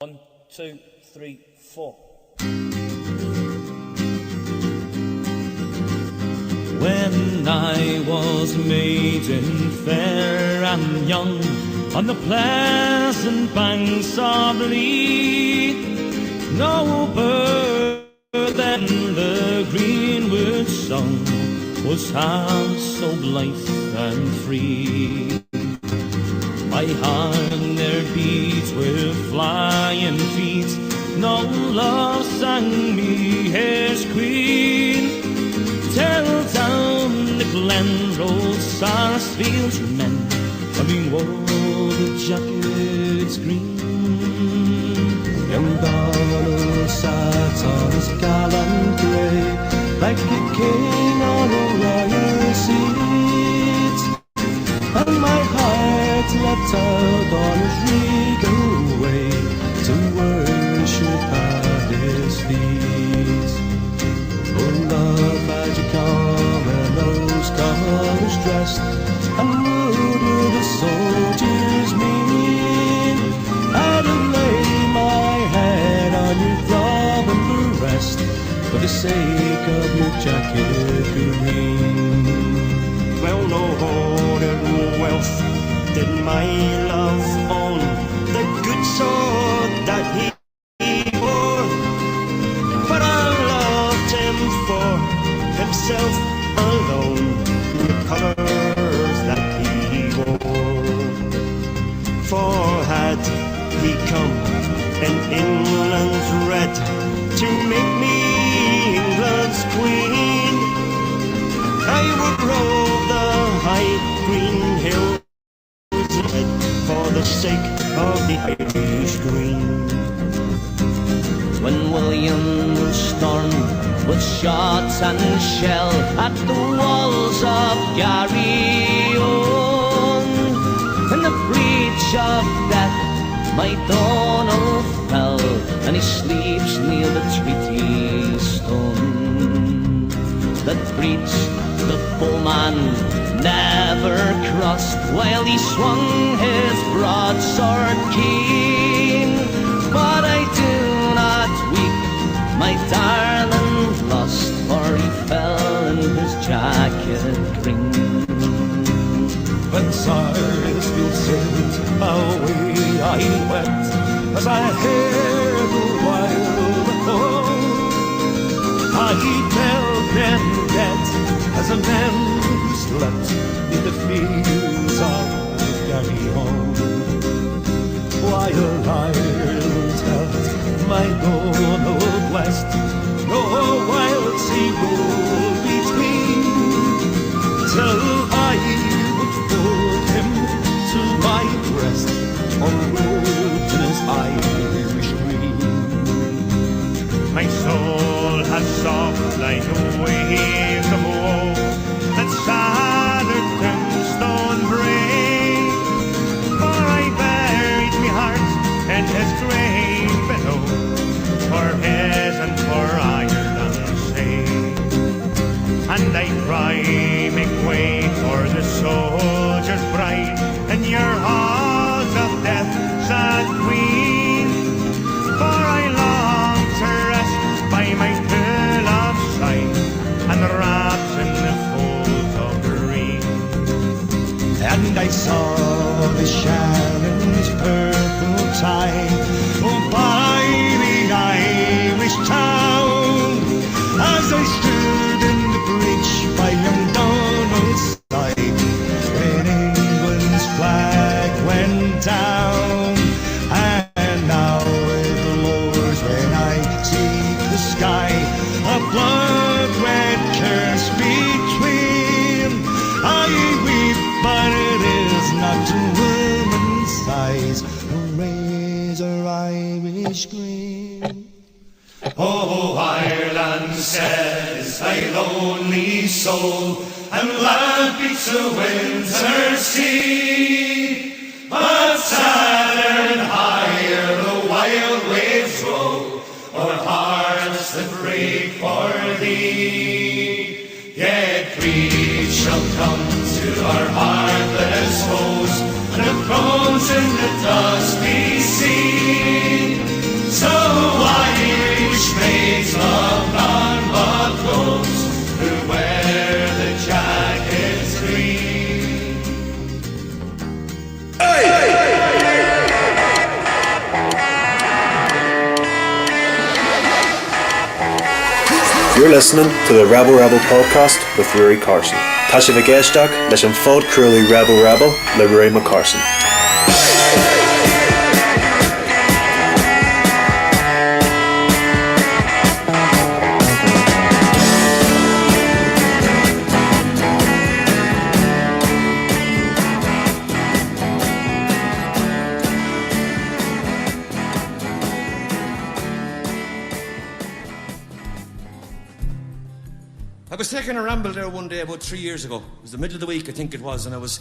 1, 2, 3, 4. When I was maiden fair and young, on the pleasant banks of Lee, no bird than the greenwood sung was half so blithe and free. My heart there beats with flying feet, no love sang me his queen. Till down the glen rolled Sarsfield's men, coming wore the jackets green. Young Donald sat on his gallant grey, like a king on a royal seat, and my heart leapt out on his regal way to worship at his feet. Oh love, had you come in those colours dressed, and what would the soldiers mean? I'd have laid my head on your throbbing breast for the sake of your jacket green. Well, no hoarded wealth did my love own, the good sword that he bore, but I loved him for himself alone, the colours that he wore. For had he come in England's red to make me England's queen, I would rove the high green hills for the sake of the Irish green. When William stormed with shot and shell at the walls of Garryowen, in the breach of death my Donald fell, and he sleeps near the treaty stone. That breach the foeman never crossed, while he swung his broadsword keen. But I do not weep my darling lost, for he fell in his jacket green. When Sarsfield sailed away I wept, as I heard the wild call. I fell then dead as a man who slept in the fields of Garryowen. While Ireland held my Donald West, no wild sea rolled between, till I would fold him to my breast on Roden's Irish green. My soul has sobbed like the waves of woe that shattered Tombstone Bray, for I buried me heart in his grave below, for his and for Ireland's sake. And I cry, make way for the soldier's bride, in your halls of death, sad queen, for I long to rest by my pillow of side, and wrapped in the folds of green. And I saw the Shannon's purple tide go by the Irish town, as I stood in the bridge by young Donald's side, when England's flag went down. And now it lowers when I see the sky, a blood-red curse between. I weep, but it is not to woman's sighs, who raise her Irish green. Oh, Ireland, says thy lonely soul, and land beats a winter sea. But sadder and higher the wild waves roll, o'er hearts that break for thee. Yet grief shall come to our heartless foes, and the bones in the dusty sea. You're listening to the Rebel Rebel podcast with Rory Carson. Tá sé bhgéisteach leis an fód cruúlaí Rebel Rebel le Rory McCarson. I was taking a ramble there one day about 3 years ago. It was the middle of the week, I think it was, and I was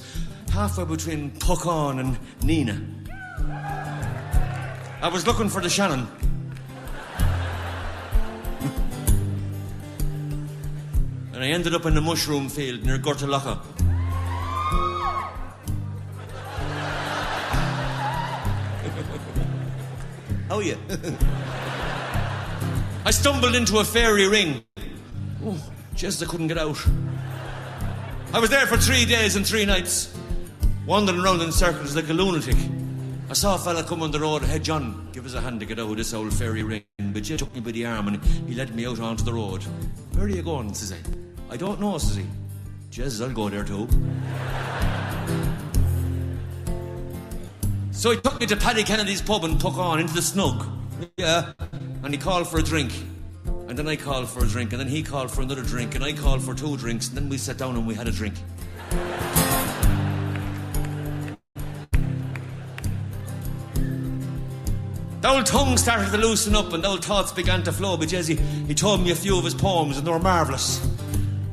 halfway between Puckon and Nina. I was looking for the Shannon. And I ended up in the mushroom field near Gortalacha. How are you? I stumbled into a fairy ring. Oh, just I couldn't get out. I was there for 3 days and 3 nights, wandering around in circles like a lunatic. I saw a fella come on the road. Hey, John, give us a hand to get out of this old fairy ring. But Jay took me by the arm and he led me out onto the road. Where are you going, says I. I don't know, says he. Jesus, I'll go there too. So he took me to Paddy Kennedy's pub and took on into the snug. Yeah. And he called for a drink. And then I called for a drink, and then he called for another drink, and I called for 2 drinks, and then we sat down and we had a drink. The old tongue started to loosen up, and the old thoughts began to flow, but Jesse, he told me a few of his poems, and they were marvellous,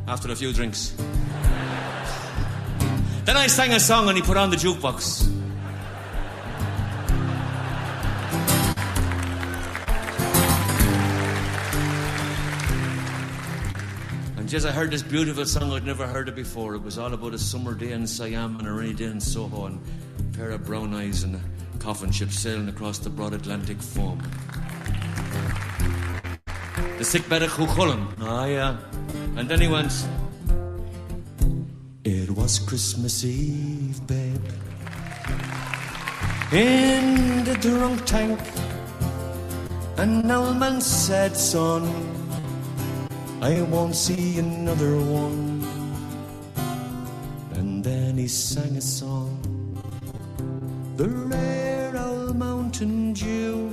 after a few drinks. Then I sang a song, and he put on the jukebox. Yes, I heard this beautiful song. I'd never heard it before. It was all about a summer day in Siam and a rainy day in Soho and a pair of brown eyes and a coffin ship sailing across the broad Atlantic foam. The sick bed of Cuchulainn. Ah, yeah. And then he went, it was Christmas Eve, babe, in the drunk tank. And old man said, son, I won't see another one. And then he sang a song, the rare old mountain dew.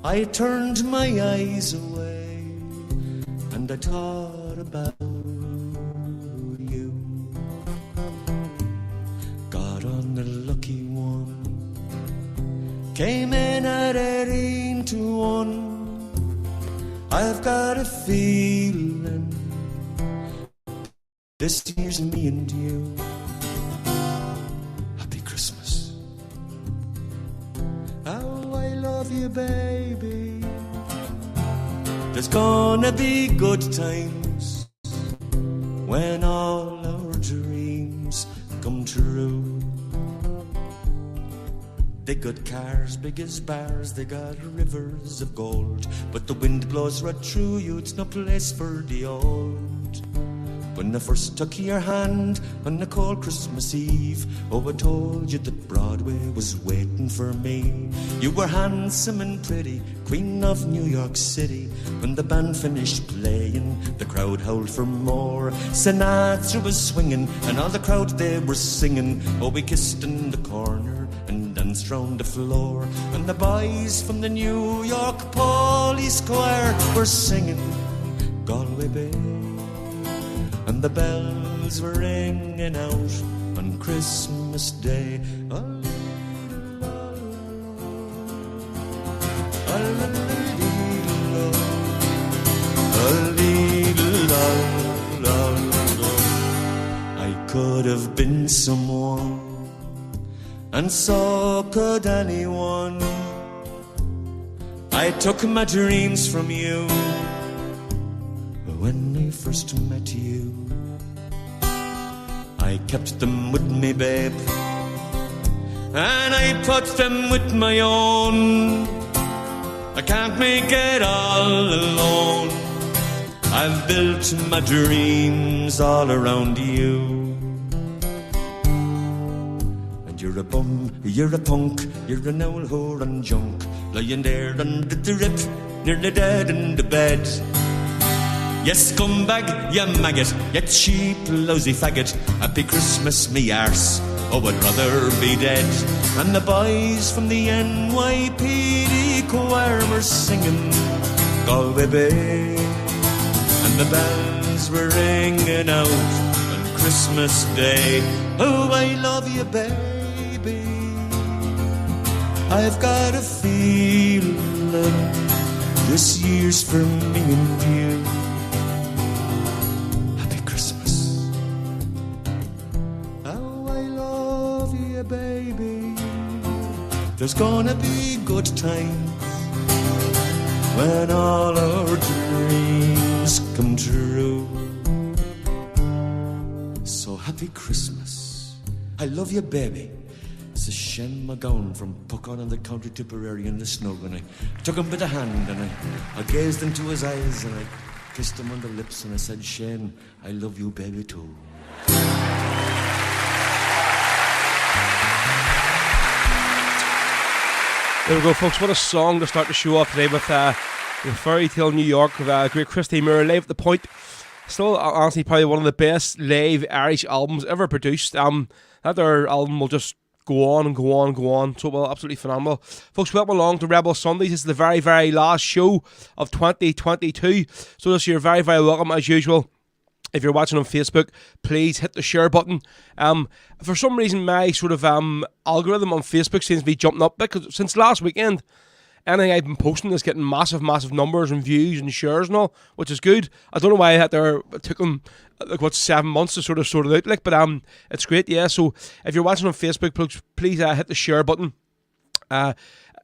I turned my eyes away and I thought about you. Got on the lucky one, came in at 18 to 1. I've got a feeling this year's me and you. Happy Christmas. Oh, I love you, baby. There's gonna be good times when all our dreams come true. They got cars big as bars, they got rivers of gold, but the wind blows right through you, it's no place for the old. When I first took your hand on a cold Christmas Eve, oh, I told you that Broadway was waiting for me. You were handsome and pretty, queen of New York City. When the band finished playing, the crowd howled for more. Sinatra was swinging, and all the crowd they were singing. Oh, we kissed in the corner and danced round the floor. And the boys from the New York Police Choir were singing Galway Bay. And the bells were ringing out on Christmas Day. I could have been someone, and so could anyone. I took my dreams from you when I first met you. I kept them with me, babe, and I put them with my own. I can't make it all alone. I've built my dreams all around you. And you're a bum, you're a punk, you're an old whore and junk, lying there under the rip, nearly dead in the bed. You scumbag, you maggot, you cheap, lousy faggot. Happy Christmas, me arse. Oh, I'd rather be dead. And the boys from the NYPD choir were singing Galway Bay. And the bells were ringing out on Christmas Day. Oh, I love you, baby. I've got a feeling this year's for me and you. Happy Christmas. Oh, I love you, baby. There's gonna be good times when all our dreams come true. So happy Christmas. I love you, baby. It's a Shen McGowan from Puckon in the County Tipperary in the snow, and I took him by the hand and I gazed into his eyes and I kissed him on the lips and I said, Shen, I love you, baby, too. There we go, folks. What a song to start the show off today with Fairy Tale New York with great Christy Moore live at the Point. Still, honestly, probably one of the best live Irish albums ever produced. That their album will just go on and go on and go on. So, well, absolutely phenomenal. Folks, welcome along to Rebel Sundays. This is the very, very last show of 2022. So this year, very, very welcome as usual. If you're watching on Facebook, please hit the share button. For some reason, my sort of algorithm on Facebook seems to be jumping up because since last weekend, anything I've been posting is getting massive, massive numbers and views and shares and all, which is good. I don't know why it took them like 7 months to sort it out, like, but it's great, yeah. So if you're watching on Facebook, please hit the share button.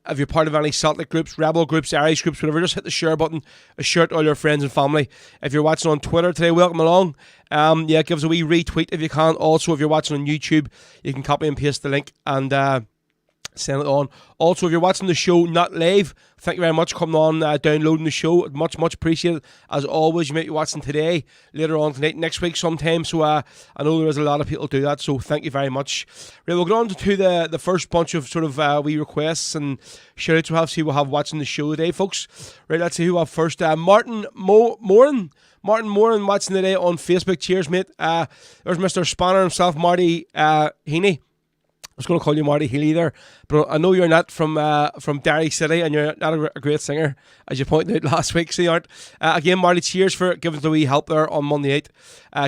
If you're part of any Celtic groups, Rebel groups, Irish groups, whatever, just hit the share button. Share it to all your friends and family. If you're watching on Twitter today, welcome along. Give us a wee retweet if you can. Also, if you're watching on YouTube, you can copy and paste the link and send it on. Also, if you're watching the show not live, thank you very much for coming on, downloading the show. Much, much appreciated. As always, you might be watching today, later on tonight, next week sometime. So I know there is a lot of people do that, so thank you very much. Right, we'll go on to the first bunch of sort of wee requests and shout-outs we'll have watching the show today, folks. Right, let's see who we have first. Martin Moran watching today on Facebook. Cheers, mate. There's Mr. Spanner himself, Marty Heaney. I was going to call you Marty Healy there, but I know you're not from Derry City and you're not a great singer, as you pointed out last week, so you aren't. Again, Marty, cheers for giving us the wee help there on Monday night,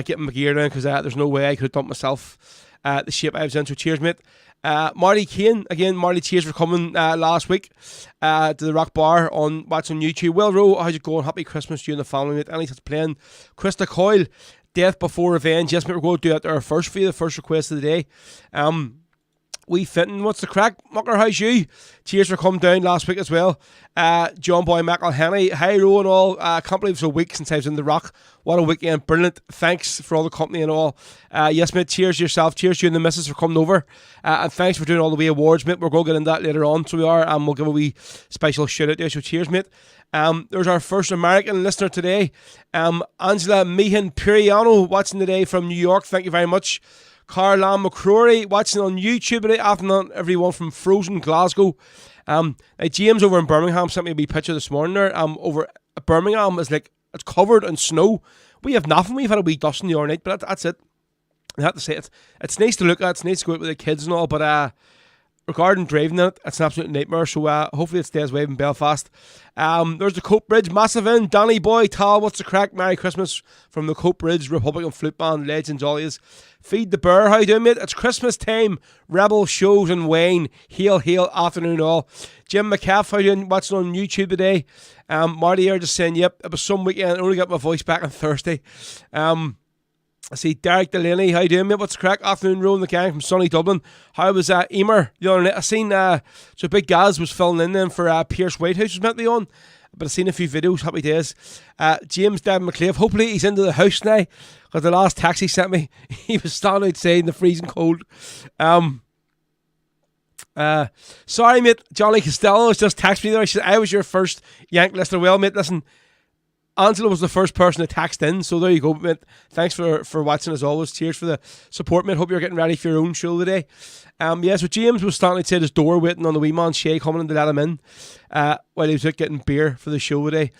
getting my gear down, because there's no way I could have done it myself, the shape I was in, so cheers, mate. Marty Kane, again, Marty, cheers for coming last week to the Rock Bar on YouTube. Well, Ro, how's it going? Happy Christmas to you and the family, mate. Anything that's playing. Krista Coyle, Death Before Revenge. Yes, mate, we're going to do that there first for you, the first request of the day. Wee Fitton, what's the crack? Mucker, how's you? Cheers for coming down last week as well. John Boy McElhenney, hi Ro and all. Can't believe it's a week since I was in the Rock. What a weekend, brilliant. Thanks for all the company and all. Yes, mate, cheers yourself. Cheers to you and the missus for coming over. And thanks for doing all the wee awards, mate. We're going to get into that later on, so we are. And we'll give a wee special shout out there, so cheers, mate. There's our first American listener today. Angela Meehan Piriano watching today from New York. Thank you very much. Carlan McCrory watching on YouTube today. Afternoon, everyone from Frozen, Glasgow. James over in Birmingham sent me a wee picture this morning there. Over at Birmingham is like, it's covered in snow. We have nothing. We've had a wee dusting the other night, but that's it. I have to say it's nice to look at. It's nice to go out with the kids and all, but regarding driving it, it's an absolute nightmare. So hopefully it stays away in Belfast. There's the Cope Bridge, massive in. Danny Boy, Tal, what's the crack? Merry Christmas from the Cope Bridge Republican Flute Band, legends always. Feed the Bear, how you doing, mate? It's Christmas time. Rebel shows in Wayne. Hail, afternoon all. Jim McCaff, how you doing? Watching on YouTube today. Marty here just saying, yep, it was some weekend. I only got my voice back on Thursday. I see Derek Delaney, how you doing, mate? What's the crack? Afternoon roll in the gang from sunny Dublin. How was Emer the other night? I seen so Big Gaz was filling in then for Pierce Whitehouse was meant to be on, but I've seen a few videos. Happy days. James Devin McClave, hopefully he's into the house now, because the last text he sent me, he was standing outside in the freezing cold. Sorry, mate. Johnny Costello has just texted me there. He said, I was your first Yank listener. Well, mate, listen, Angela was the first person to text in, so there you go, mate. Thanks for watching as always. Cheers for the support, mate. Hope you're getting ready for your own show today. So James was standing outside his door waiting on the wee man Shay coming in to let him in while he was out getting beer for the show today.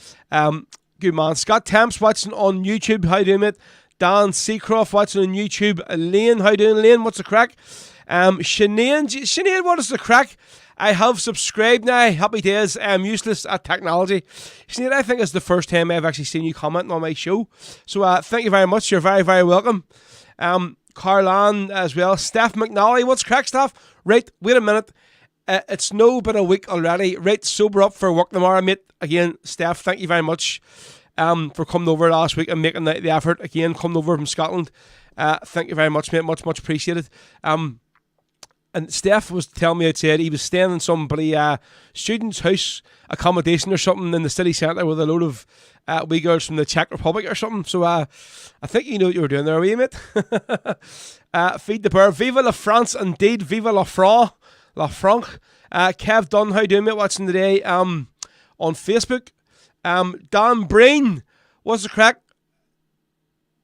Good man. Scott Temps watching on YouTube. How you doing, mate? Dan Seacroft watching on YouTube. Lane, how you doing, Lane? What's the crack? Sinead, what is the crack? I have subscribed now. Happy days. I'm useless at technology. Sinead, I think it's the first time I've actually seen you commenting on my show. So thank you very much. You're very, very welcome. Carlan as well. Steph McNally, what's crack, Steph? Right, wait a minute. It's no been a week already. Right, sober up for work tomorrow, mate. Again, Steph, thank you very much for coming over last week and making the effort. Again, coming over from Scotland. Thank you very much, mate. Much, much appreciated. And Steph was telling me outside he was staying in somebody student's house accommodation or something in the city centre with a load of wee girls from the Czech Republic or something. So I think you know what you were doing there, were you, mate? Feed the bird. Viva la France, indeed. Viva la France. La Franc. Kev Dunn, how you doing, mate? Watching today on Facebook. Dan Breen, what's the crack?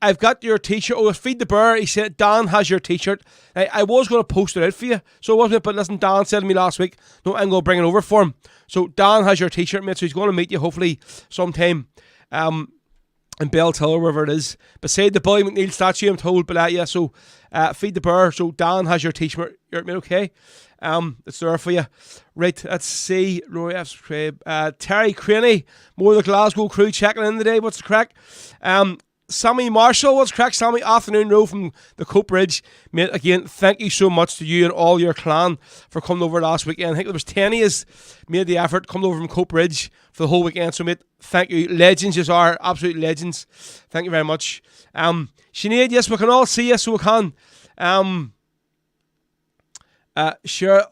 I've got your t-shirt. Oh, Feed the Bear. He said Dan has your t-shirt. I was going to post it out for you, so it wasn't. But listen, Dan said to me last week, no, I'm going to bring it over for him. So Dan has your t-shirt, mate. So he's going to meet you hopefully sometime in Belltill or wherever it is, beside the Billy McNeil statue, I'm told. But yeah, so Feed the Bear. So Dan has your t-shirt, mate. Okay, it's there for you. Right, let's see. Rory F. Terry Craney, more of the Glasgow crew checking in today. What's the crack? Sammy Marshall, what's crack? Sammy, afternoon row from the Cope Ridge. Mate, again, thank you so much to you and all your clan for coming over last weekend. I think there was 10 of us made the effort, coming over from Cope Ridge for the whole weekend. So, mate, thank you. Legends, you are. Absolute legends. Thank you very much. Sinead, yes, we can all see you, so we can. Share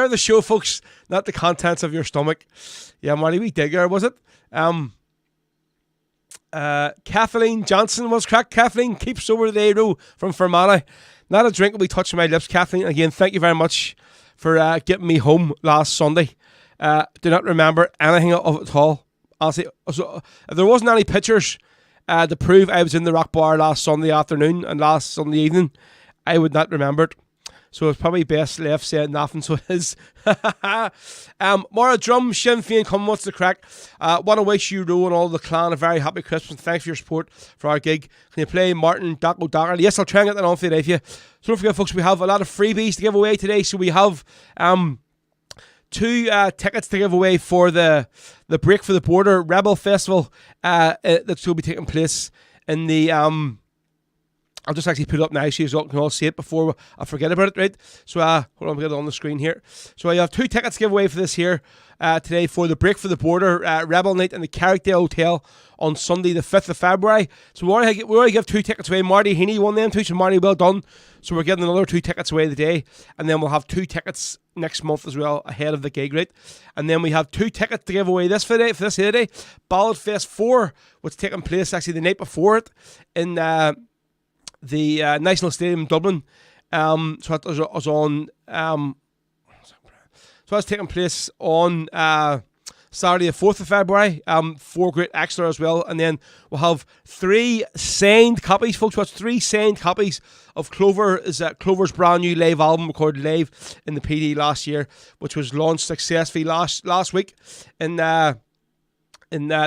the show, folks, not the contents of your stomach. Yeah, Marty, we digger, was it? Kathleen Johnson was cracked. Kathleen, keep sober today, though, from Fermanagh. Not a drink will be touching my lips, Kathleen. Again, thank you very much for getting me home last Sunday. Do not remember anything of it at all. Honestly, so if there wasn't any pictures to prove I was in the Rock Bar last Sunday afternoon and last Sunday evening, I would not remember it. So it's probably best left saying nothing, so it is. Mara Drum, Sinn Féin, come, what's the crack? Want to wish you, Ro, and all the clan a very happy Christmas, and thanks for your support for our gig. Can you play Martin Daco Dagger? Yes, I'll try and get that on for you today. So don't forget, folks, we have a lot of freebies to give away today. So we have 2 tickets to give away for the Break for the Border Rebel Festival that's will be taking place in the... I'll just actually put it up now so you can all see it before I forget about it, right? So, hold on, I'll get it on the screen here. So, I have 2 tickets to give away for this here today for the Break for the Border Rebel Night in the Carrickdale Hotel on Sunday, the 5th of February. So, we already give 2 tickets away. Marty Heaney won them 2, so Marty, well done. So, we're getting another 2 tickets away today. And then we'll have 2 tickets next month as well ahead of the gig, right? And then we have 2 tickets to give away this Friday, for this day, Ballad Fest 4, which is taking place actually the night before it in... the National Stadium in Dublin. So that was on. So that's taking place on Saturday, the 4th of February. 4 great acts there as well, and then we'll have 3 signed copies, folks. What's 3 signed copies of Clover? Is Clover's brand new live album recorded live in the PD last year, which was launched successfully last week in the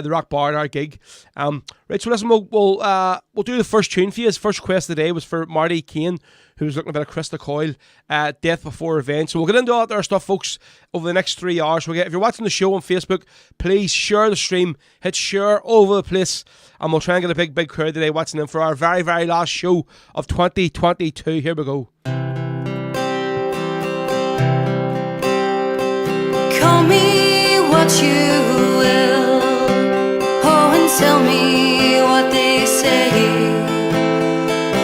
Rock Bar, our gig. Right, so listen, we'll do the first tune for you. His first request today was for Marty Kane, who was looking at a Krista Coyle, Death Before Revenge. So we'll get into all that stuff, folks, over the next 3 hours. If you're watching the show on Facebook, please share the stream, hit share all over the place, and we'll try and get a big crowd today watching them for our very, very last show of 2022. Here we go. Call me what you will. Tell me what they say,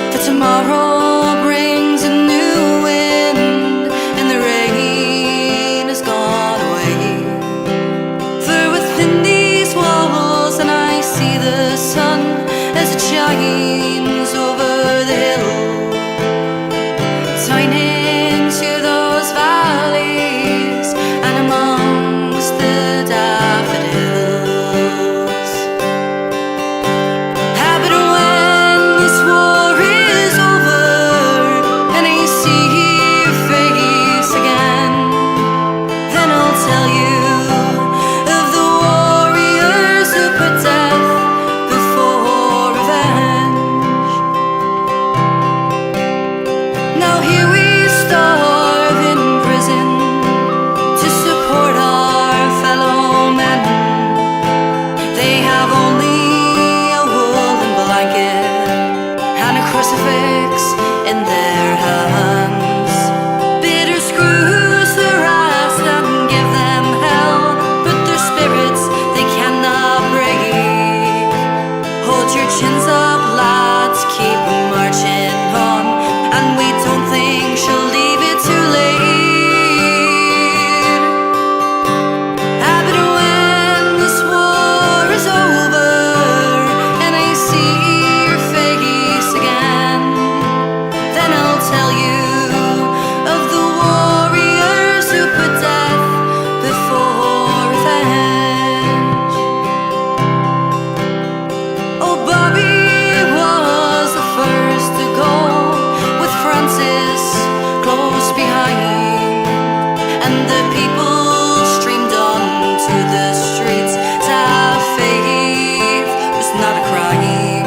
for tomorrow brings a new wind and the rain has gone away. For within these walls and I see the sun as it shines over the hill, shining into those valleys and amongst the daffodils. Tell you of the warrior in their hands. Bitter screws the rest and give them hell, but their spirits they cannot break. Hold your chins up, lads, keep marching on, and we don't think she'll leave it too late. But when this war is over and I see your face again, then I'll tell you of the warriors who put death before revenge. Oh, Bobby was the first to go, with Francis close behind, and the people streamed onto the streets to have faith was not a crime.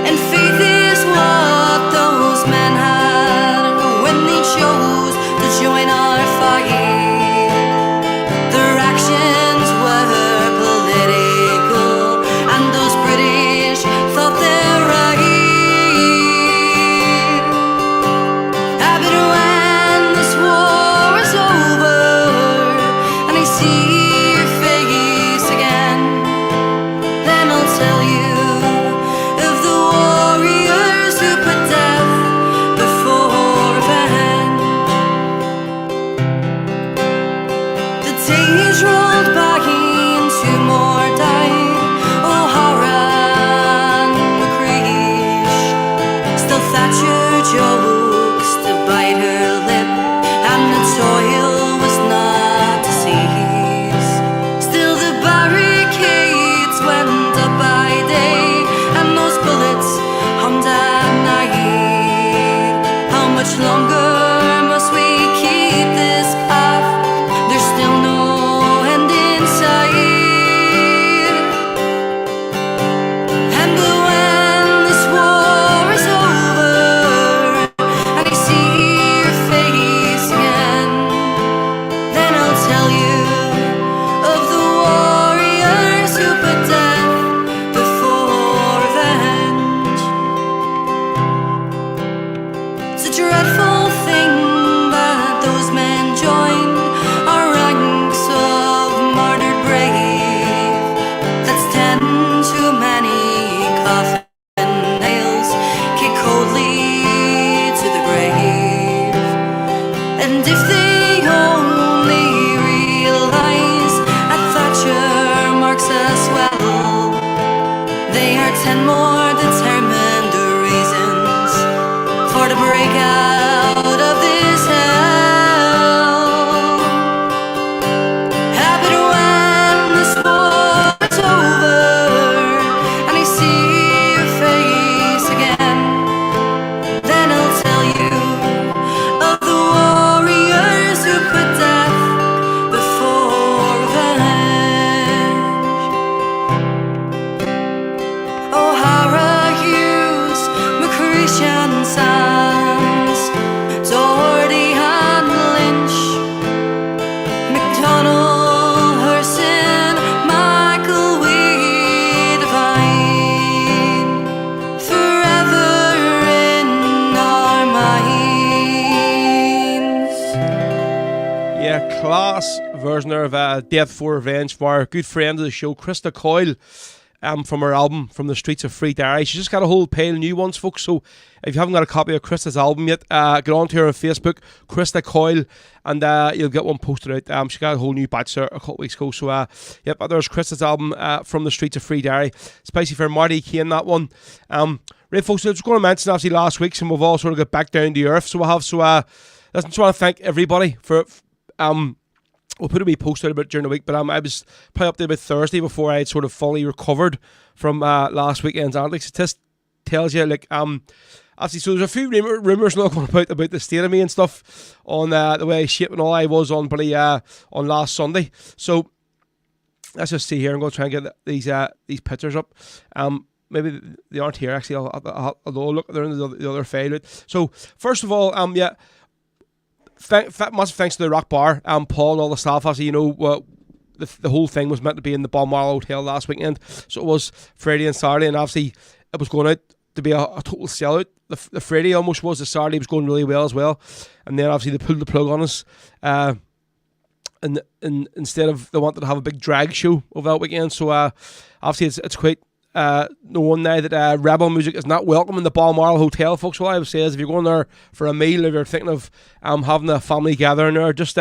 And faith is what those men had when they chose to join our fight. Their actions were political, and those British thought they're right. But when this war is over and I see your face again, then I'll tell you of the warriors who put death before revenge. The days rolled back into more died. O'Hara and McCreesh, still Thatcher jokes to bite her lip, and the toil was not to cease. Still the barricades went up by day, and those bullets hummed at night. How much longer must we keep this path? There's still no end in sight. And when this war is over and I see your face again, then I'll tell you of the warriors who put death before revenge. It's a dreadful thing that those men joined our ranks of martyred brave. That's 10 too many coffin nails kicked coldly to the grave. And if they only realize that Thatcher marks us well, they are 10 more determined reasons for to break out of this hell. But when this war is over and I see your face again, then I'll tell you of the warriors who put death before revenge. O'Hara, Hughes, McCreesh and Sands, Doherty and Lynch, McDonnell, Herson, Michael, we divine, forever in our minds. Yeah, class version there of Death for Revenge from our good friend of the show, Krista Coyle, from her album From the Streets of Free Derry. She's just got a whole pile of new ones, folks, so if you haven't got a copy of Krista's album yet, get on to her on Facebook, Krista Coyle, and you'll get one posted out. She got a whole new batch there a couple weeks ago, so yep, there's Krista's album From the Streets of Free Derry, especially for Marty Kane, that one. Right, folks, I was going to mention obviously last week, and we've all sort of got back down to earth, so we'll have, listen, just want to thank everybody for we'll put a wee post out about it during the week, but I was probably up there about Thursday before I had sort of fully recovered from last weekend's antics. It just tells you, like, obviously, so there's a few rumours not going about the state of me and stuff on the way shape and all I was on on last Sunday. So let's just see here. I'm going to try and get these pictures up. Maybe they aren't here actually. I'll look. They're in the other file. So first of all, massive thanks to the Rock Bar, Paul and all the staff. As you know, the whole thing was meant to be in the Balmoral Hotel last weekend, so it was Friday and Saturday, and obviously it was going out to be a total sellout. The Friday almost was. The Saturday was going really well as well, and then obviously they pulled the plug on us. And instead of they wanted to have a big drag show over that weekend, so obviously it's quite known now that Rebel Music is not welcome in the Balmoral Hotel, folks. What I would say is, if you're going there for a meal, if you're thinking of having a family gathering there, just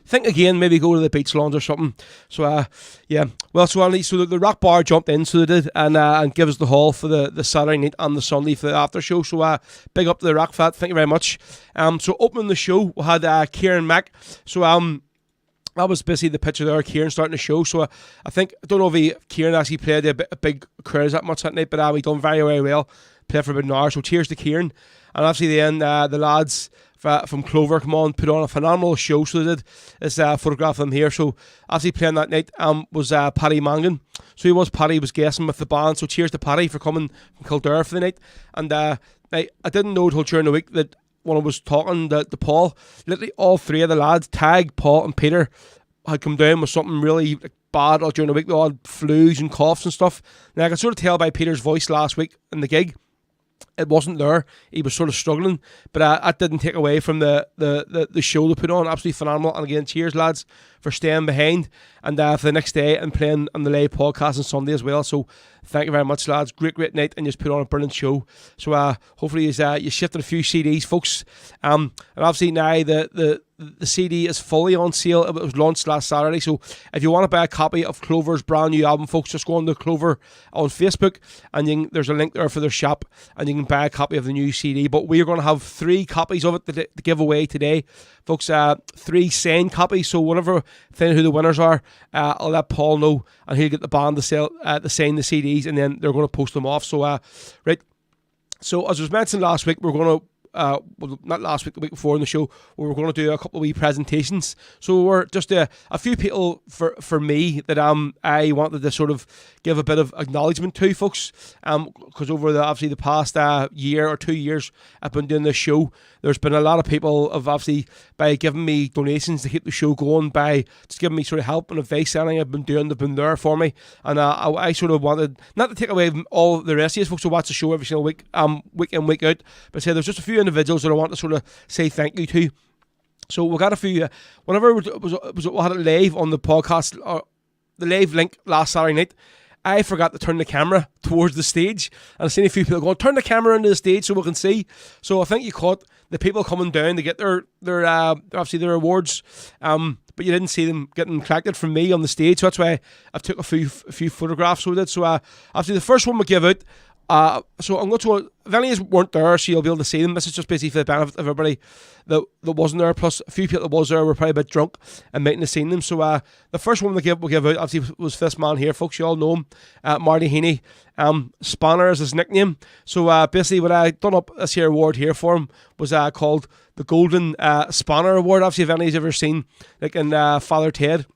think again, maybe go to the Beach Lounge or something. So yeah, well, so the Rock Bar jumped in, so they did, and give us the hall for the Saturday night and the Sunday for the after show. So big up to the Rock Fat, thank you very much. So opening the show, we had Kieran Mack. So that was basically the picture there, Kieran starting the show. So I don't know if Kieran actually played a big crowd that much that night, but he done very, very well. Played for about an hour, so cheers to Kieran. And obviously then the lads from Clover come on, put on a phenomenal show. So they did this photograph of them here. So obviously playing that night was Paddy Mangan. So Paddy was guessing with the band. So cheers to Paddy for coming from Kildare for the night. And I didn't know until during the week that when I was talking to Paul, literally all three of the lads, Tag, Paul and Peter, had come down with something really bad during the week. They all had flus and coughs and stuff. Now I could sort of tell by Peter's voice last week in the gig, it wasn't there. He was sort of struggling, but that didn't take away from the show they put on. Absolutely phenomenal. And again, cheers lads for staying behind and for the next day and playing on the live podcast on Sunday as well. So thank you very much, lads. Great night, and just put on a brilliant show. So hopefully you shifted a few CDs, folks. And obviously now the CD is fully on sale. It was launched last Saturday. So if you want to buy a copy of Clover's brand new album, folks, just go on to Clover on Facebook, and there's a link there for their shop, and you can buy a copy of the new CD. But we are going to have 3 copies of it to give away today, folks. 3 signed copies. So whenever find out who the winners are, I'll let Paul know, and he'll get the band to sign the CDs, and then they're going to post them off. So right. So as was mentioned last week, we're going to not last week, the week before in the show, we were going to do a couple of wee presentations. So we're just a few people for me that I wanted to sort of give a bit of acknowledgement to, folks, because over obviously the past year or 2 years I've been doing this show, there's been a lot of people have obviously, by giving me donations to keep the show going, by just giving me sort of help and advice, anything I've been doing, they've been there for me. And I sort of wanted not to take away all the rest of you folks who watch the show every single week, week in, week out, but say there's just a few individuals that I want to sort of say thank you to. So we got a few, whenever we had it live on the podcast, or the live link last Saturday night, I forgot to turn the camera towards the stage, and I've seen a few people going, turn the camera into the stage so we can see. So I think you caught the people coming down to get their obviously their awards, but you didn't see them getting collected from me on the stage. So that's why I've took a few photographs with it. So obviously the first one we give out. So I'm going to, if any of you weren't there, so you'll be able to see them. This is just basically for the benefit of everybody that wasn't there. Plus, a few people that was there were probably a bit drunk and mightn't have seen them. So the first one we'll give out, obviously, was this man here, folks. You all know him, Marty Heaney. Spanner is his nickname. So basically, what I done up this here award here for him was called the Golden Spanner Award. Obviously, if anybody's ever seen, like in Father Ted,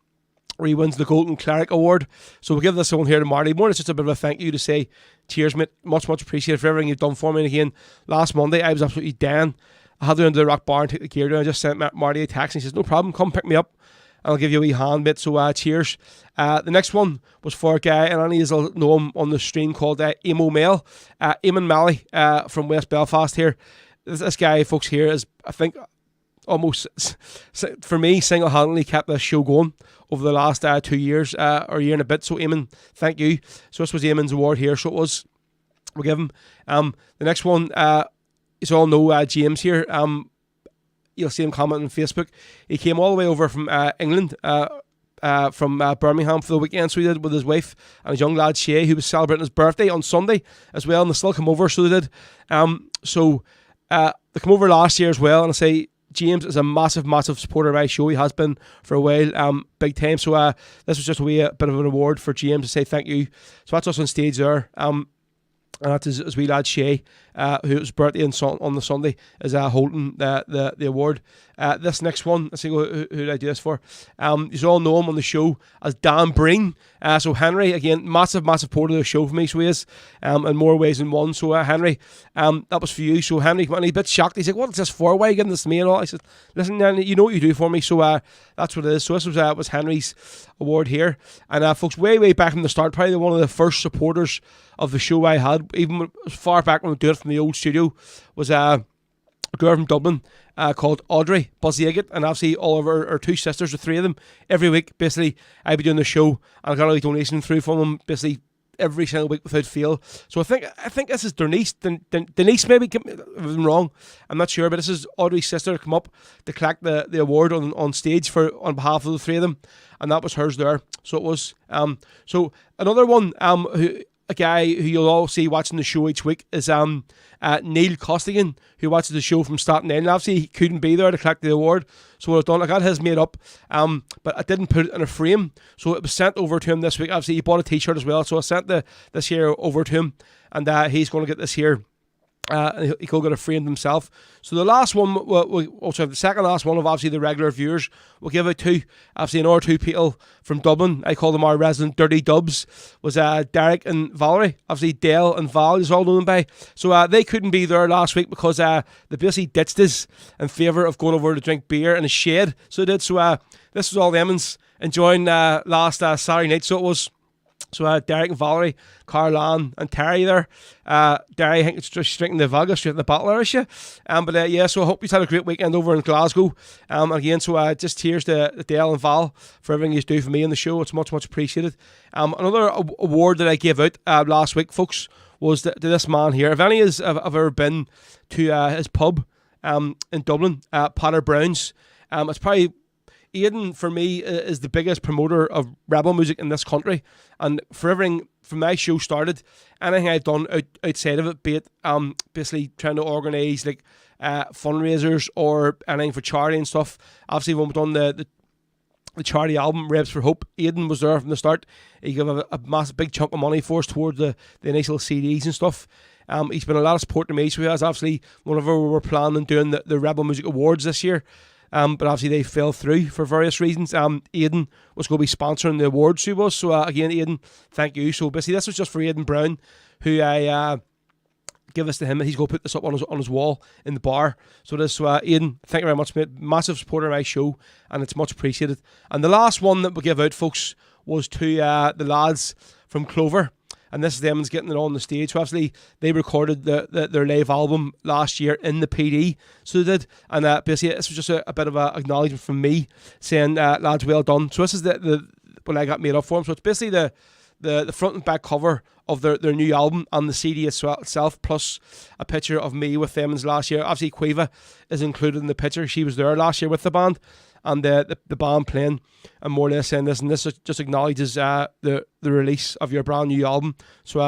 where he wins the Golden Cleric Award. So we'll give this one here to Marty. More, it's just a bit of a thank you to say, cheers, mate. Much appreciated for everything you've done for me. And again, last Monday, I was absolutely down. I had to go into the Rock Bar and take the gear down. I just sent Marty a text, and he says, no problem, come pick me up, and I'll give you a wee hand, mate. So cheers. The next one was for a guy, and any of you know him on the stream, called Emo Mail. Eamon Malley from West Belfast here. This guy, folks, here is, I think, almost, for me, single-handedly kept this show going over the last 2 years, or year and a bit. So Eamon, thank you. So this was Eamon's award here. So it was, we'll give him. The next one, you all know James here. You'll see him commenting on Facebook. He came all the way over from England, from Birmingham for the weekend. So he did with his wife and his young lad Shay, who was celebrating his birthday on Sunday as well, and they still come over. So they did. So they come over last year as well, and I say, James is a massive supporter of my show. He has been for a while, big time. So this was just a bit of an award for James to say thank you. So that's us on stage there. And that's his wee lad Shay. whose birthday on the Sunday, is holding the award. This next one, let's see who did I do this for. You all know him on the show as Dan Breen. So Henry, again, massive part of the show for me, so he is, in more ways than one. So Henry, that was for you. So Henry, when he's a bit shocked, he's like, what is this for? Why are you giving this to me and all? I said, listen, you know what you do for me, so that's what it is. So this was Henry's award here. And folks, way back from the start, probably one of the first supporters of the show I had, even as far back when we did it from the old studio, was a girl from Dublin called Audrey Buzzy-Iggett, and obviously all of her two sisters, the three of them, every week basically I'd be doing the show and I got a donation through from them basically every single week without fail. So I think this is Denise maybe, if I'm wrong, I'm not sure, but this is Audrey's sister to come up to collect the award on stage on behalf of the three of them, and that was hers there. So it was so another one a guy who you'll all see watching the show each week is Neil Costigan, who watches the show from Staten Island. Obviously, he couldn't be there to collect the award, so what I've done, I got his made up, but I didn't put it in a frame, so it was sent over to him this week. Obviously, he bought a t-shirt as well, so I sent this here over to him, and he's going to get this here. He could get a frame himself. So the last one, the second last one of obviously the regular viewers, we'll give it to obviously another two people from Dublin. I call them our resident dirty dubs. Was Derek and Valerie. Obviously Dale and Val is all known by. So they couldn't be there last week because they basically ditched us in favour of going over to drink beer in a shed. So they did. So this was all them enjoying last Saturday night. So it was. So Derek and Valerie, Carl-Ann and Terry there. Derry, I think it's just drinking the Vaga straight in the bottle there, is she? But yeah, so I hope you've had a great weekend over in Glasgow. Again, so just cheers to Dale and Val for everything you do for me in the show. It's much appreciated. Another award that I gave out last week, folks, was to this man here. If any of you have ever been to his pub in Dublin, Potter Brown's, it's probably... Aidan, for me, is the biggest promoter of rebel music in this country, and for everything from my show started, anything I've done outside of it, be it basically trying to organise like fundraisers or anything for charity and stuff. Obviously, when we've done the charity album Rebs for Hope, Aidan was there from the start. He gave a massive big chunk of money for us towards the initial CDs and stuff. He's been a lot of support to me, so he has obviously whenever we were planning doing the Rebel Music Awards this year. But obviously they fell through for various reasons. Aidan was going to be sponsoring the awards, he was. So again, Aidan, thank you. So basically this was just for Aidan Brown, who I give this to him. He's going to put this up on his wall in the bar. So this, Aidan, thank you very much, mate. Massive supporter of my show, and it's much appreciated. And the last one that we give out, folks, was to the lads from Clover. And this is them getting it on the stage. So obviously they recorded their live album last year in the PD. So they did. And basically this was just a bit of an acknowledgement from me saying, lads, well done. So this is the when I got made up for them. So it's basically the front and back cover of their new album and the CD itself, plus a picture of me with them last year. Obviously Quiva is included in the picture. She was there last year with the band. And the band playing and more or less saying this, and this just acknowledges the release of your brand new album. So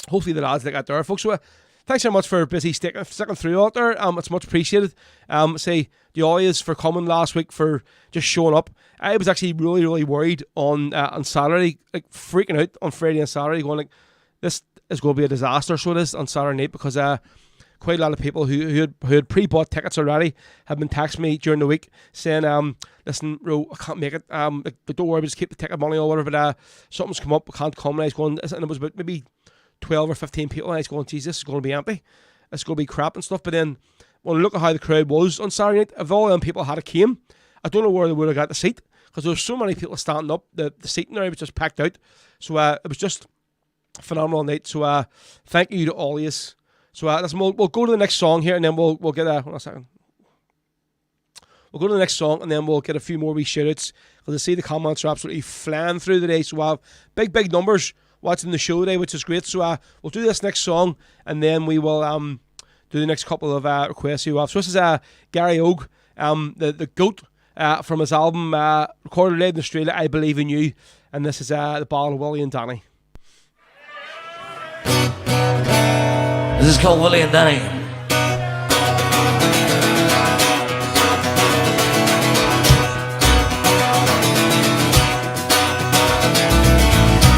hopefully the lads like that there, folks. So thanks so much for busy sticking through out there. It's much appreciated. Say the audience for coming last week, for just showing up. I was actually really worried on Saturday, like freaking out on Friday and Saturday, going like this is going to be a disaster. So it is on Saturday night because quite a lot of people who had pre-bought tickets already have been texting me during the week saying, listen, Ro, I can't make it. Don't worry, just keep the ticket money or whatever, but something's come up, I can't come. And I was going, and it was about maybe 12 or 15 people, and I was going, geez, this is going to be empty. It's going to be crap and stuff. But then, when I look at how the crowd was on Saturday night, if all them people had came, I don't know where they would have got the seat, because there were so many people standing up. The seating there was just packed out. So it was just a phenomenal night. So thank you to all of you. So listen, we'll go to the next song here, and then we'll get hold on a second. We'll go to the next song, and then we'll get a few more wee shout-outs, because I see the comments are absolutely flying through today. So we'll have big numbers watching the show today, which is great. So we'll do this next song, and then we will do the next couple of requests you have. So this is Gary Ogue, the GOAT, from his album recorded live in Australia, I Believe in You, and this is the ballad of Willie and Danny. This is called Willie and Danny.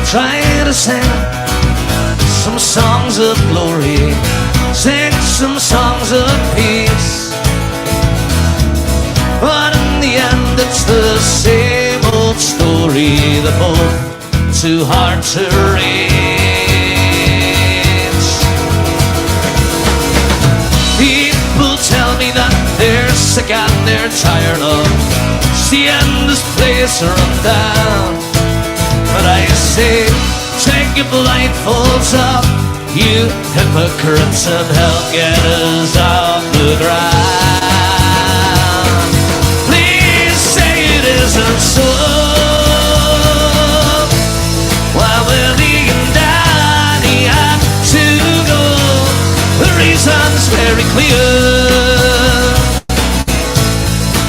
Trying to sing some songs of glory, sing some songs of peace. But in the end it's the same old story, they're both too hard to reach. People tell me that they're sick and they're tired of seeing this place run down. But I say, take your blindfolds off, you hypocrites, and help get us off the ground. Please say it isn't so. While Willie and Danny have to go, the reason's very clear.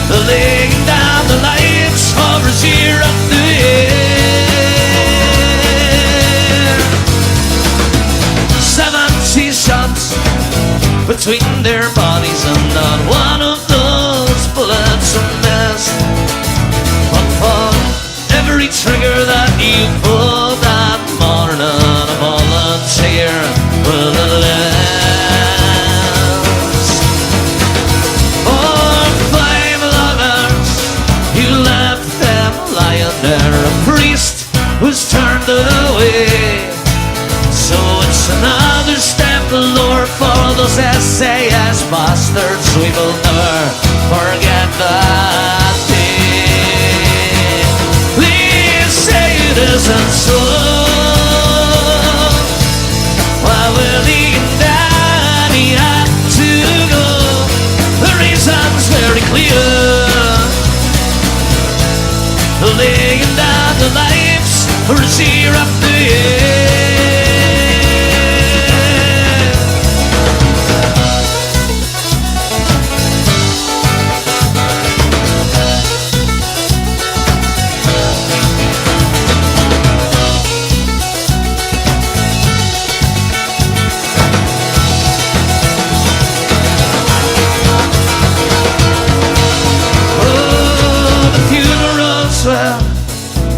They're laying down the lives for us here up the air. 70 shots between their bodies, and not one of those bullets a miss. But for every trigger that you pulled that morning, a volunteer will enlist. For 5 lovers, you left them lying there. A priest was turned away. So it's another step lower for those SAS bastards. We will never forget that day. Please say it isn't so. While Willie and Danny had to go, the reason's very clear. Laying down the lives for us here up the air.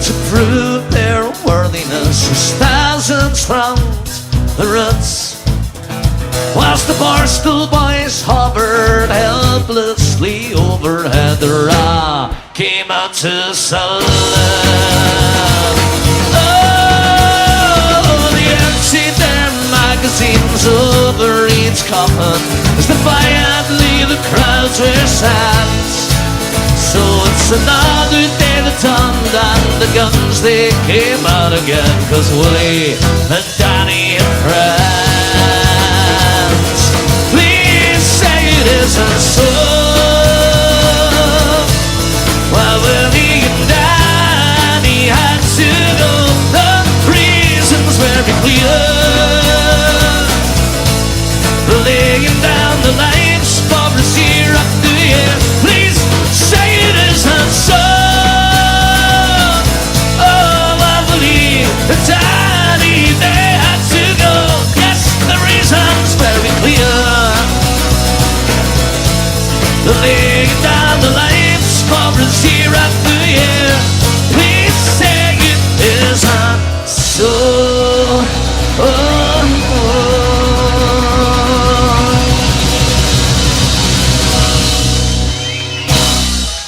To prove their worthiness, as thousands round the roots, whilst the Barstool boys hovered helplessly overhead, the Ra came out to salute. Oh, they emptied their magazines over each coffin as defiantly the crowds were sat. So it's another day that dawned and the guns they came out again, 'cause Willie and Danny and friends. Please say it isn't so. While Willie and Danny had to go, the reason's very clear. Laying down the lives for us here up the air. Please say it isn't so. Oh, I believe that Danny, they had to go. Yes, the reason's very clear. Laying down the lives for us here up the air. Please say it isn't so. Oh, oh.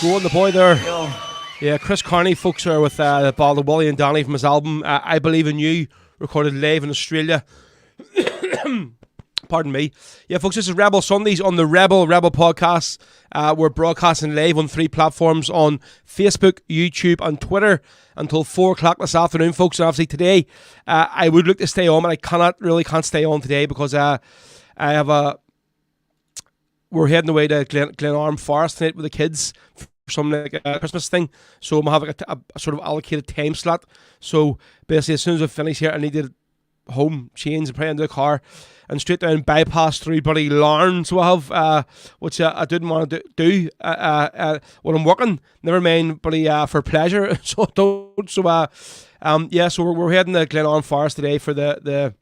Go on the boy there. Yeah, Chris Carney, folks, are with the band of Willie and Danny from his album I Believe in You, recorded live in Australia. Pardon me. Yeah, folks, this is Rebel Sundays on the Rebel podcast. We're broadcasting live on 3 platforms on Facebook, YouTube and Twitter until 4 o'clock this afternoon, folks. And obviously today I would look to stay on, but I can't stay on today because I have we're heading away to Glenarm Forest tonight with the kids for some like a Christmas thing. So I'm having a sort of allocated time slot. So basically, as soon as I finish here, I need to home, change, and put into the car, and straight down bypass through bloody Larne. So I have, which I didn't want to do when I'm working. Never mind, bloody for pleasure. So I don't. So yeah. So we're heading to Glenarm Forest today for the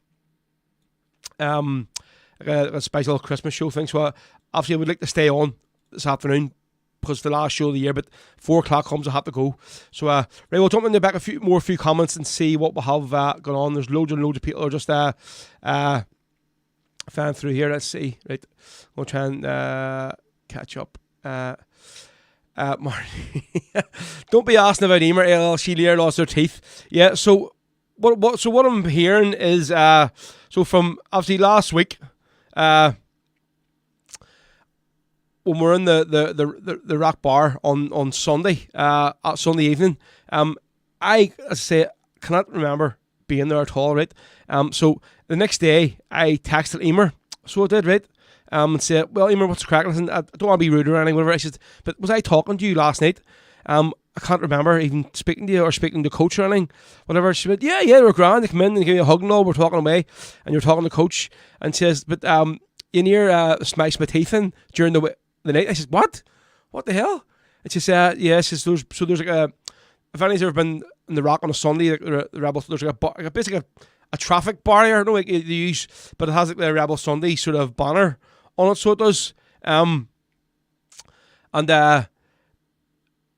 a special Christmas show thing. So obviously I would like to stay on this afternoon because it's the last show of the year, but 4 o'clock comes, I have to go. So right, we'll jump into back a few comments and see what we have going on. There's loads and loads of people who are just fan through here. Let's see. Right, we'll try and catch up. Marty, don't be asking about Emer. She nearly lost her teeth. Yeah. So what I'm hearing is so from obviously last week. When we're in the Rock Bar on Sunday, Sunday evening, I say cannot remember being there at all, right? So the next day I texted Emer, so I did, right? And said, well, Emer, what's the crack? Listen, I don't want to be rude or anything, whatever. I said, but was I talking to you last night? I can't remember even speaking to you or speaking to coach or anything, whatever. She went, yeah, we're grand. They come in and give you a hug and all. We're talking away, and you're talking to coach, and says, but you near smashed my teeth in during the night. I said, what? What the hell? And she said, yeah. She says, there's like a, if anyone's ever been in the Rock on a Sunday, like the Rebel, there's like basically a traffic barrier, no, like you use, but it has like the Rebel Sunday sort of banner on it, so it does. And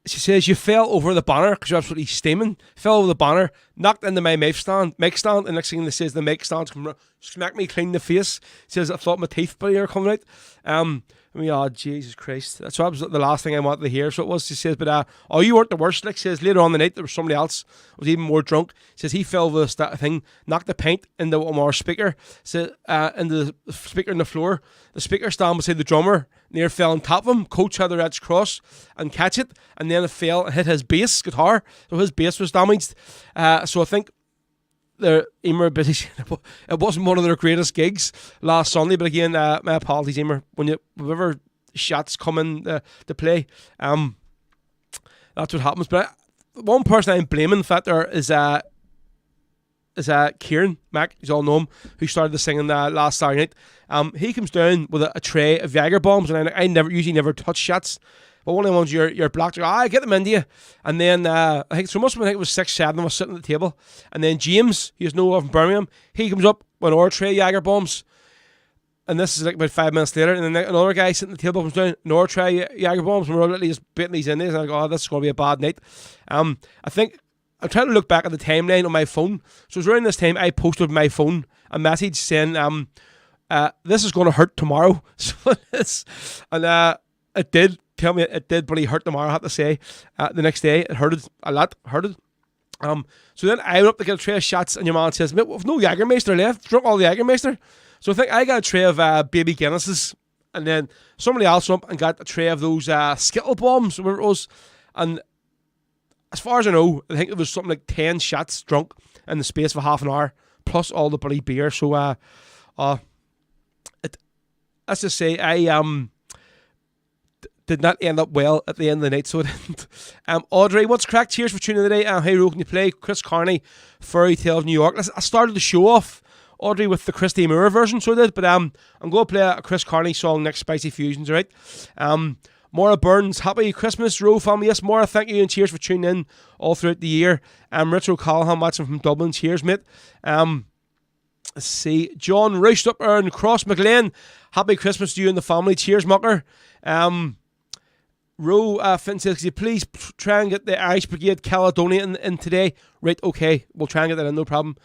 she says you fell over the banner because you're absolutely steaming. Fell over the banner, knocked into my mic stand, and next thing they says the mic stand's smacked me clean in the face. She says I thought my teeth were coming out. I mean, oh Jesus Christ! That's what was the last thing I wanted to hear. So it was. She says, but oh, you weren't the worst. Like, she says later on the night there was somebody else who was even more drunk. She says he fell over the thing, knocked the paint into our speaker, into the speaker on the floor. The speaker stand beside the drummer near fell on top of him. Coach had the Reds cross and catch it, and then it fell and hit his bass guitar, so his bass was damaged. So I think Emer busy. It wasn't one of their greatest gigs last Sunday, but again, my apologies, Emer. Whenever shots come in to play, that's what happens. But one person I'm blaming for that there is Kieran Mack, you all know him, who started the singing last Saturday night. He comes down with a tray of Jager bombs, and I usually never touch shots. But one of the ones you're blocked, I get them into you. And then I think it was 6, 7 of us sitting at the table. And then James, he's no love from Birmingham, he comes up with an tray of Jager bombs. And this is like about 5 minutes later. And then another guy sitting at the table comes down, another tray of Jager bombs, and we're literally just baiting these in there. And I go, this is going to be a bad night. I think I'm trying to look back at the timeline on my phone. So it was around this time I posted my phone a message saying, this is going to hurt tomorrow. So it is. And it did. Tell me it did, but he hurt tomorrow, I have to say. The next day, it hurted a lot. So then I went up to get a tray of shots, and your man says, we've no Jägermeister left. Drunk all the Jägermeister. So I think I got a tray of baby Guinnesses, and then somebody else went up and got a tray of those Skittle bombs, whatever it was. And as far as I know, I think there was something like 10 shots drunk in the space of half an hour, plus all the bloody beer. So let's just say I did not end up well at the end of the night, so it didn't. Audrey, what's cracked? Cheers for tuning in today. Hey, Ro, can you play Chris Carney, Fairy Tale of New York? Listen, I started the show off, Audrey, with the Christy Moore version, so I did, but I'm going to play a Chris Carney song next, Spicy Fusions, right? Maura Burns, happy Christmas, Ro family. Yes, Maura, thank you and cheers for tuning in all throughout the year. Richard Callahan watching from Dublin, cheers, mate. Let's see, John Roust up there in Cross McLean, happy Christmas to you and the family, cheers, mucker. Finn says, could you please try and get the Irish Brigade Caledonia in today? Right, okay, we'll try and get that in, no problem.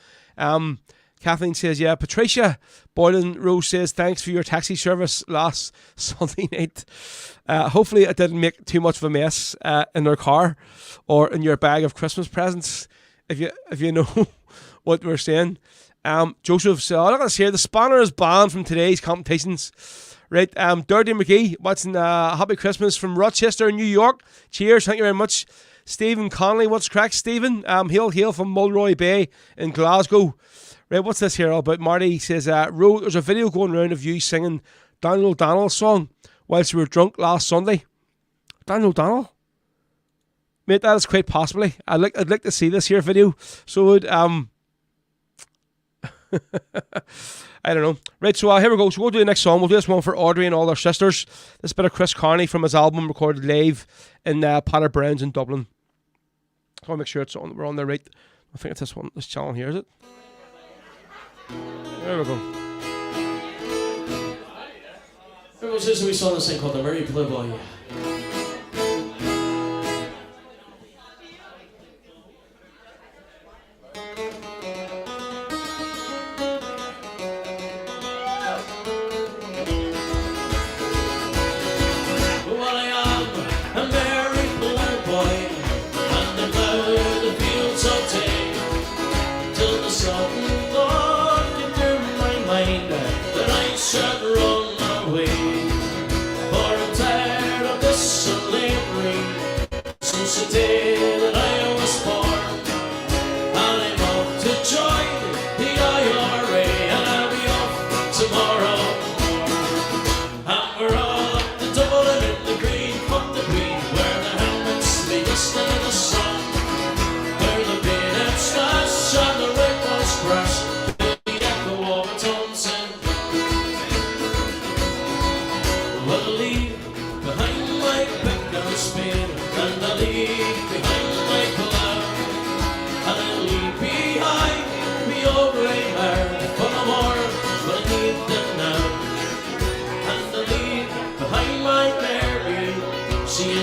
Kathleen says, yeah. Patricia Boylan Rose says, thanks for your taxi service last Sunday night. Hopefully it didn't make too much of a mess in their car or in your bag of Christmas presents, if you know what we're saying. Joseph said, look at this here, the spanner is banned from today's competitions. Right, Dirty McGee watching Happy Christmas from Rochester, New York. Cheers, thank you very much. Stephen Connolly, what's crack, Stephen? Hail from Mulroy Bay in Glasgow. Right, what's this here all about? Marty says, Ro, there's a video going around of you singing Daniel O'Donnell's song whilst you were drunk last Sunday. Daniel O'Donnell? Mate, that is quite possibly. I'd like to see this here video. So would I don't know. Right, so here we go. So we'll do the next song. We'll do this one for Audrey and all their sisters. This bit of Chris Carney from his album recorded live in Potter Brown's in Dublin. I want to make sure we're on there right. I think it's this channel here, is it? There we go. There was this wee song this thing called The Merry Playboy.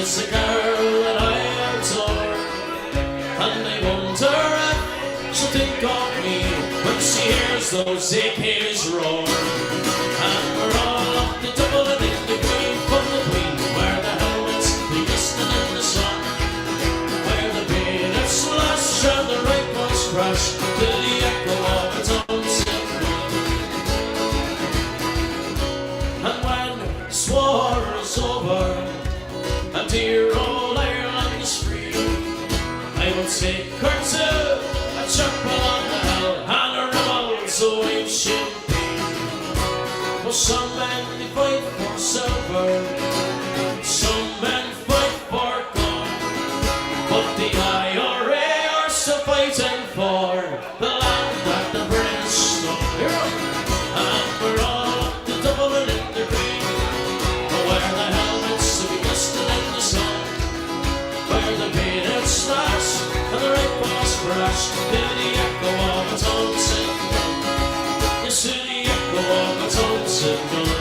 is a girl that I adore, and I wonder if she'll think of me when she hears those AKs roar. And we're all up to double and in the green from the queen, where the helmets be glistening in the sun, where the bayonets slash and the rifles crash to the echo of its own symphony. And when this war is over and dear old Ireland is free, I will take her to a chapel on the hill and a rebel so it should be. For some men they fight for silver, some men fight for gold, but the IRA are still fighting for the land that the British stole. And we're all up to Dublin in the green, where the helmets will be glistening in the sun, where the bayonets slash and the rifles crash to the echo of its own symphony. Yes, to the echo of its own symphony.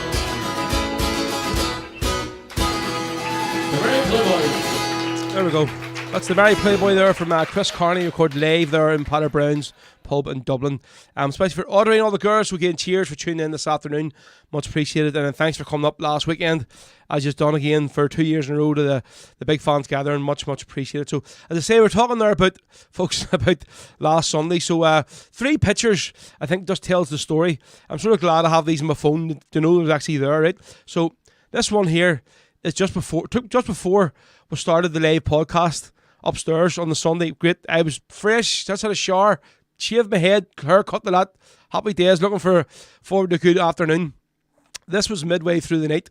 The very Playboy. There we go. That's the very Playboy there from Chris Carney, recorded live there in Padder Brown's pub in Dublin. Especially for Audrey and all the girls who again, cheers for tuning in this afternoon. Much appreciated. And thanks for coming up last weekend, as you've done again for 2 years in a row to the big fans gathering. Much appreciated. So, as I say, we're talking there about, folks, about last Sunday. So, 3 pictures, I think, just tells the story. I'm sort of glad to have these on my phone to know it was actually there, right? So, this one here is just before we started the live podcast upstairs on the Sunday. Great. I was fresh, just had a shower, shaved my head, hair cut the lot. Happy days, looking forward to a good afternoon. This was midway through the night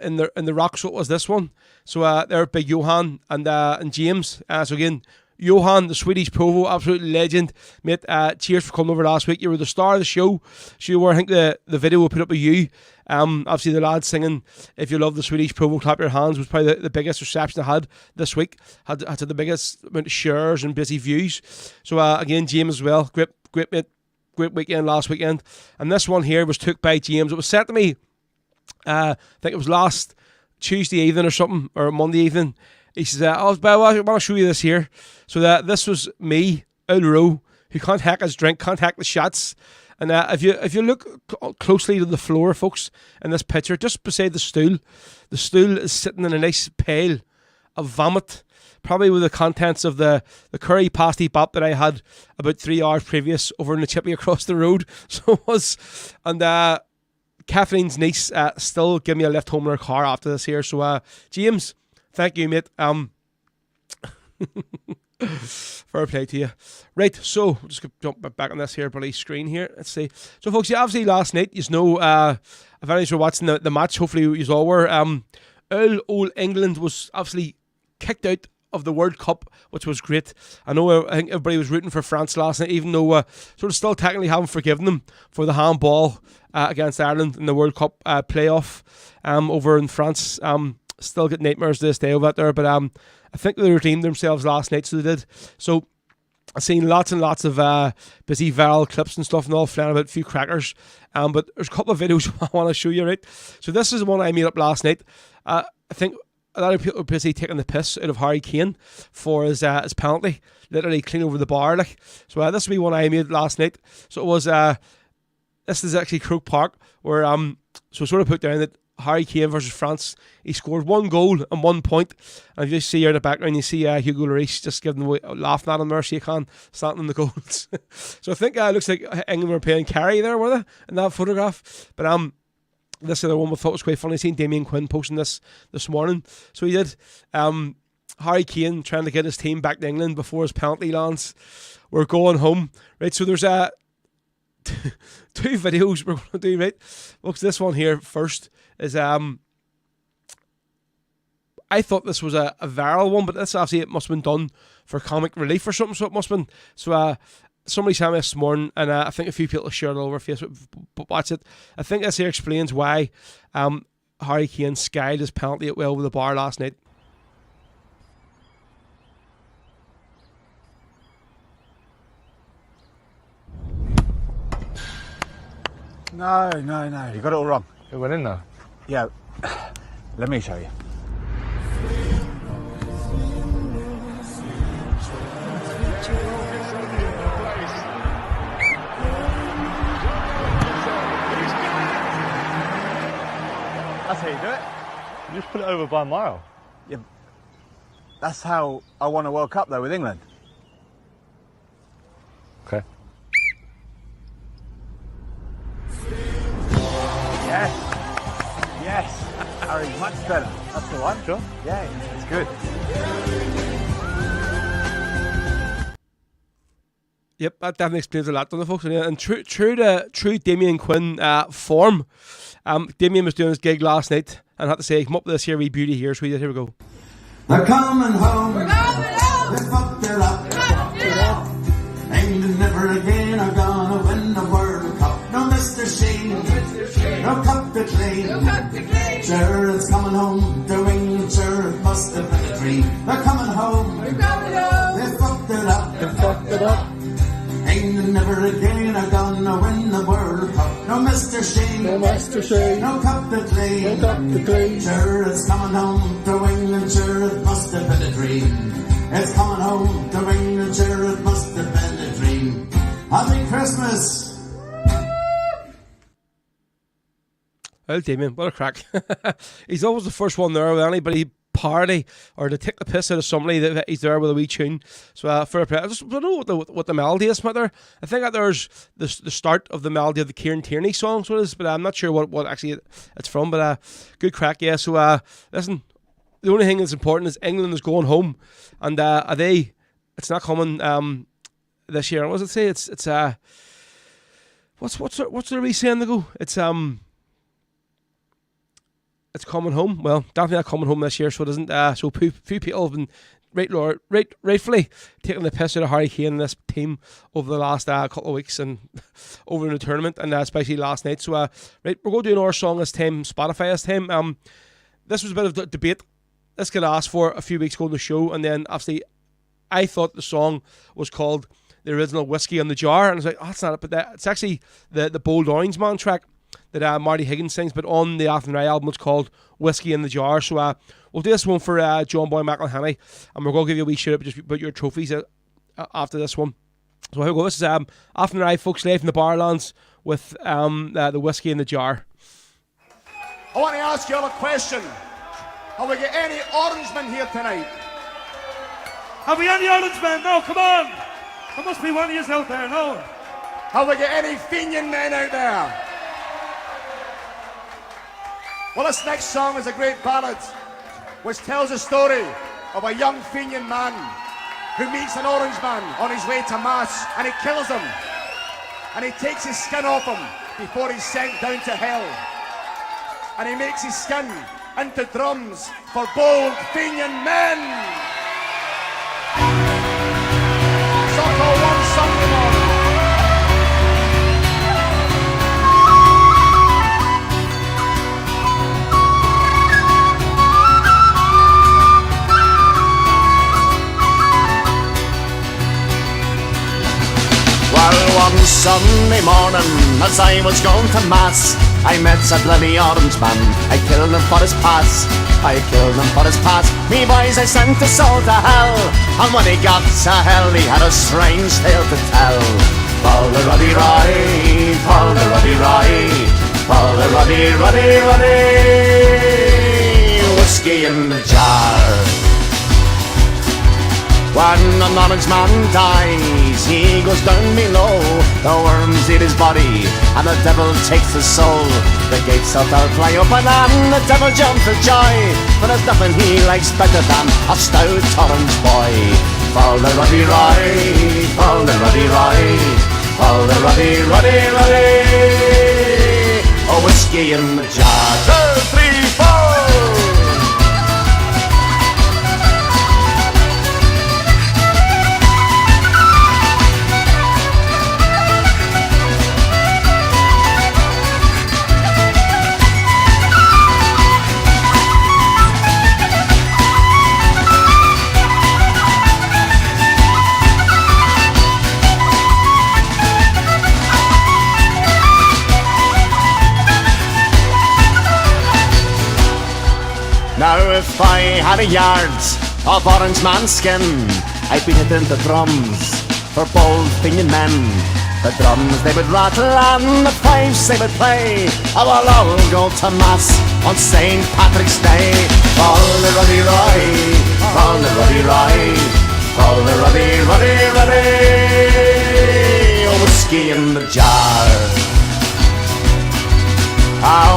in the rock, so it was this one. So they're big Johan and James. So again, Johan, the Swedish Provo, absolute legend, mate. Cheers for coming over last week. You were the star of the show. So you were. I think the video we put up with you. Obviously the lads singing "If You Love the Swedish Provo, Clap Your Hands" was probably the biggest reception I had this week. Had the biggest amount of shares and busy views. So again, James as well. Great mate. Great weekend last weekend. And this one here was took by James. It was sent to me. I think it was last Tuesday evening or something, or Monday evening. He says, I want to show you this here. So this was me, Old Rowe, who can't hack his drink, can't hack the shots. And if you look closely to the floor, folks, in this picture, just beside the stool is sitting in a nice pail of vomit, probably with the contents of the curry pasty bop that I had about 3 hours previous over in the chippy across the road. So it was. And Kathleen's niece still give me a lift home in her car after this here. So James, thank you, mate. Fair play to you. Right, so we'll just jump back on this here bloody screen here. Let's see. So, folks, obviously last night, if any of you were watching the match, hopefully you all were. Old England was obviously kicked out of the World Cup, which was great. I think everybody was rooting for France last night, even though sort of still technically haven't forgiven them for the handball against Ireland in the World Cup playoff over in France. Still get nightmares to this day over that there, but I think they redeemed themselves last night, so they did. So I've seen lots and lots of busy viral clips and stuff and all flying about, a few crackers. But there's a couple of videos I want to show you, right? So this is the one I made up last night. I think a lot of people are busy taking the piss out of Harry Kane for his penalty, literally clean over the bar. Like, so this will be one I made last night. So it was this is actually Croke Park, where so sort of put down that Harry Kane versus France, he scored 1 goal and 1 point. And if you see here in the background, you see Hugo Lloris just giving away, laughing at him there, Sheikh Khan, standing in the goals. So I think it looks like England were playing Kerry there, were they, in that photograph? But this other one we thought was quite funny. I seen Damien Quinn posting this morning. So he did. Harry Kane trying to get his team back to England before his penalty lands. We're going home. Right, so there's 2 videos we're going to do, right? Looks, this one here first is I thought this was a viral one, but this obviously it must have been done for comic relief or something, so it must have been. So somebody sent me this morning, and I think a few people shared it all over Facebook, but watch it. I think this here explains why Harry Kane skied his penalty at well with the bar last night. No, you got it all wrong. It went in there. Yeah, let me show you. how you do it. You just put it over by a mile. Yeah, that's how I won a World Cup though with England. Okay. Yes, Harry, much better. That's the one. Sure. Yeah, it's good. Yep, that definitely explains a lot, doesn't it, folks? And true Damien Quinn form. Damien was doing his gig last night and had to say, come up with this here wee beauty here, sweetie. Here we go. They're coming home. We're coming home. They fucked it up. England never again are gonna win the World Cup. No Mr. Sheen. No cup to clean. Sure, it's coming home to England. Sure, it must have been a dream. They're coming home. We're coming home. They fucked it up. England never again are gonna win the World Cup. No Mr. Sheen. No cup to clean. Sure, it's coming home to England. Sure, it must have been a dream. It's coming home to England. Sure, it must have been a dream. Happy Christmas. Well, Damien, what a crack. He's always the first one there with anybody party or to take the piss out of somebody that he's there with a wee tune. So fair play. I just don't know what the melody is, Smither. I think that there's the start of the melody of the Kieran Tierney song, so it is, but I'm not sure what actually it's from, but good crack, yeah. So listen, the only thing that's important is England is going home, and it's not coming this year. What does it say? It's what's the wee saying to go? It's coming home. Well, definitely not coming home this year, so it isn't. So few people have been rightfully taking the piss out of Harry Kane and this team over the last couple of weeks and over in the tournament, and especially last night. So right, we're going to do another song this time, Spotify this time. This was a bit of debate. This got asked for a few weeks ago on the show, and then obviously I thought the song was called the original Whiskey in the Jar, and I was like, oh, that's not it, but it's actually the Bold Orange Man track that Marty Higgins sings, but on the Athen Rai album it's called Whiskey in the Jar. So we'll do this one for John Boy McElhenney, and we're going to give you a wee shout out just about your trophies after this one. So here we go. This is Athen Rai, folks, live from the Barlands with the Whiskey in the Jar. I want to ask you all a question. Have we got any Orangemen here tonight? Have we any Orangemen? No, come on. There must be one of you out there, no? Have we got any Fenian men out there? Well, this next song is a great ballad which tells a story of a young Fenian man who meets an Orangeman on his way to Mass, and he kills him and he takes his skin off him before he's sent down to hell, and he makes his skin into drums for bold Fenian men. Suckle one Sunday morning. Well, one Sunday morning, as I was going to Mass, I met a bloody Orangeman. I killed him for his pass. Me boys, I sent his soul to hell, and when he got to hell, he had a strange tale to tell. Fall the ruddy rye, fall the ruddy rye, fall the ruddy, ruddy, ruddy, whiskey in the jar. When an Orangeman dies, he goes down below. The worms eat his body, and the devil takes his soul. The gates of hell fly open, and the devil jumps for joy. For there's nothing he likes better than a stout orange boy. Fall the ruddy rye, fall the ruddy rye, fall the ruddy, ruddy, ruddy, a whiskey in the jar. 2, 3, 4. Now if I had a yard of Orangeman skin, I'd beat it into drums for bold Fenian men. The drums they would rattle and the pipes they would play. I will all go to mass on St. Patrick's Day. All the ruddy rye, all the ruddy rye, all the ruddy, ruddy, ruddy whiskey in the jar.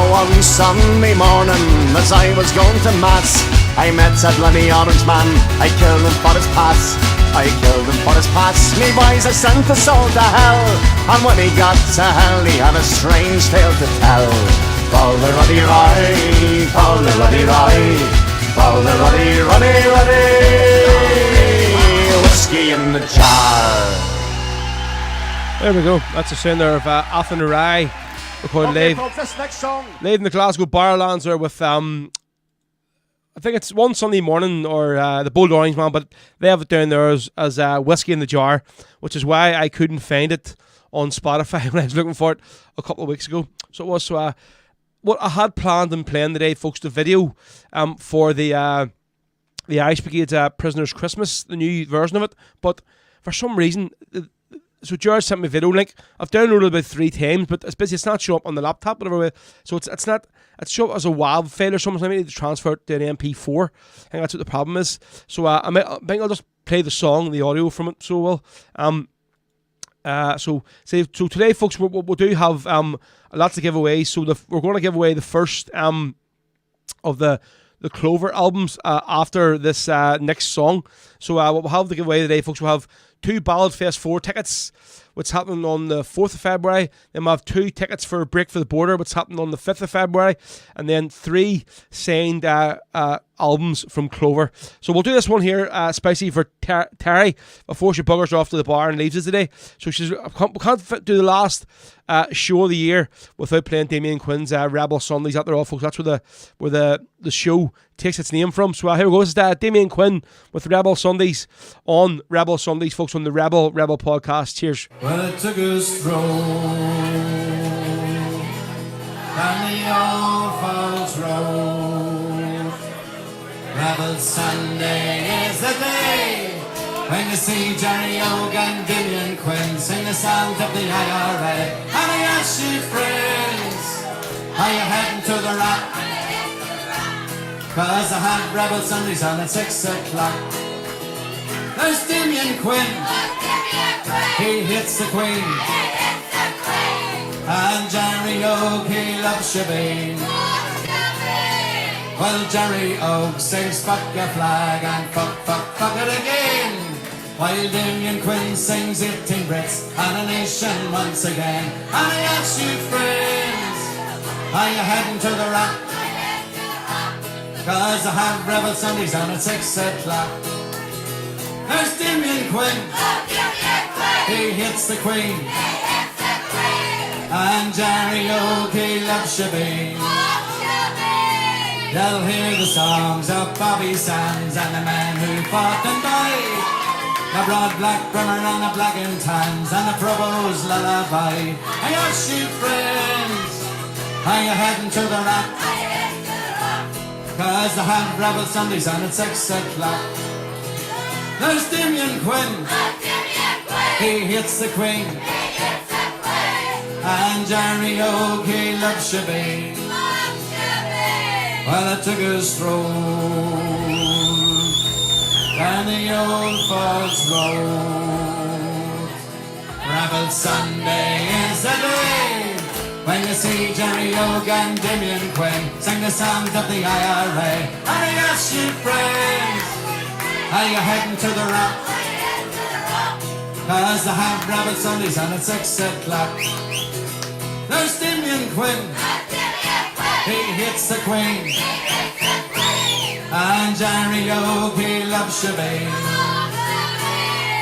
One Sunday morning as I was going to mass, I met a bloody orange man. I killed him for his pass. I killed him for his pass. Me boys, I sent the soul to hell, and when he got to hell, he had a strange tale to tell. Fall the ruddy rye, fall the ruddy rye, fall the ruddy, ruddy, ruddy whiskey in the jar. There we go. That's a sound there of Athen Rye. Recorded Okay, live. folks, this next song. Live in the Glasgow Barrowlands there with I think it's one Sunday morning or the Bold Orange Man, but they have it down there as Whiskey in the Jar, which is why I couldn't find it on Spotify when I was looking for it a couple of weeks ago. So it was what I had planned and playing today, folks, the video for the Irish Brigade's Prisoner's Christmas, the new version of it, but for some reason. So George sent me a video link. I've downloaded it about 3 times, but it's not showing up on the laptop, whatever way. So it's not. It's showing up as a WAV file or something. I need to transfer it to an MP4. I think that's what the problem is. So I think I'll just play the song, the audio from it. So so today, folks, we do have lots of giveaways. So we're going to give away the first of the Clover albums after this next song. So what we'll have to give away today, folks, we'll have 2 Ballad Fest 4 tickets, what's happening on the 4th of February. Then we'll have 2 tickets for Break for the Border, what's happening on the 5th of February. And then 3 signed albums from Clover. So we'll do this one here, especially for Terry, before she buggers off to the bar and leaves us today. So we can't do the last show of the year without playing Damien Quinn's Rebel Sundays out there, all folks. That's where the show takes its name from. So here we go. This is Damien Quinn with Rebel Sundays on Rebel Sundays, folks, on the Rebel podcast. Cheers. Well, it took a stroll down the old Falls Road. Rebel Sunday is the day when you see Jerry Og and Damien Quinn sing the songs of the IRA. And I ask you, friends, are you heading to the rock? 'Cause I had Rebel Sundays on at 6 o'clock. There's Damien Quinn, he hits the Queen, and Jerry Og, he loves Shebeen. Well, Jerry Og sings fuck your flag and fuck it again, while Damien Quinn sings 18 Brits and a nation once again. And I ask you, friends, are you heading to the rock? 'Cause I have Rebel Sundays on at 6 o'clock. There's Damien Quinn, he hits the Queen, and Jerry Og, he loves Shebeen. They'll hear the songs of Bobby Sands and the men who fought and died, the broad black brimmer and the blackened tans and the Provost lullaby. I ask you, friends, are you heading to the rock? 'Cause I have Rebel Sundays on at 6 o'clock. There's Damien Quinn, he hits the Queen, and Jerry Og, he loves Shebeen. Well, I took a stroll down the old Falls Road. Rebel Sunday is the day when you see Jerry Og and Damien Quinn sing the songs of the IRA. And I ask you, friends, are you heading to the rock? 'Cause I have Rebel Sundays on at 6 o'clock. There's Damien Quinn, he hits the Queen, and Jerry Og, he loves Shebeen.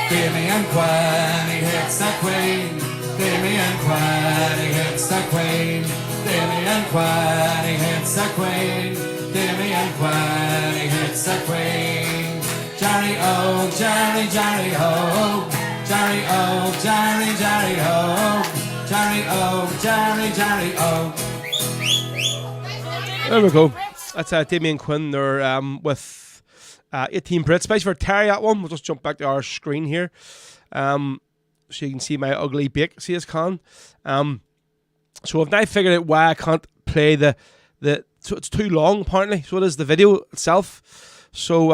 Damien Quinn, he hits the Queen, Damien Quinn, he hits the Queen, Damien Quinn, he hits the Queen, Damien Quinn, he hits the Queen. Jerry Og, Jerry Og, Jerry Og, Jerry Og, Jerry Og, Jerry Og. There we go. That's Damien Quinn there with 18 Brits. Space for Terry, that one. We'll just jump back to our screen here. so you can see my ugly bake, see this can. So I've now figured out why I can't play the so it's too long apparently, so it is the video itself. So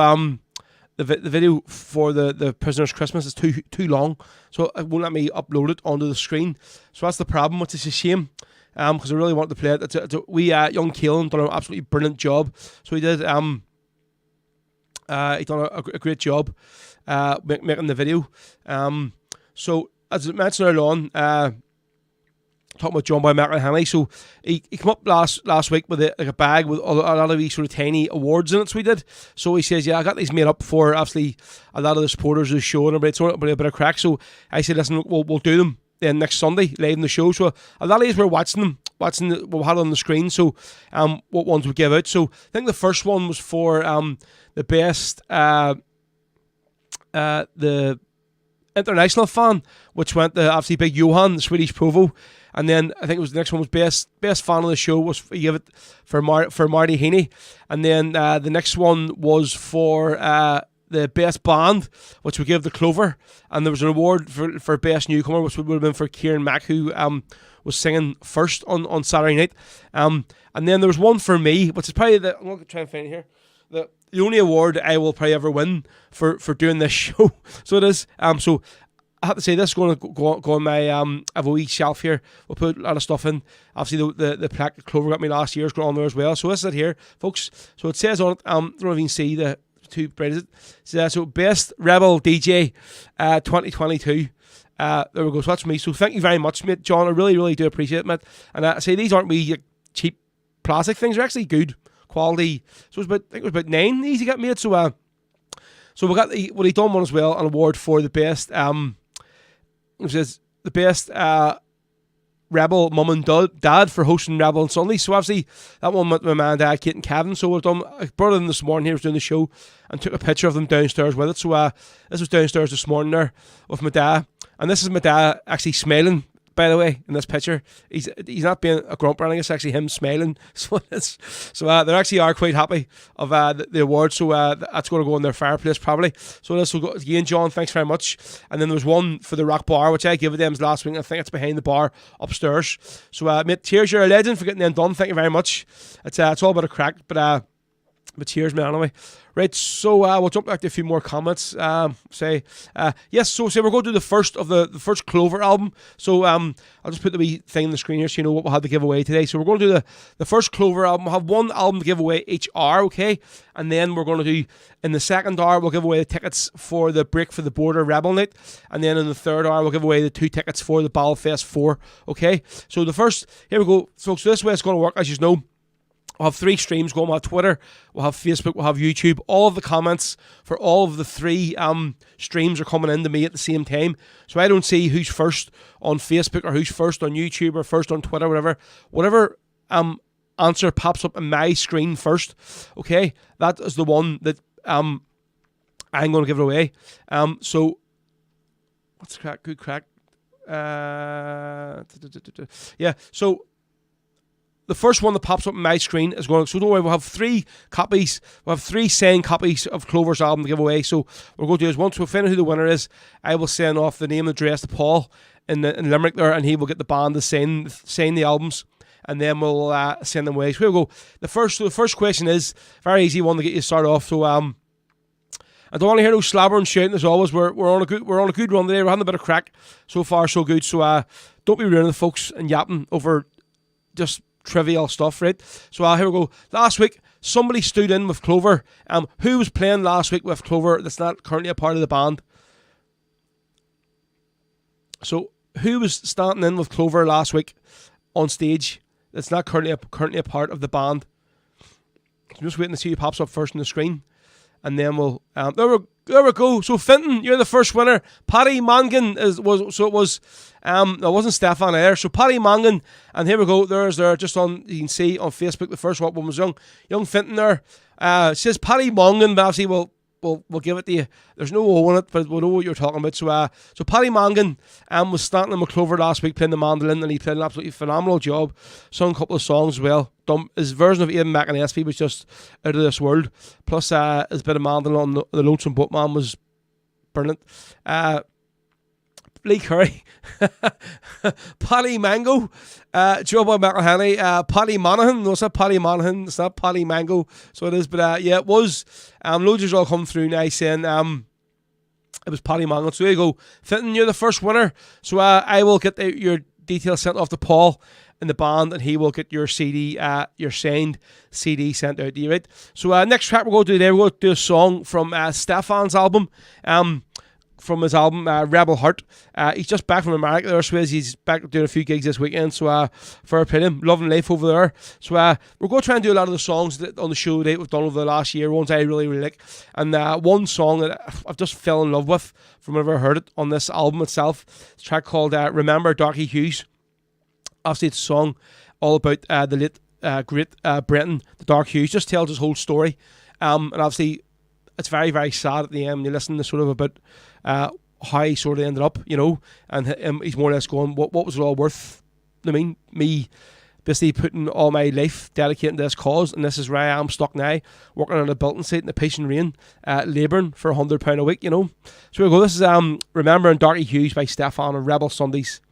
the video for the Prisoner's Christmas is too long, so it won't let me upload it onto the screen. So that's the problem, which is a shame, because I really want to play it. It's a wee young Keelan done an absolutely brilliant job. So he did he done a great job making the video. So as I mentioned earlier on, talking about John Boy McElhenney, so he came up last week with a bag with a lot of these sort of tiny awards in it. So he did. So he says, yeah, I got these made up for obviously a lot of the supporters of the show and everybody. It's a bit of crack. So I said, listen, we'll do them then next Sunday live in the show. So a lot of these were watching them. We had it on the screen. So what ones we give out. So I think the first one was for the best the international fan, which went to obviously Big Johan, the Swedish Provo. And then I think it was the next one was best fan of the show was he gave it for Marty Heaney. And then the next one was for the best band, which we give the Clover. And there was an award for best newcomer, which would have been for Kieran Mack, who was singing first on Saturday night. And then there was one for me, which is probably I'm going to try and find it here. The only award I will probably ever win for doing this show. So it is. So I have to say this is going to go on my I have a wee shelf here. We'll put a lot of stuff in. Obviously the plaque that Clover got me last year is going on there as well. So this is it here, folks. So it says on it, don't know if you can see the two bright. So best Rebel DJ 2022. There we go. So that's me. So thank you very much, mate, John. I really, really do appreciate it, mate. And I say these aren't me cheap plastic things. They're actually good quality. So I think it was about 9 these he got made. So we got what he done one as well, an award for the best which is the best Rebel mum and dad for hosting Rebel on Sunday. So obviously that one with my man, dad, Kate and Kevin. So I brought in this morning here, was doing the show and took a picture of them downstairs with it. So this was downstairs this morning there with my dad, and this is my dad actually smiling, by the way, in this picture. He's not being a grump or anything, it's actually him smiling. So they actually are quite happy of the award. So that's going to go in their fireplace probably. So this will go again, John, thanks very much. And then there was one for the Rock Bar, which I gave them last week. I think it's behind the bar upstairs. So mate, cheers, you're a legend for getting them done. Thank you very much. It's all about a crack, but cheers, man, anyway. Right, so we'll jump back to a few more comments. Yes, so we're going to do the first of the first Clover album. So I'll just put the wee thing on the screen here so you know what we'll have to give away today. So we're going to do the first Clover album. We'll have one album to give away each hour, okay? And then we're going to do, in the second hour, we'll give away the tickets for the Break for the Border Rebel Night. And then in the third hour, we'll give away the 2 tickets for the Battlefest 4, okay? So here we go. So this way it's going to work, as you know. We'll have 3 streams going. We'll have Twitter, we'll have Facebook, we'll have YouTube. All of the comments for all of the 3 streams are coming in to me at the same time. So I don't see who's first on Facebook or who's first on YouTube or first on Twitter, whatever answer pops up in my screen first. Okay, that is the one that I'm going to give it away. So what's crack? Good crack. Yeah. So the first one that pops up on my screen is going to, so don't worry, we'll have 3 copies, we'll have 3 signed copies of Clover's album to give away. So what we're going to do is, once we find out who the winner is, I will send off the name and address to Paul in Limerick there, and he will get the band to sign the albums, and then we'll send them away. So here we go. The first question is very easy one to get you started off. So I don't want to hear no slobber and shouting as always. We're on a good run today. We're having a bit of crack. So far so good. So don't be ruining the folks and yapping over just trivial stuff, right? So here we go. Last week, somebody stood in with Clover. Who was playing last week with Clover that's not currently a part of the band? So who was standing in with Clover last week on stage that's not currently a part of the band? So I'm just waiting to see who pops up first on the screen, and then we'll there we go. So Finton, you're the first winner. Paddy Mangan it wasn't Stefan there. So Paddy Mangan, and here we go. There's just on, you can see on Facebook the first one was young Finton there. It says Paddy Mangan, but obviously we'll give it to you. There's no O in it, but we'll know what you're talking about. So Paddy Mangan was standing in McClover last week playing the mandolin, and he played an absolutely phenomenal job. Sung a couple of songs as well. His version of Ian McInnesby was just out of this world. Plus his bit of mandolin on the Lonesome Boatman was brilliant. Lee Curry, Paddy Mango, Joe Boy McElhenney, Paddy Monaghan. No, it's not Paddy Monaghan. It's not Paddy Mango. So it is. But yeah, it was. Loads of all come through now saying it was Paddy Monaghan. So there you go. Fitton, you're the first winner. So I will get your details sent off to Paul in the band, and he will get your CD, your signed CD sent out to you, right? So next track we're going to do today, we're going to do a song from Stefan's album, from his album Rebel Heart. He's just back from America there, so he's back doing a few gigs this weekend, so fair play to him, loving life over there. So we're going to try and do a lot of the songs that on the show that we've done over the last year, ones I really, really like, and one song that I've just fell in love with from whenever I heard it on this album itself. It's a track called Remember Darky Hughes. Obviously it's a song all about the late great Brenton, the Dark Hughes, just tells his whole story, and obviously it's very, very sad at the end. You listen to sort of about how he sort of ended up, you know, and he's more or less going, what was it all worth? I mean, me basically putting all my life dedicating to this cause, and this is where I am stuck now, working on a building site in the pitching rain, labouring for £100 a week, you know. So here we go. This is Remembering Darky Hughes by Stefan and Rebel Sundays.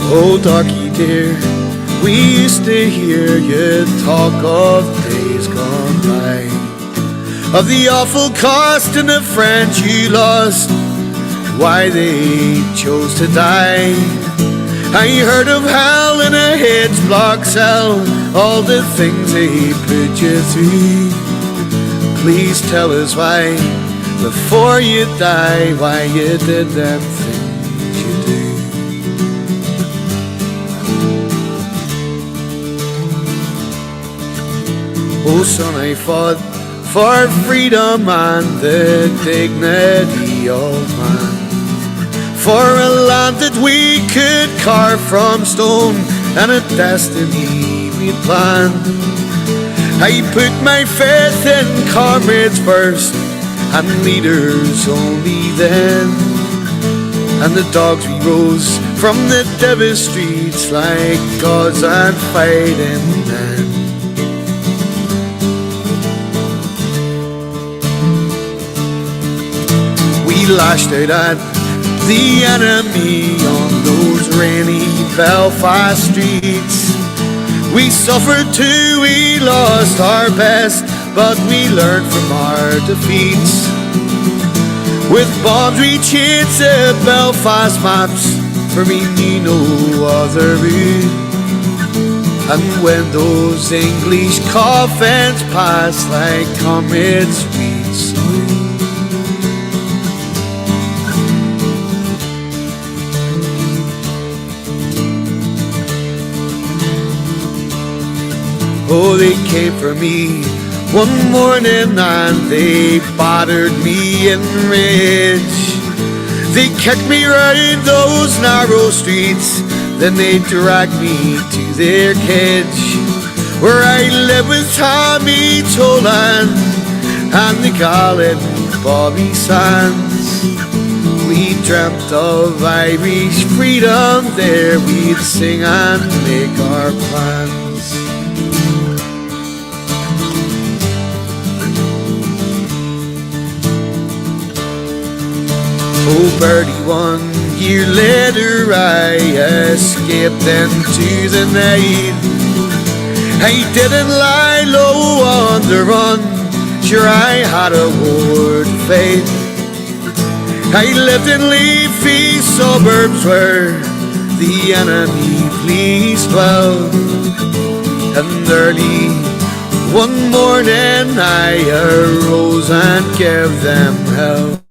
Oh, Darky dear, we used to hear you talk of days gone by, of the awful cost and the friends you lost, why they chose to die. I heard of hell in a head's block cell, all the things they put you through. Please tell us why, before you die, why you did them things you do. Oh son, I fought for freedom and the dignity of man, for a land that we could carve from stone and a destiny we'd planned. I put my faith in comrades first and leaders only then, and the dogs we rose from the Devis streets like gods and fighting men. Lashed out at the enemy on those rainy Belfast streets. We suffered too, we lost our best, but we learned from our defeats. With bombs we changed the Belfast maps, for we knew no other route. And when those English coffins passed like comrades we'd salute. Oh, they came for me one morning and they battered me in rage. They kicked me round those narrow streets, then they dragged me to their cage, where I lived with Tommy Tolan and the gallant Bobby Sands. We dreamt of Irish freedom, there we'd sing and make our plans. Oh, birdie, 1 year later I escaped into the night. I didn't lie low on the run, sure I had a war to fight. I lived in leafy suburbs where the enemy pleased dwell, and early one morning I arose and gave them hell.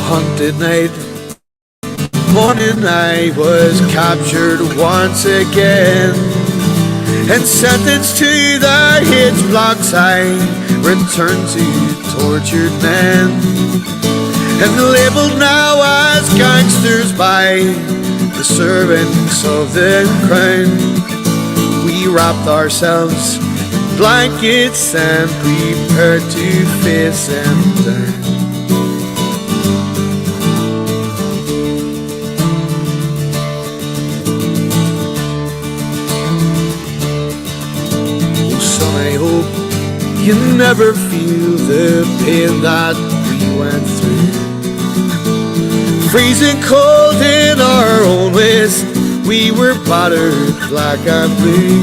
Haunted night, morning I was captured once again and sentenced to the Hitch blocks. I returned to tortured men and labelled now as gangsters by the servants of the crown. We wrapped ourselves in blankets and prepared to face them down. you never feel the pain that we went through. Freezing cold in our own ways, we were battered black and blue.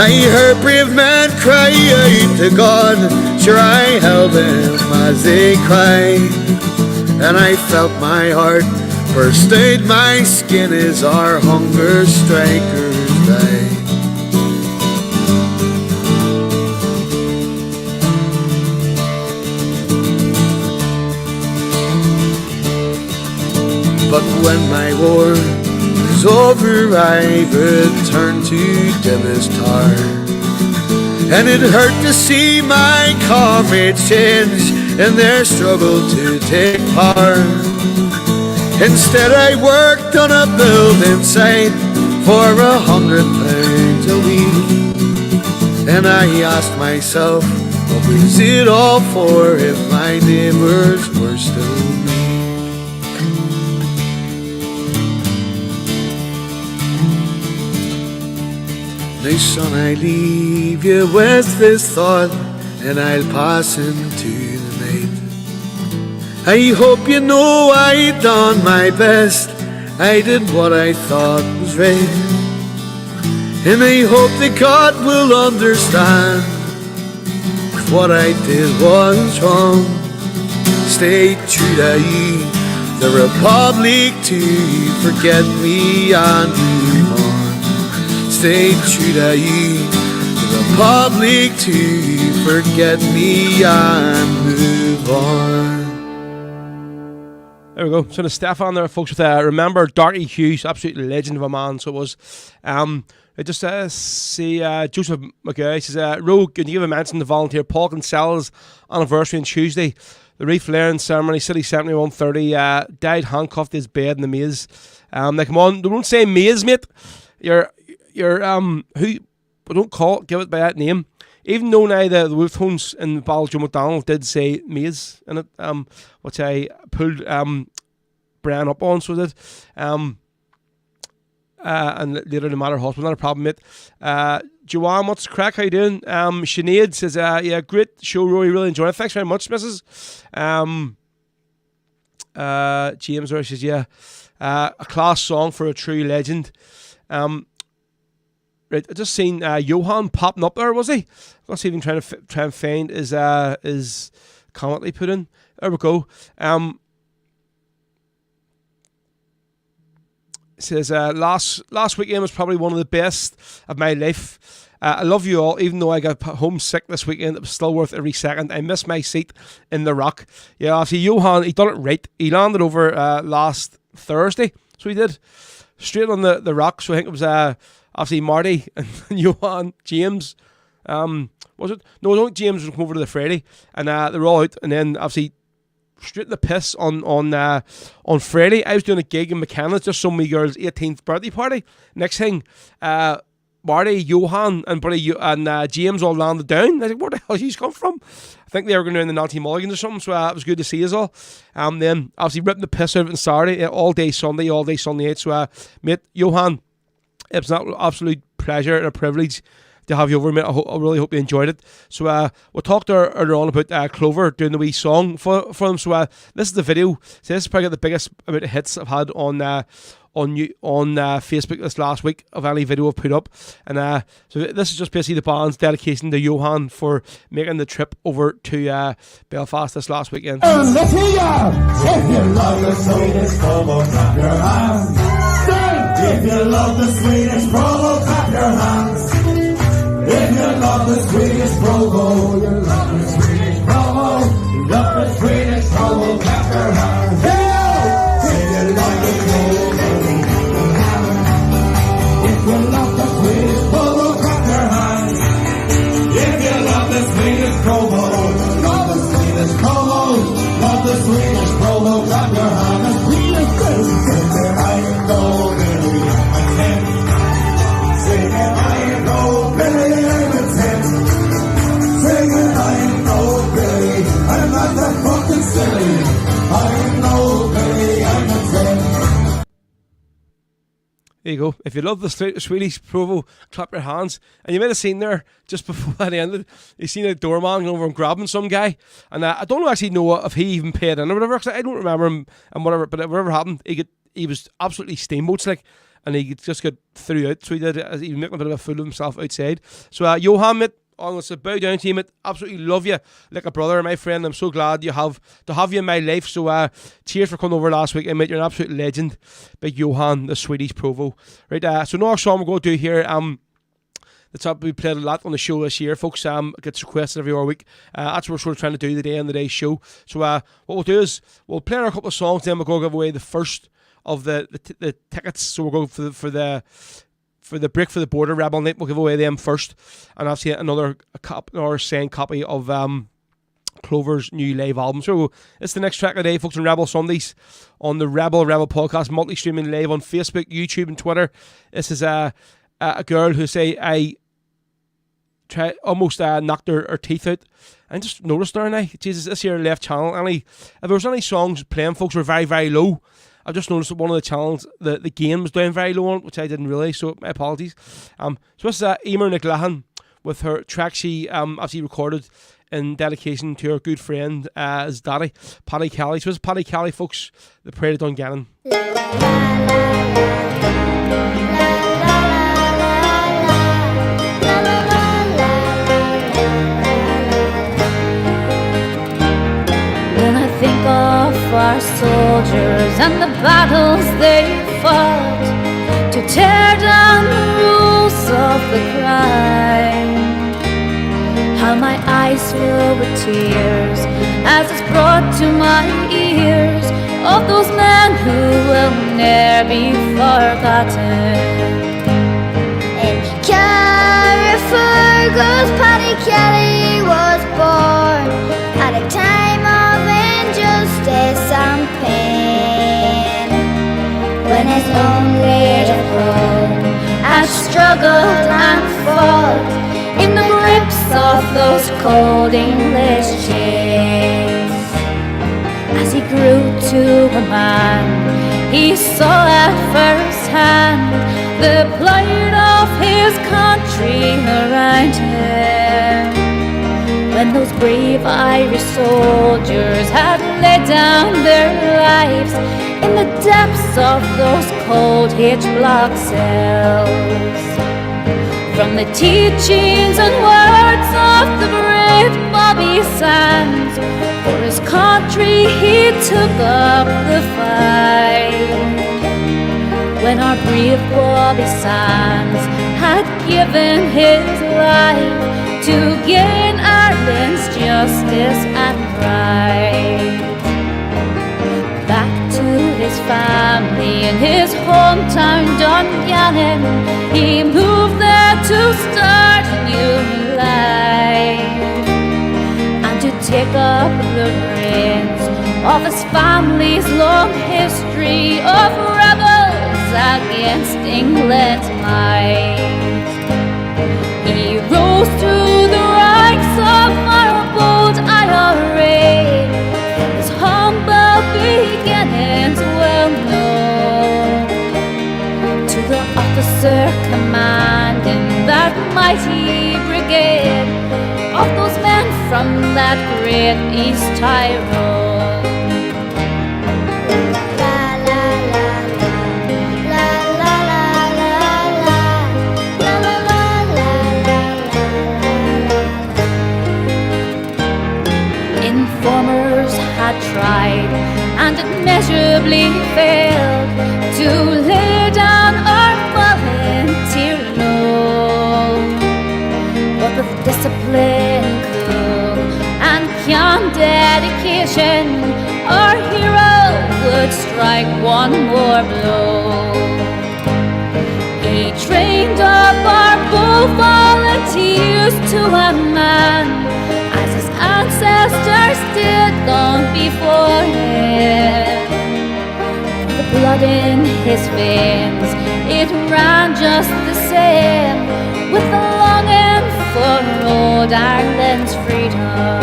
I heard brave men cry out to God, sure I held them as they cried. And I felt my heart burst out my skin as our hunger strikers died. But when my war was over, I returned to Dimmest Tower. And it hurt to see my comrades change in their struggle to take power. Instead I worked on a building site for £100 a week. And I asked myself, what was it all for if my neighbours were still me? Now son, I leave you with this thought, and I'll pass into the night. I hope you know I done my best, I did what I thought was right. And I hope that God will understand if what I did was wrong. Stay true to you, the Republic, to forget me and move on. Stay true to you, the Republic, to forget me and move on. There we go. So the Stefan there, folks, with remember Darty Hughes, absolute legend of a man. So it was. I just see Joseph McGuy says, Rogue, can you give a mention to volunteer Paul Kinsella's anniversary on Tuesday? The Reef Layering ceremony, City 7130, died handcuffed to his bed in the maze. They come on, they won't say maze, mate. You're who, but don't give it by that name. Even though now the Wolf Tones in the Battle Joe McDonald did say maze in it, which I pulled Brian up on, so did. And later in the Matter Hospital, not a problem, mate. Joanne, what's the crack? How you doing? Sinead says, yeah, great show, Rory, really enjoyed it. Thanks very much, Mrs. James there says, yeah, a class song for a true legend. Right, I just seen Johan popping up there, was he? Let's even try and find his comment he put in. There we go. Says last weekend was probably one of the best of my life. I love you all, even though I got homesick this weekend. It was still worth every second. I missed my seat in the Rock. Yeah, obviously Johan, he done it right. He landed over last Thursday, so he did straight on the Rock. So I think it was obviously Marty and Johan, James. Was it? No, I don't think James was come over to the Friday, and they were all out, and then obviously straight in the piss on Friday. I was doing a gig in McKenna, just some of my girls' 18th birthday party. Next thing, Marty, Johan, and James all landed down. I was like, where the hell did you come from? I think they were going down the Nanty Mulligans or something, so it was good to see us all. Then obviously ripping the piss out of it on Saturday, all day Sunday night. So mate, Johan, it was an absolute pleasure and a privilege to have you over, mate. I really hope you enjoyed it. So we talked earlier on about Clover doing the wee song for them. So this is the video. So this is probably the biggest amount of hits I've had on Facebook this last week of any video I've put up. And so this is just basically the band's dedication to Johan for making the trip over to Belfast this last weekend. Let's hear ya! If you love the Swedish promo, clap your hands. If you love the Swedish promo, clap your hands. If you love the Swedish promo, you love the Swedish promo, you love the Swedish promo, clap your hands. If you love the Swedish promo, if you love the Swedish promo, clap your hands. If you love the Swedish promo, love the Swedish promo, love the Swedish promo, clap your hands. The Swedish promo, I go, Billy, I'm a 10. Singing, I go, Billy, I'm a 10. Singing, I go, Billy, I'm not the fucking go. If you love the Swedish Provo, clap your hands. And you might have seen there, just before that ended, you seen a doorman going over and grabbing some guy. And I don't actually know if he even paid in or whatever, because I don't remember him and whatever. But whatever happened, he was absolutely steamboats like, and he just got threw out. So he did. He was making a bit of a fool of himself outside. So Johan, mate, I'm going to bow down to you, mate. Absolutely love you like a brother, my friend. I'm so glad to have you in my life. So cheers for coming over last week, mate. You're an absolute legend. Big Johan, the Swedish Provo. Right, so another song we're going to do here. That's up. We played a lot on the show this year, folks. Gets requested every other week. That's what we're sort of trying to do today on the day's show. So what we'll do is we'll play a couple of songs, then we're going to give away the first of the tickets. So we're going for the Break for the Border Rebel Night. We'll give away them first, and I'll see another signed copy of Clover's new live album. So it's the next track of the day, folks, on Rebel Sundays on the Rebel podcast, multi-streaming live on Facebook, YouTube, and Twitter. This is a girl who I almost knocked her teeth out. I just noticed there now, Jesus, this here left channel. If there was any songs playing, folks, were very, very low. I've just noticed that one of the channels, the gain was down very low on it, which I didn't realise, so my apologies. So this is Emer McLachlan with her track she actually recorded in dedication to her good friend, his daddy, Paddy Kelly. So this is Paddy Kelly, folks, the Parade of Dungannon. When I think of our soldiers and the battles they fought to tear down the rules of the crime, how my eyes fill with tears as it's brought to my ears of those men who will ne'er be forgotten. In Carrickfergus, Paddy Kelly was born at a time of injustice and pain, when his own native home has struggled and fought in the grips of those cold English chains. As he grew to a man, he saw at first hand the plight of his country around him. When those brave Irish soldiers had laid down their lives in the depths of those cold H-block cells, from the teachings and words of the brave Bobby Sands, for his country he took up the fight. When our brave Bobby Sands had given his life to gain Ireland's justice and right, back to his family in his hometown Dungannon, he moved there to start a new life and to take up the reins of his family's long history of rebels against England's might. He rose to the ranks of our bold IRA, his humble beginnings well known, to the officer commanding that mighty brigade of those men from that great East Tyrone. Informers had tried and immeasurably failed to lay down our volunteer low, but with discipline, cool and calm dedication, our hero would strike one more blow. He trained up our bold volunteers to a man, as his ancestors did long before him. The blood in his veins, it ran just the same, with the longing for old Ireland's freedom.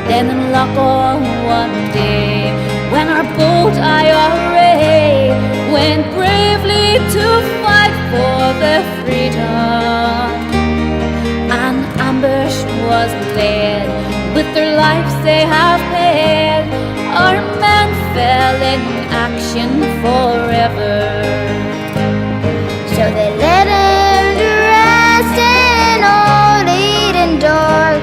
Then in Lochar one day, when our bold IRA went bravely ready to fight for their freedom. An ambush was laid, with their lives they have paid. Our men fell in action forever. So they let him to rest in old Eden dark,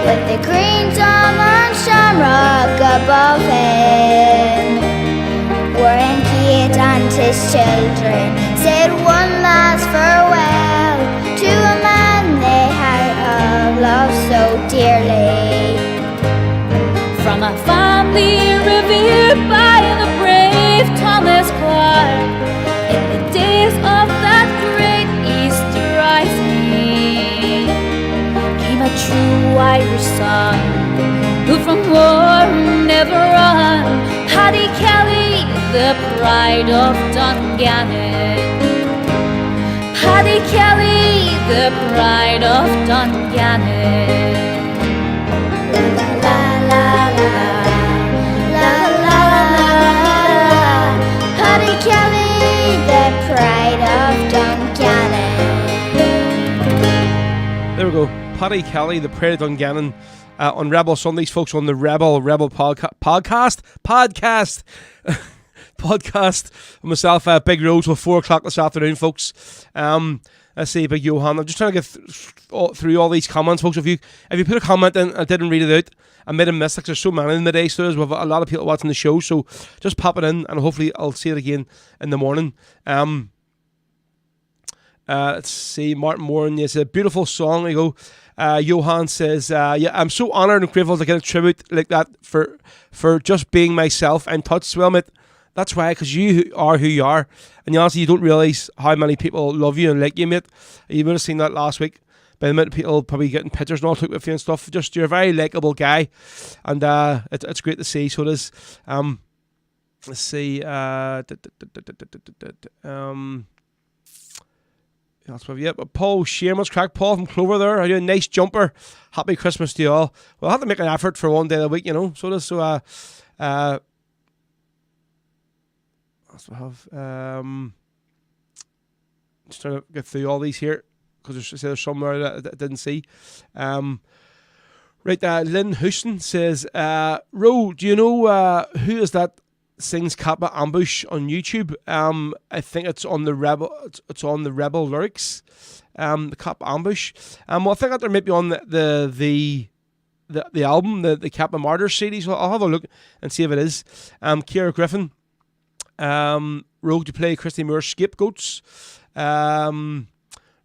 with the green Tom and Shamrock above him. Warren Keat and his children said one last farewell to a man they had loved so dearly. From a family revered by the brave Thomas Clark, in the days of that great Easter rising, came a true Irish son, who from war never run. Paddy Kelly, the pride of Dungannon. Paddy Kelly, the pride of Dungannon. La la la la la la la. Paddy Kelly, the pride of Dungannon. There we go. Paddy Kelly, the Pride of Dungannon, on Rebel Sundays, folks, on the Rebel podcast. Podcast. Myself, Big Rose, till 4 o'clock this afternoon, folks. Let's see, Big Johan. I'm just trying to get through all these comments, folks. If you put a comment in, I didn't read it out, I made a mistake. There's so many in the day, so there's a lot of people watching the show, so just pop it in, and hopefully I'll see it again in the morning. Let's see, Martin Moran, yes, a beautiful song. There you go. Johan says, yeah, I'm so honoured and grateful to get a tribute like that for just being myself. I'm touched. Well, mate, that's why, because you are who you are, and honestly, you don't realise how many people love you and like you, mate. You would have seen that last week by the minute people probably getting pictures and all took with you and stuff. Just, you're a very likeable guy, and it's great to see. So it is. Let's see. That's what, yeah, but Paul Shearman's crack. Paul from Clover there. Are you a nice jumper? Happy Christmas to you all. Well, I have to make an effort for one day a week, you know. So this, that's what I have. Just trying to get through all these here because there's somewhere that I didn't see. Right, Lynn Houston says, Ro, do you know who is that sings Kappa Ambush on YouTube? I think it's on the Rebel. It's on the Rebel lyrics. The Kappa Ambush. Well, I think that there might be on the album, the Kappa Martyrs CD. So I'll have a look and see if it is. Ciara Griffin. Rogue to play Christy Moore's Scapegoats.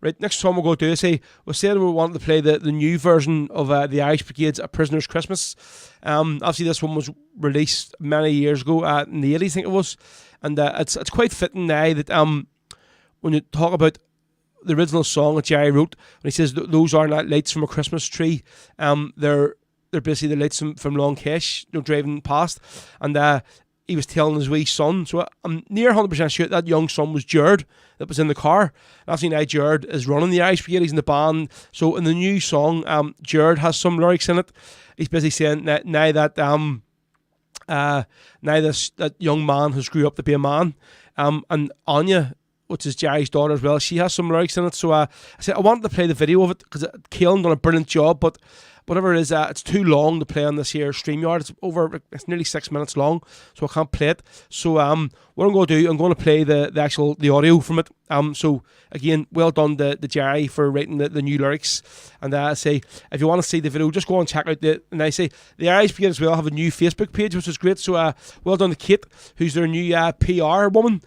Right, next song we'll go to is we said we wanted to play the new version of the Irish Brigade's A Prisoner's Christmas. Obviously this one was released many years ago, in the 80s I think it was, and it's quite fitting now that when you talk about the original song that Jerry wrote, when he says those are not lights from a Christmas tree, they're basically the lights from Long Kesh, you know, driving past, and he was telling his wee son, so I'm near 100% sure that young son was Jared that was in the car. Obviously now Jared is running the Irish Brigade, he's in the band, so in the new song, Jared has some lyrics in it. He's basically saying that now that that young man has grew up to be a man, and Anya, which is Jerry's daughter as well, she has some lyrics in it, so I said I wanted to play the video of it, because Kaelan done a brilliant job, but whatever it is, it's too long to play on this here StreamYard. It's nearly 6 minutes long, so I can't play it. So what I'm going to do, I'm going to play the audio from it. So again, well done to Jerry for writing the new lyrics. And I say, if you want to see the video, just go and check out and I say the Irish Brigade as well have a new Facebook page, which is great. So well done to Kate, who's their new PR woman,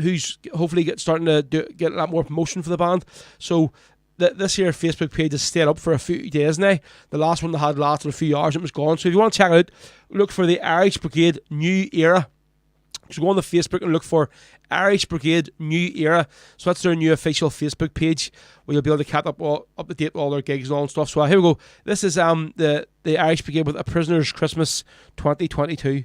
who's hopefully starting to get a lot more promotion for the band. So this here Facebook page has stayed up for a few days now. The last one they had lasted a few hours, it was gone. So if you want to check it out, look for the Irish Brigade New Era. So go on the Facebook and look for Irish Brigade New Era. So that's their new official Facebook page, where you'll be able to catch up to date with all their gigs and all and stuff. So here we go. This is the Irish Brigade with A Prisoner's Christmas 2022.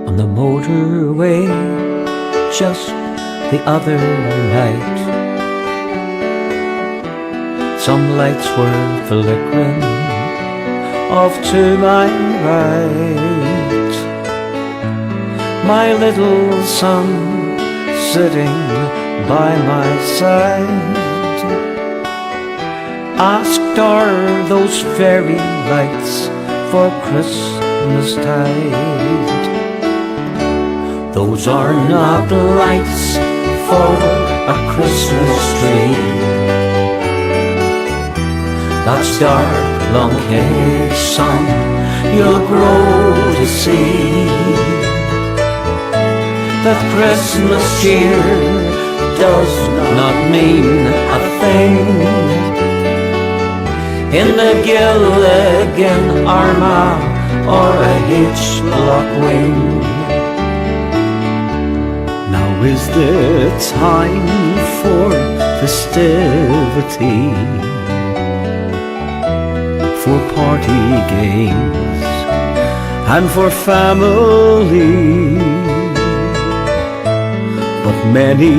On the motorway just the other night, some lights were flickering off to my right. My little son sitting by my side. Asked are those fairy lights for Christmas tide? Those are not lights for a Christmas tree. That's dark, long-haired son you'll grow to see. That Christmas cheer does not mean a thing in the Gilligan Armagh or a H-Block wing. Now is the time for festivity, for party games and for family. But many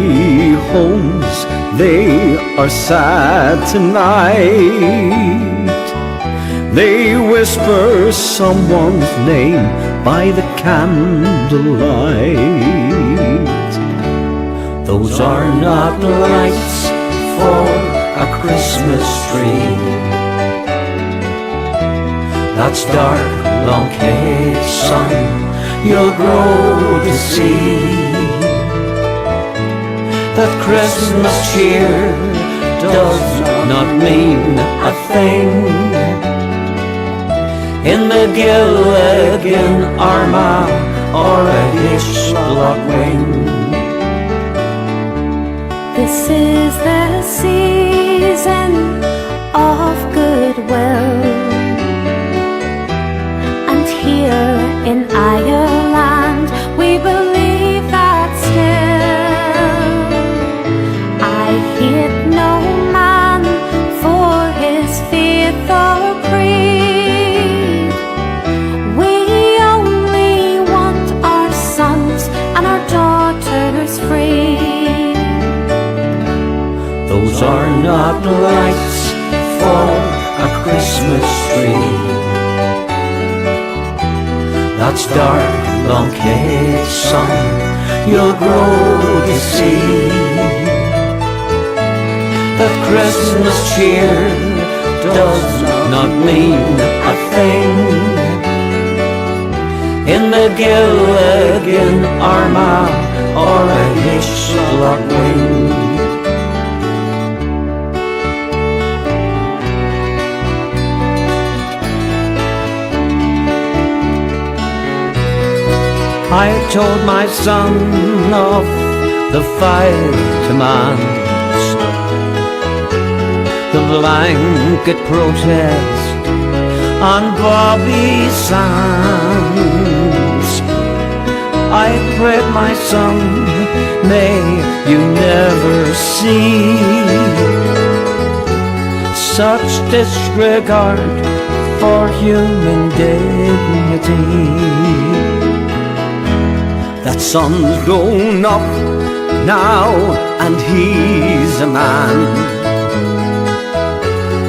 homes, they are sad tonight. They whisper someone's name by the candlelight. Those are not lights for a Christmas tree. That's dark, long-haired son you'll grow to see. That Christmas cheer does not mean a thing in the Gilligan Armagh or a H-Block wing. This is the season of goodwill, and here in Ireland we believe that still. I hate no man for his faith or creed. We only want our sons and our daughters free. Those are not lights for a Christmas tree. That's dark, long-haired son you'll grow to see. That Christmas cheer does not mean a thing in the Gilligan Armagh or a H-Block wing. I told my son of the fight demands, the blanket protest on Bobby Sands. I prayed my son, may you never see such disregard for human dignity. That son's grown up now and he's a man.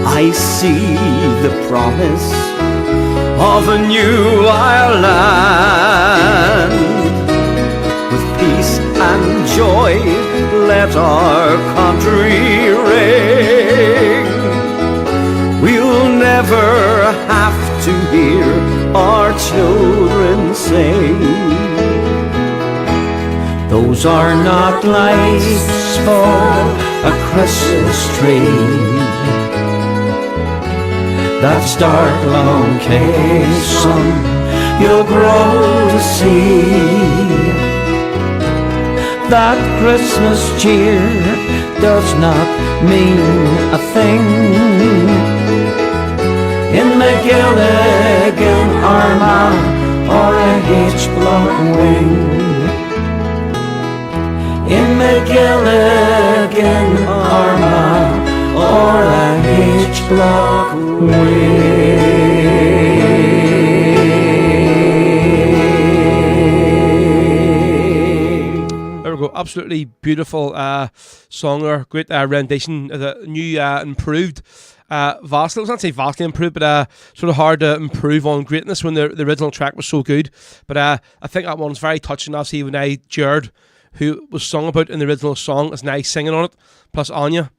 I see the promise of a new Ireland. With peace and joy let our country reign. We'll never have to hear our children sing. Those are not lights for a Christmas tree. That's dark, long-haired son you'll grow to see. That Christmas cheer does not mean a thing in the Gilligan Armagh or a H-Block wing. In the Gilligan Armagh or a H-Block wing. There we go, absolutely beautiful songer, great rendition, new improved vastly, I was not say vastly improved, but sort of hard to improve on greatness when the original track was so good. But I think that one's very touching. Obviously, when Jared, who was sung about in the original song, is now singing on it, plus Anya,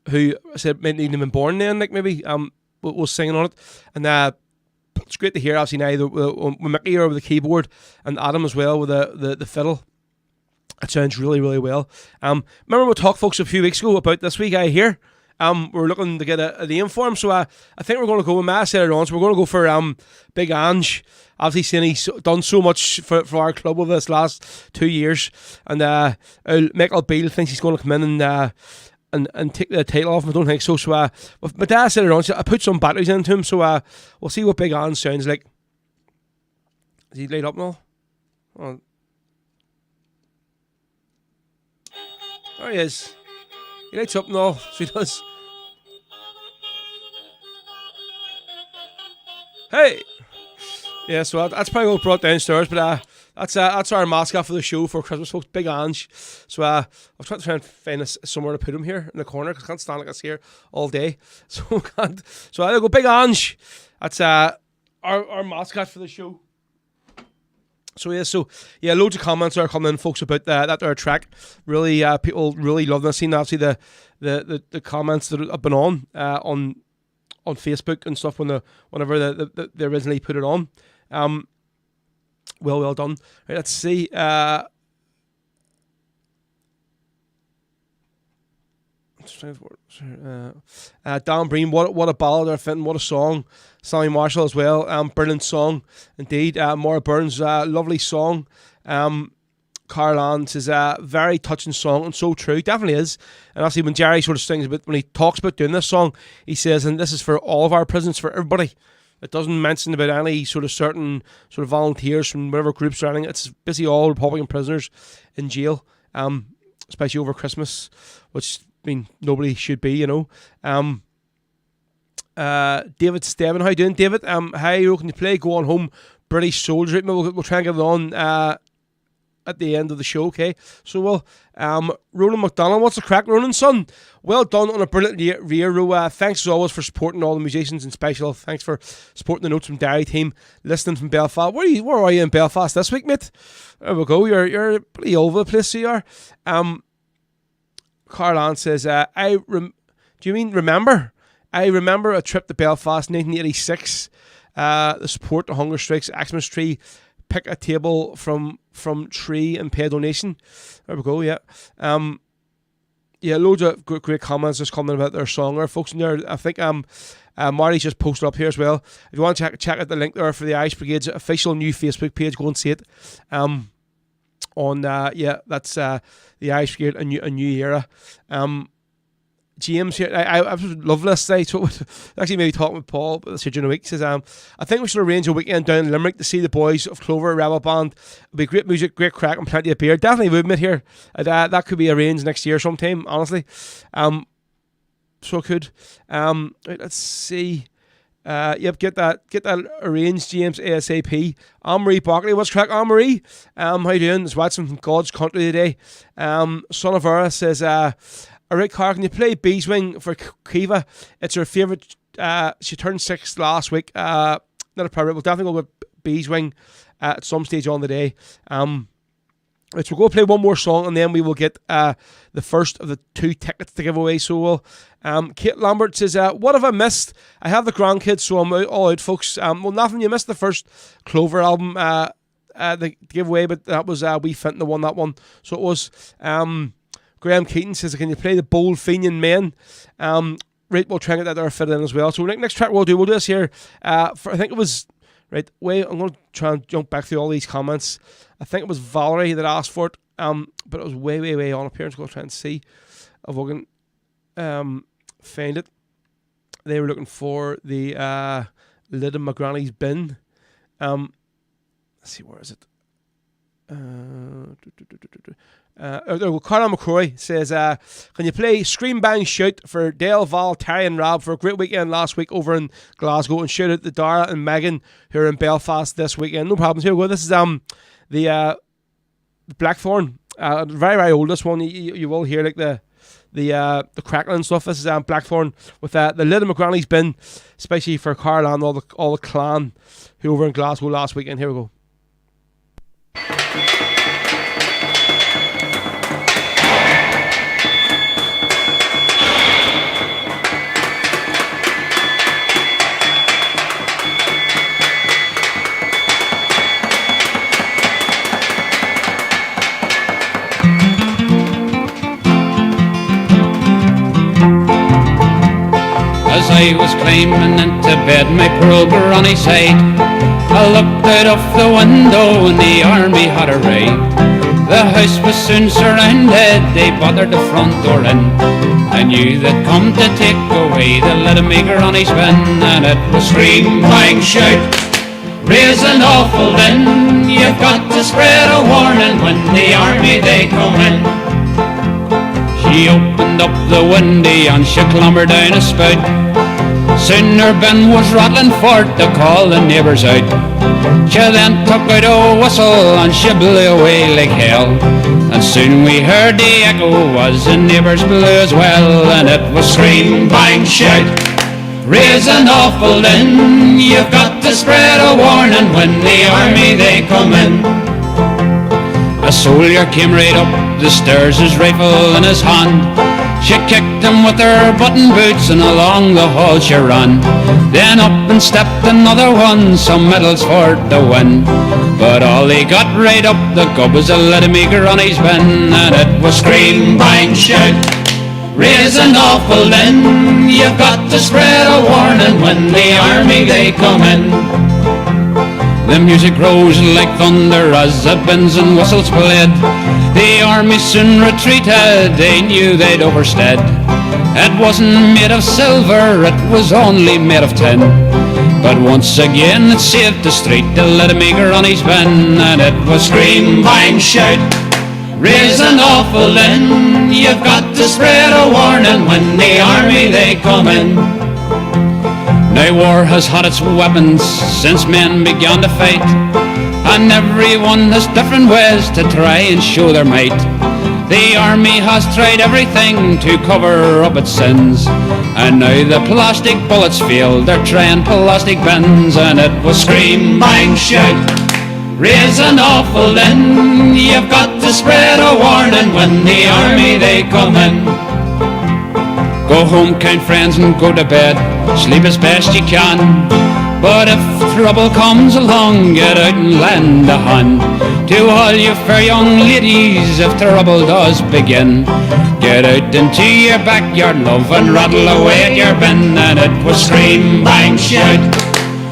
who I said might not even been born then, like maybe was singing on it, and it's great to hear. Obviously now with Mickey here with the keyboard and Adam as well with the fiddle. It sounds really, really well. Remember we talked, folks, a few weeks ago about this wee guy here. We're looking to get a name for him, so I think we're going to go with Matt said it on. So we're going to go for Big Ange. Obviously, seeing he's done so much for our club over this last 2 years, and Michael Beale thinks he's going to come in and take the title off him. I don't think so. So my dad said it on. So I put some batteries into him, so we'll see what Big Ange sounds like. Is he laid up now? Oh. There he is. He lights up now, so he does. Hey! Yeah, so that's probably what brought downstairs, but that's our mascot for the show for Christmas, folks, Big Ange. So I was trying to find somewhere to put him here in the corner, because I can't stand like this here all day. So I'll go Big Ange. That's our mascot for the show. So loads of comments are coming in, folks, about that our track. Really, people really love this. Seen obviously the comments that have been on Facebook and stuff whenever they originally put it on. Well done. Right, let's see. Dan Breen, what a ballad, or Fenton, what a song. Sammy Marshall as well, brilliant song indeed. Maura Burns, lovely song. Carl Ann says very touching song, and so true, definitely is. And obviously when Jerry sort of sings about, when he talks about doing this song, he says, and this is for all of our prisons, for everybody. It doesn't mention about any sort of certain sort of volunteers from whatever groups or anything. It's basically all Republican prisoners in jail, especially over Christmas, which nobody should be, you know. David Steven, how you doing, David? Hi, can you play Go On Home, British Soldier? We'll try and get it on at the end of the show, okay? So Roland McDonald, what's the crack, Roland, son? Well done on a brilliant year, Ro. Thanks as always for supporting all the musicians in special. Thanks for supporting the Notes from Diary team, listening from Belfast. Where are you in Belfast this week, mate? There we go. You're pretty all over the place, so you are. Carl Ann says, do you mean remember? I remember a trip to Belfast, 1986. The support the hunger strikes, Xmas tree, pick a table from tree and pay a donation. There we go. Yeah. Loads of great comments just coming about their song there, folks. In there, I think Marty's just posted up here as well. If you want to check out the link there for the Irish Brigade's official new Facebook page, go and see it. That's the Irish Brigade, a new era. James here, I love this. So actually maybe talking with Paul this here during the week, says I think we should arrange a weekend down in Limerick to see the boys of Clover Rebel Band. It'll be great music, great crack, and plenty of beer. Definitely would admit here that could be arranged next year sometime, honestly. So it could. Right, let's see. Get that arranged, James, ASAP. Anne-Marie Barkley, what's crack, Anne-Marie? How you doing? Just watching from God's Country today. Son of Vera says, Rick Carr, can you play Beeswing for Kiva? It's her favourite. She turned 6 last week. Not a problem. We'll definitely go with Beeswing at some stage on the day. We'll go play one more song, and then we will get the first of the 2 tickets to give away. So we'll. Kate Lambert says, what have I missed? I have the grandkids, so I'm all out, folks. Well, nothing. You missed the first Clover album the giveaway, but that was Wee Fenton that won that one. So it was. Graham Keaton says, can you play the Bold Fenian Men? Right, we'll try and get that there fit in as well. So next track we'll do this here. I think it was, right, I'm going to try and jump back through all these comments. I think it was Valerie that asked for it, but it was way on up here. I'm just going to try and see if we can find it. They were looking for the Lid in My Granny's Bin. Let's see, where is it? Conor McCroy says, can you play Scream Bang Shout for Dale, Val, Terry and Rob for a great weekend last week over in Glasgow, and shout out to Dara and Megan who are in Belfast this weekend. No problems. Here we go. This is the Blackthorn, very oldest one. You will hear like the the crackling stuff. This is Blackthorn with the Little McGranny's Bin, especially for Carl and all the clan who were in Glasgow last weekend. Here we go. As I was climbing into bed, my poor old granny said, I looked out of the window and the army had arrived. The house was soon surrounded, they battered the front door in. I knew they'd come to take away the little me granny's bin, and it was scream, bang, shout, raise an awful din. You've got to spread a warning when the army they come in. She opened up the window and she clambered down a spout. Soon her bin was rattling forth to call the neighbours out. She then took out a whistle and she blew away like hell. And soon we heard the echo was the neighbours blew as well. And it was scream, bang, shout, raise an awful din. You've got to spread a warning when the army they come in. A soldier came right up the stairs, his rifle in his hand. She kicked him with her button boots and along the hall she ran. Then up and stepped another one, some medals for the win. But all he got right up the gob was a little me granny's bin. And it was scream, bang, shout, raise an awful din. You've got to spread a warning when the army they come in. The music rose like thunder as the bins and whistles played. The army soon retreated, they knew they'd overstead. It wasn't made of silver, it was only made of tin. But once again it saved the street, the little me granny's bin. And it was scream, bang, shout, raise an awful din. You've got to spread a warning when the army they come in. Now war has had its weapons since men began to fight, and everyone has different ways to try and show their might. The army has tried everything to cover up its sins, and now the plastic bullets fail, they're trying plastic bins. And it was scream, bang, shout, raise an awful din. You've got to spread a warning when the army they come in. Go home, kind friends, and go to bed, sleep as best you can. But if trouble comes along, get out and lend a hand. To all you fair young ladies, if trouble does begin, get out into your backyard, love, and rattle away at your bin. And it was scream, bang, shout,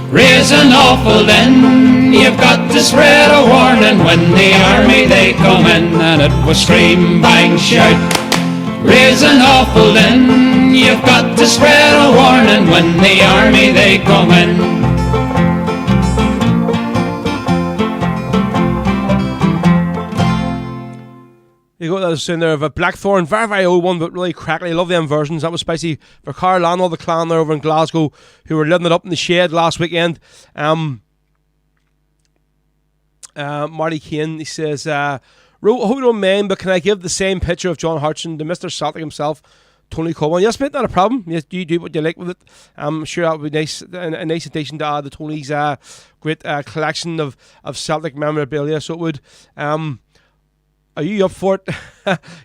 raise an awful din. You've got to spread a warning when the army they come in. And it was scream, bang, shout, raise an awful din. You've got to spread a warning when the army they come in. You got that sound there of a Blackthorn, very, very old one, but really crackly. Love them versions. That was spicy for Carl and all the clan there over in Glasgow who were living it up in the shed last weekend. Marty Kane, he says, I hope you don't mind, but can I give the same picture of John Hodgson to Mr. Celtic himself, Tony Coleman? Yes, mate, not a problem. Yes, you do what you like with it. I'm sure that would be nice, a nice addition to add to Tony's great collection of Celtic memorabilia. So it would. Are you up for it,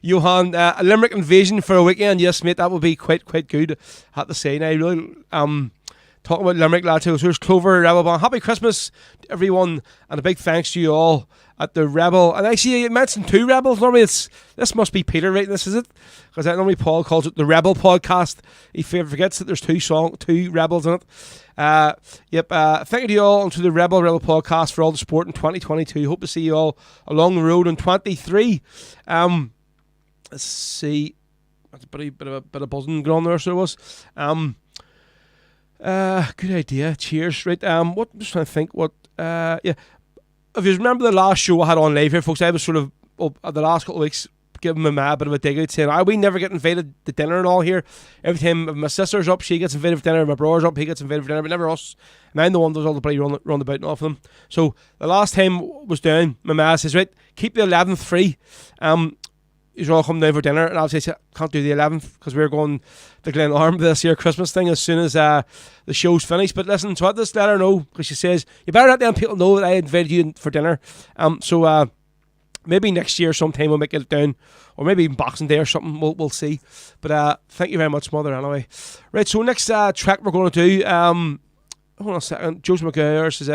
Johan? A Limerick invasion for a weekend? Yes, mate, that would be quite good. I have to say. Now, I really talking about Limerick, lads. So here's Clover Rebel Band. Happy Christmas, everyone, and a big thanks to you all at the Rebel. And actually, you mentioned two Rebels. Normally, this must be Peter writing this, is it? Because normally Paul calls it the Rebel Podcast. He forgets that there's two Rebels in it. Thank you to you all and to the Rebel Podcast for all the support in 2022. Hope to see you all along the road in 23. Let's see. That's a bit of buzzing going on there, so it was. Good idea. Cheers. Right. I'm just trying to think what. If you remember the last show I had on live here, folks, I was sort of the last couple of weeks giving my a bit of a dig out, saying, we never get invited to dinner and all here. Every time my sister's up, she gets invited for dinner. My brother's up, he gets invited for dinner, but never us. And I'm the one that does all the bloody run about and off them. So the last time was down, my ma says, right, keep the 11th free. you're all coming down for dinner, and obviously I can't do the 11th because we're going to Glenarm this year Christmas thing as soon as the show's finished. But listen, so I just let her know, because she says you better let them people know that I invited you for dinner. So maybe next year sometime we'll make it down, or maybe even Boxing Day or something. We'll see. But thank you very much, Mother. Anyway, right. So next track we're going to do. Hold on a second. Joseph McGuire says,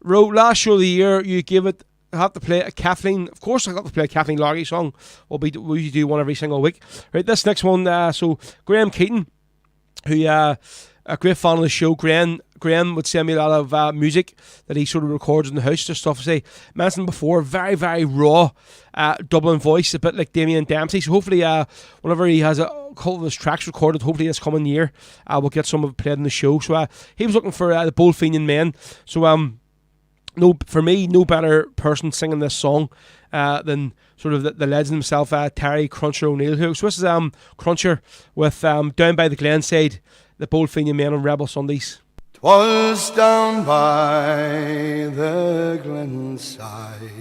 last show of the year you gave it. I have to play a Kathleen. Of course, I got to play a Kathleen Largy song. We do one every single week. Right, this next one. So Graham Keaton, who a great fan of the show. Graham would send me a lot of music that he sort of records in the house. Just stuff. Say mentioned before, very very raw Dublin voice, a bit like Damien Dempsey. So hopefully, whenever he has a couple of his tracks recorded, hopefully this coming year, we'll get some of it played in the show. So he was looking for the Bold Fenian Men. So no, for me, no better person singing this song than sort of the legend himself, Terry Cruncher O'Neill. So this is Cruncher with Down by the Glenside, the Bold Fenian Men on Rebel Sundays. 'Twas down by the glenside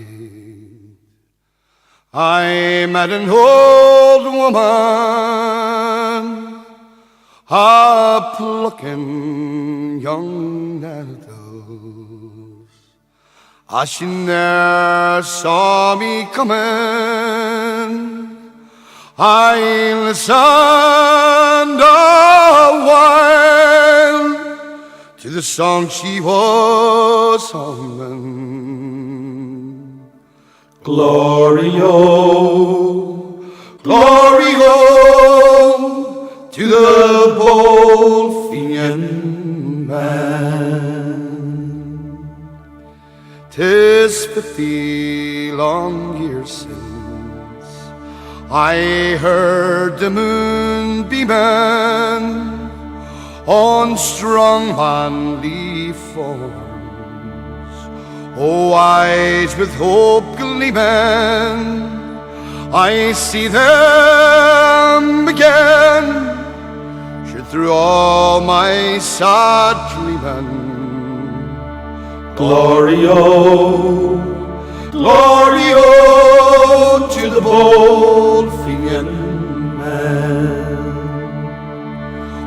I met an old woman, a plucking young nettles. As she ne'er saw me coming, I listened a while to the song she was humming. Glory-o, glory-o, to the Bold Fenian Man. 'Tis 50 long years since I heard the moon beaming on strong manly forms, oh, eyes with hope gleaming. I see them again, sure through all my sad dreaming. Glory-o, glory-o, to the Bold Fenian Man.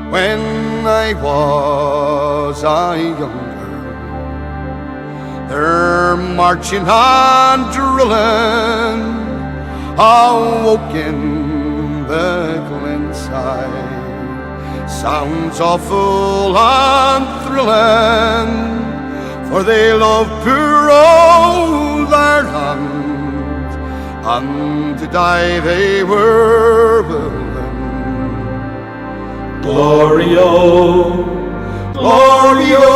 When I was a younger, they're marching and drilling, awoke in the glenside. Sounds awful and thrilling, for they love poor old Ireland, and to die they were willing. Glory-o, glory-o,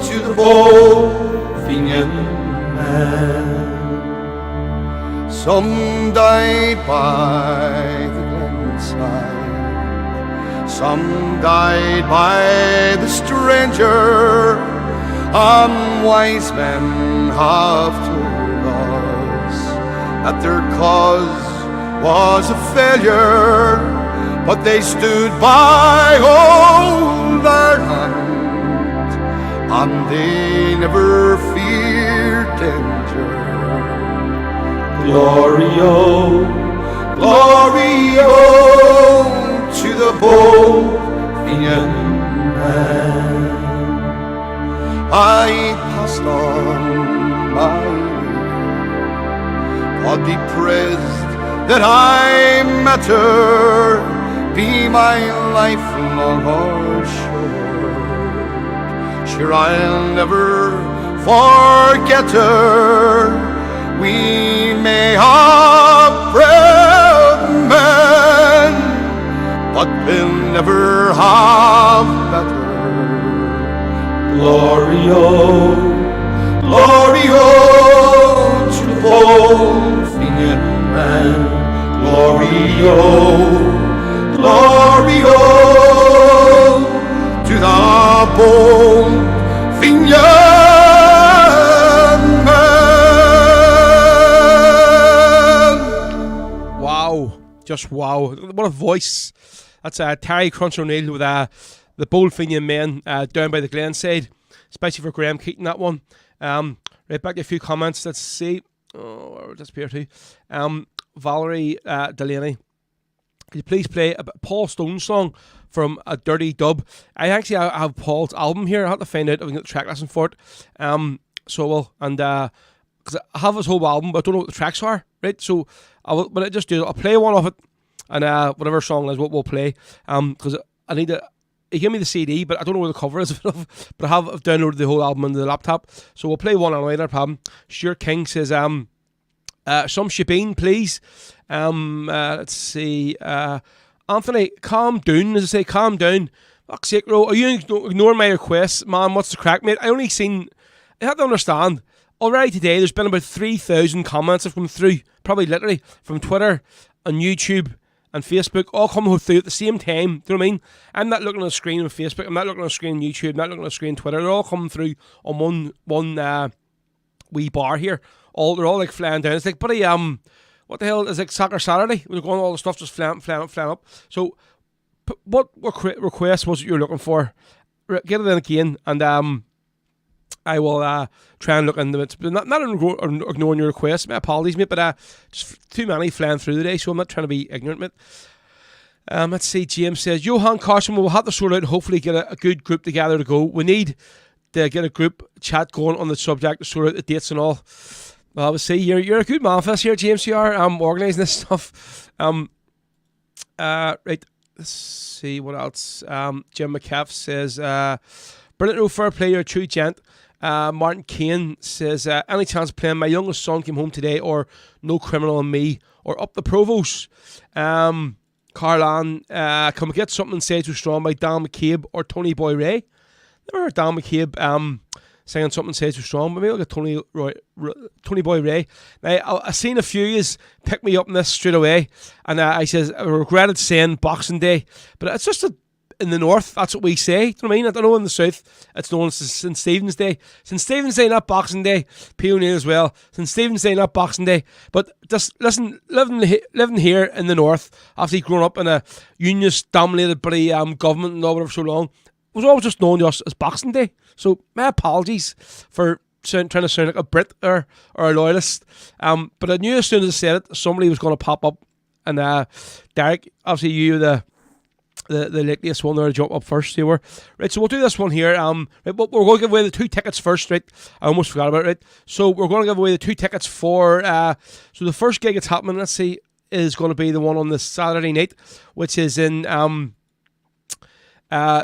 to the Bold Fenian Man. Some died by the glenside, some died by the stranger, and wise men have told us that their cause was a failure, but they stood by old Ireland, and they never feared danger. Glory-o, glory-o, to the Bold Fenian Man. I passed on my way. God be praised that I met her, be my life long or short. Sure, I'll never forget her. We may have brave men, but we'll never have better. Glory-o, glory-o, to the Bold Fenian Man. Glory-o, glory-o, to the Bold Fenian Man. Wow, just wow. What a voice. That's Terry Cruncher O'Neill with the Bold Fenian Men, Down by the Glenside, especially for Graham Keaton, that one. Right, back to a few comments. Let's see. Oh, where would this appear to? Valerie Delaney, could you please play a Paul Stone song from a Dirty Dub? I have Paul's album here. I have to find out if I can get the track listing for it. So I will, and because I have his whole album, but I don't know what the tracks are, right? So I will, but I just do. I'll play one of it, and whatever song is what we'll play. Because I need to. He gave me the CD, but I don't know where the cover is. But I've downloaded the whole album on the laptop, so we'll play one anyway. No problem. Stuart King says, some Shebeen, please. Let's see. Anthony, calm down. As I say, calm down. Fuck's sake, bro. Are you ignoring my requests, man? What's the crack, mate? I have to understand. Already today, there's been about 3,000 comments that have come through, probably literally from Twitter and YouTube and Facebook, all coming through at the same time. Do you know what I mean? I'm not looking at a screen on Facebook. I'm not looking at a screen on YouTube. I'm not looking at a screen on Twitter. They're all coming through on one wee bar here. They're all like flying down. It's like, buddy, what the hell is like Soccer Saturday? We're going all the stuff just flying up. So, what request was it you were looking for? Get it in again, and I will try and look into it. Not ignoring your request. My apologies, mate, but just too many flying through today, so I'm not trying to be ignorant, mate. Let's see. James says, Johan Carson, we'll have to sort out and hopefully get a good group together to go. We need to get a group chat going on the subject to sort out the dates and all. Well, I would say you're a good man for us here, James. You are organising this stuff. Right. Let's see what else. Jim McCaff says, brilliant, fair play, you're a true gent. Martin Kane says, any chance of playing My Youngest Son Came Home Today, or No Criminal in Me, or Up the Provost? Carlan, can we get something Say Too Strong by Dan McCabe or Tony Boy Ray? Never heard Dan McCabe saying something Say Too Strong, but maybe I'll get Tony Boy Ray. Now, I've seen a few yous pick me up on this straight away, and I says, I regretted saying Boxing Day, but it's just in the north, that's what we say. Do you know what I mean? I don't know in the south, it's known as St. Stephen's Day. St. Stephen's Day, not Boxing Day. P. O'Neill as well. St. Stephen's Day, not Boxing Day. But just listen, living here in the north, after growing up in a unionist-dominated bloody government and all whatever so long, it was always just known to us as Boxing Day. So my apologies for trying to sound like a Brit or a loyalist. But I knew as soon as I said it, somebody was going to pop up. And Derek, obviously you the likeliest one there to jump up first, you were. Right, so we'll do this one here. Right, but we're going to give away the 2 tickets first, right? I almost forgot about it, right? So we're going to give away the 2 tickets for, so the first gig that's happening, let's see, is going to be the one on this Saturday night, which is in the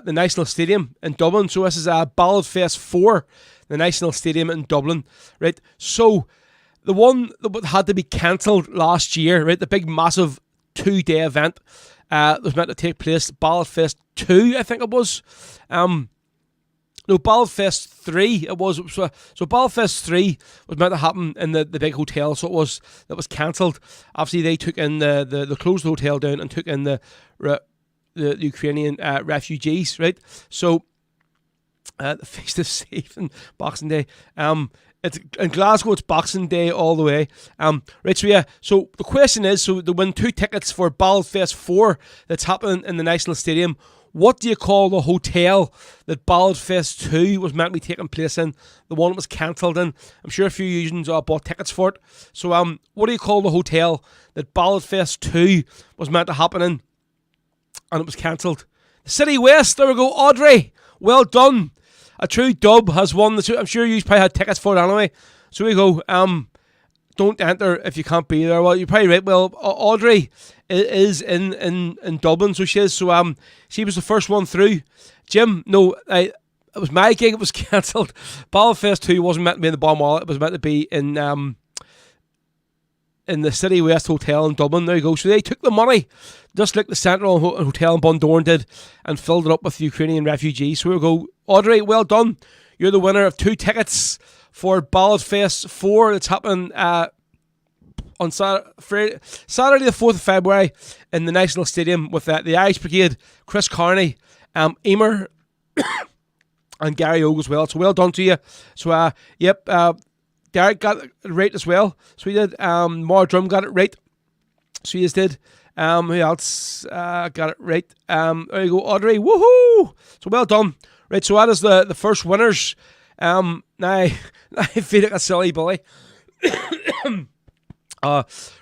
National Stadium in Dublin. So this is Ballad Fest 4, the National Stadium in Dublin, right? So the one that had to be cancelled last year, right? The big, massive 2-day event was meant to take place, Ballad Fest 2, I think it was. No, Ballad Fest 3 it was. So Ballad Fest 3 was meant to happen in the big hotel, so that was cancelled. Obviously they took in the closed the hotel down and took in the Ukrainian refugees, right? So the festive season, Boxing Day. It's in Glasgow, it's Boxing Day all the way. Right, so yeah, so the question is, so to win 2 tickets for Ballad Fest 4 that's happening in the National Stadium, what do you call the hotel that Ballad Fest 2 was meant to be taking place in, the one that was cancelled in? I'm sure a few users bought tickets for it. So what do you call the hotel that Ballad Fest 2 was meant to happen in and it was cancelled? The City West, there we go, Audrey, well done. A true dub has won the 2. I'm sure you probably had tickets for it anyway. So we go. Don't enter if you can't be there. Well, you're probably right. Well, Audrey is in Dublin, so she is. So she was the first one through. Jim, no, it was my gig. It was cancelled. Ballad Fest 2 wasn't meant to be in the Balmoral. It was meant to be in the City West Hotel in Dublin. There you go. So they took the money, just like the Central Hotel in Bundoran did, and filled it up with Ukrainian refugees. So we go. Audrey, well done. You're the winner of 2 tickets for Ballad Fest 4 that's happening on Saturday the 4th of February in the National Stadium with the Irish Brigade, Chris Carney, Emer and Gary Ogue as well. So well done to you. So yep, Derek got it right as well. So he did. Mar Drum got it right. So he did. Who else got it right? There you go, Audrey. Woohoo! So well done. Right, so that is the first winners. Now I feel like a silly boy.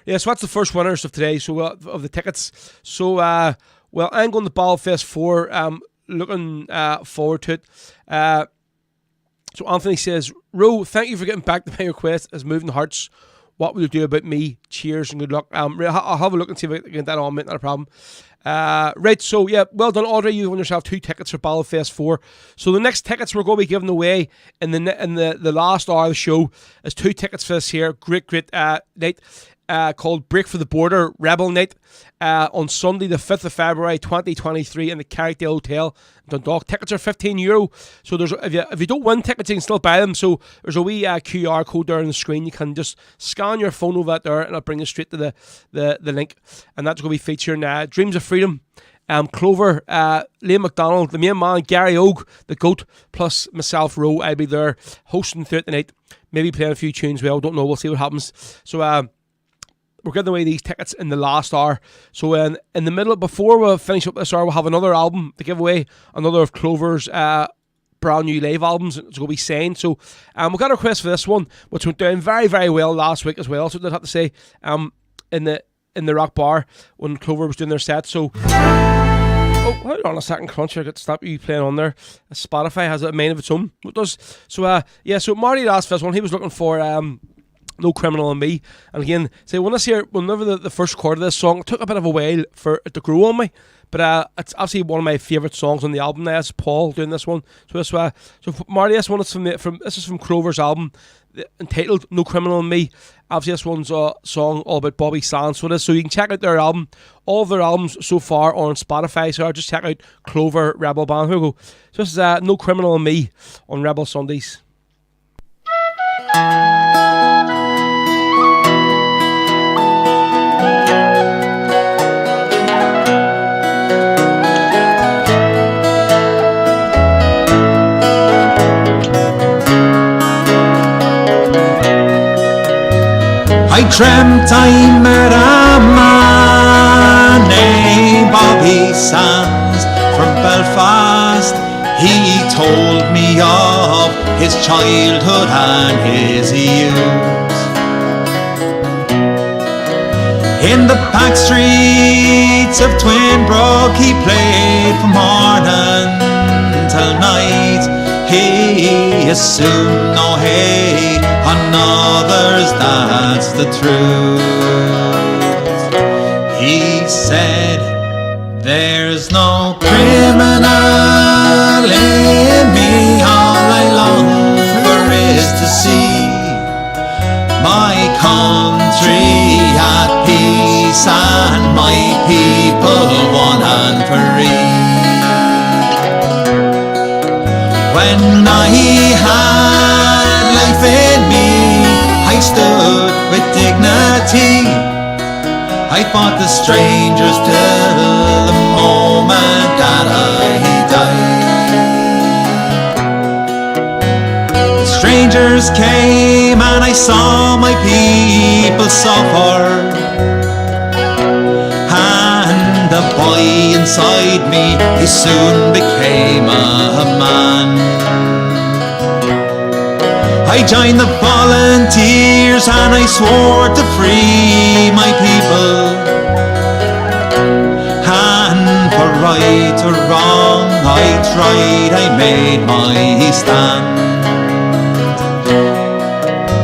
Yeah, so that's the first winners of today. So of the tickets. So well, I'm going to Balfest 4. Looking forward to it. So Anthony says, Ro, thank you for getting back to my request as Moving Hearts. What will you do about me? Cheers and good luck. I'll have a look and see if I can get that on, mate. Not a problem. Right, so yeah, well done, Audrey. You've won yourself 2 tickets for Balfest 4. So the next tickets we're going to be giving away in the last hour of the show is 2 tickets for this here great night called Break for the Border Rebel Night on Sunday the 5th of February 2023 in the Carrickdale Hotel in Dundalk. Tickets are €15. So there's if you don't win tickets, you can still buy them. So there's a wee QR code there on the screen. You can just scan your phone over that there and it'll bring you straight to the link. And that's going to be featuring Dreams of Freedom, Clover, Liam McDonald, the main man, Gary Ogue, the GOAT, plus myself, Ro. I'll be there hosting throughout the night. Maybe playing a few tunes. Well, don't know. We'll see what happens. So we're giving away these tickets in the last hour. So in the middle, before we finish up this hour, we'll have another album to give away, another of Clover's brand new live albums. It's going to be signed. So we got a request for this one, which went down very, very well last week as well. So I'd have to say, in the Rock Bar when Clover was doing their set. So hold on a second, Crunch. I got to stop you playing on there. Spotify has a mind of its own. It does. So yeah. So Marty asked for this one. He was looking for No Criminal in Me. And again, say whenever the first chord of this song, it took a bit of a while for it to grow on me. But it's actually one of my favourite songs on the album now. It's Paul doing this one. So this so Marty, this one is this is from Clover's album entitled No Criminal in Me. Obviously this one's a song all about Bobby Sands. So you can check out their album. All of their albums so far are on Spotify. So just check out Clover Rebel Band. Here we go. So this is No Criminal in Me on Rebel Sundays. I dreamt I met a man named Bobby Sands from Belfast. He told me of his childhood and his youth. In the back streets of Twinbrook he played from morning till night. He assumed no hate on others, that's the truth. He said, there's no criminal in me. All I long for is to see my country at peace and my people one and free. When I had life in me, I stood with dignity. I fought the strangers till the moment that I died. The strangers came and I saw my people suffer. And the boy inside me, he soon became a man. I joined the volunteers and I swore to free my people. And for right or wrong I tried, I made my stand.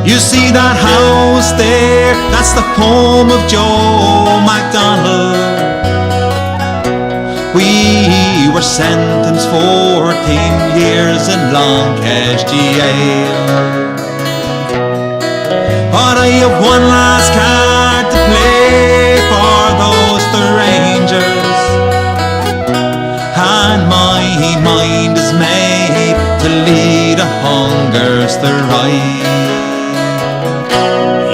You see that house there, that's the home of Joe MacDonald. We were sentenced 14 years in Longcash jail. But I have one last card to play for those strangers, and my mind is made to lead a hunger strike.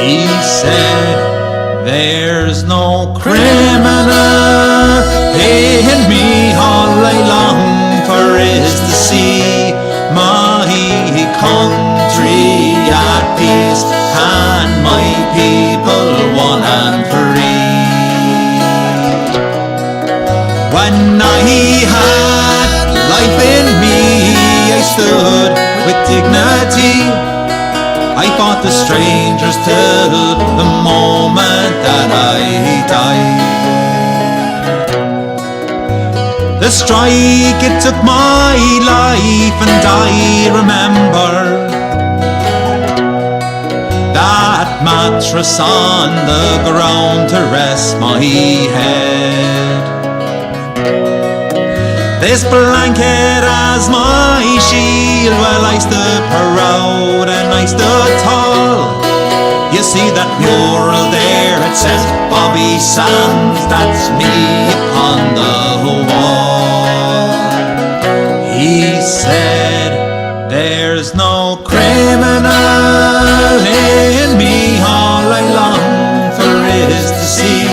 He said, there's no criminal in me. All I long for is to see my country at peace and my people one and free. When I had life in me, I stood with dignity. I fought the strangers till the moment strike, it took my life, and I remember that mattress on the ground to rest my head. This blanket as my shield, well, I stood proud and I stood tall. You see that mural there, it says Bobby Sands, that's me upon the wall. He said, there's no criminal in me, all I long for is to see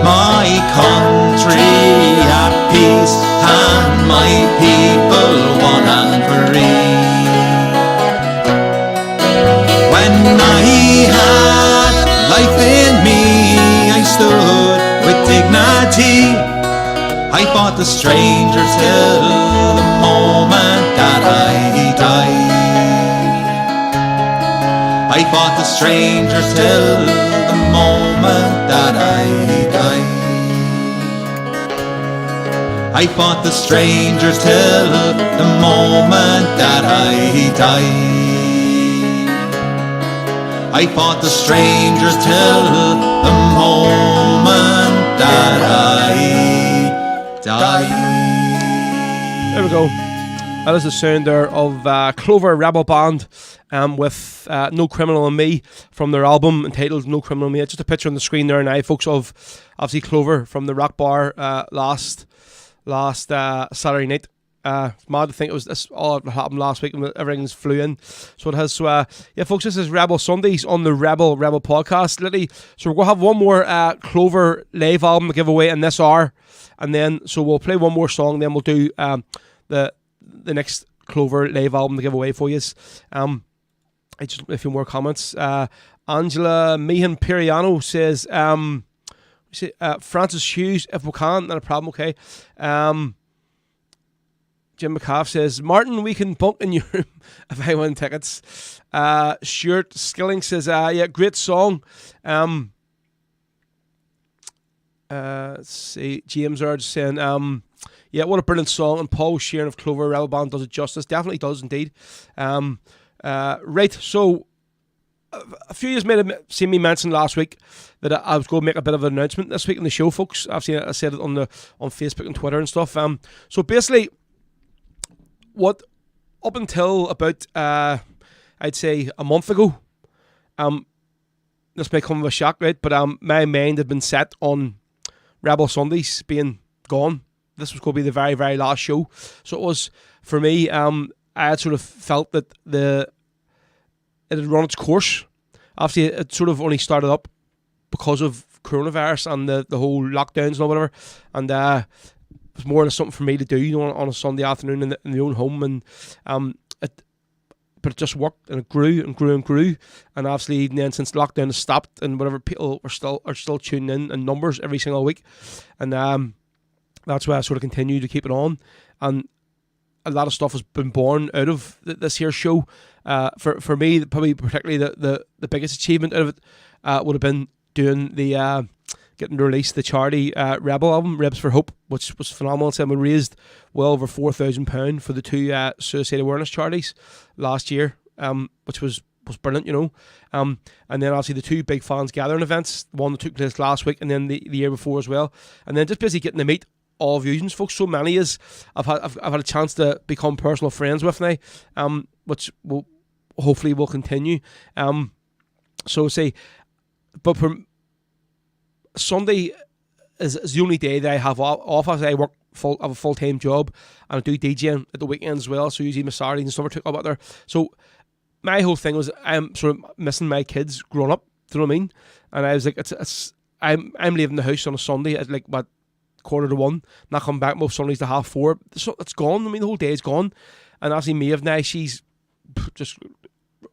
my country at peace and my people one and free. When I had life in me, I stood with dignity. I fought the stranger till the moment that I died. I fought the stranger till the moment that I died. I fought the stranger till the moment that I died. I fought the stranger till the moment that I died. There we go. That is the sound there of Clover Rebel Band with No Criminal in Me from their album entitled No Criminal in Me. It's just a picture on the screen there now, folks, of obviously Clover from the Rock Bar last Saturday night. It's mad to think it was this all happened last week and everything's flew in. So it has. So yeah, folks, this is Rebel Sundays on the Rebel podcast. Literally, so we're gonna have one more Clover live album to give away in this hour, and then so we'll play one more song. Then we'll do the next Clover live album to give away for you. I just a few more comments. Angela Meehan Piriano says, Francis Hughes, if we can, not a problem. Okay. Jim McCaff says, Martin, we can bunk in your room if I win tickets. Stuart Skilling says, yeah, great song. Let's see, James Urge saying, yeah, what a brilliant song. And Paul Sheeran of Clover Rebel Band does it justice. Definitely does indeed. Right, so a few of you may have seen me mention last week that I was going to make a bit of an announcement this week in the show, folks. I said it on Facebook and Twitter and stuff. So basically, what up until about I'd say a month ago, this may come as a shock, right? But my mind had been set on Rebel Sundays being gone. This was going to be the very, very last show. So it was for me. I had sort of felt that it had run its course. Obviously, it sort of only started up because of coronavirus and the whole lockdowns and whatever. And it was more or less something for me to do, on a Sunday afternoon in the own home. And but it just worked, and it grew and grew and grew. And obviously, even then, since lockdown has stopped and whatever, people are still tuning in numbers every single week. And that's why I sort of continue to keep it on. And a lot of stuff has been born out of this here show. For me, probably particularly the biggest achievement out of it would have been doing getting to release the charity Rebel album, Rebs for Hope, which was phenomenal. So we raised well over £4,000 for the two suicide awareness charities last year, which was brilliant, you know. And then obviously the two big fans gathering events, one that took place last week and then the year before as well. And then just basically getting to meet all of you folks, so many as I've had a chance to become personal friends with now, which will hopefully will continue. So say, but for Sunday is the only day that I have off as I work I have a full-time job and I do DJing at the weekends as well. So usually my Saturdays and stuff are took up out there. So my whole thing was I'm sort of missing my kids growing up. Do you know what I mean? And I was like, I'm leaving the house on a Sunday at like about 1:45, not coming back most Sundays to 4:30. So it's gone. I mean, the whole day is gone. And obviously Maeve now, she's just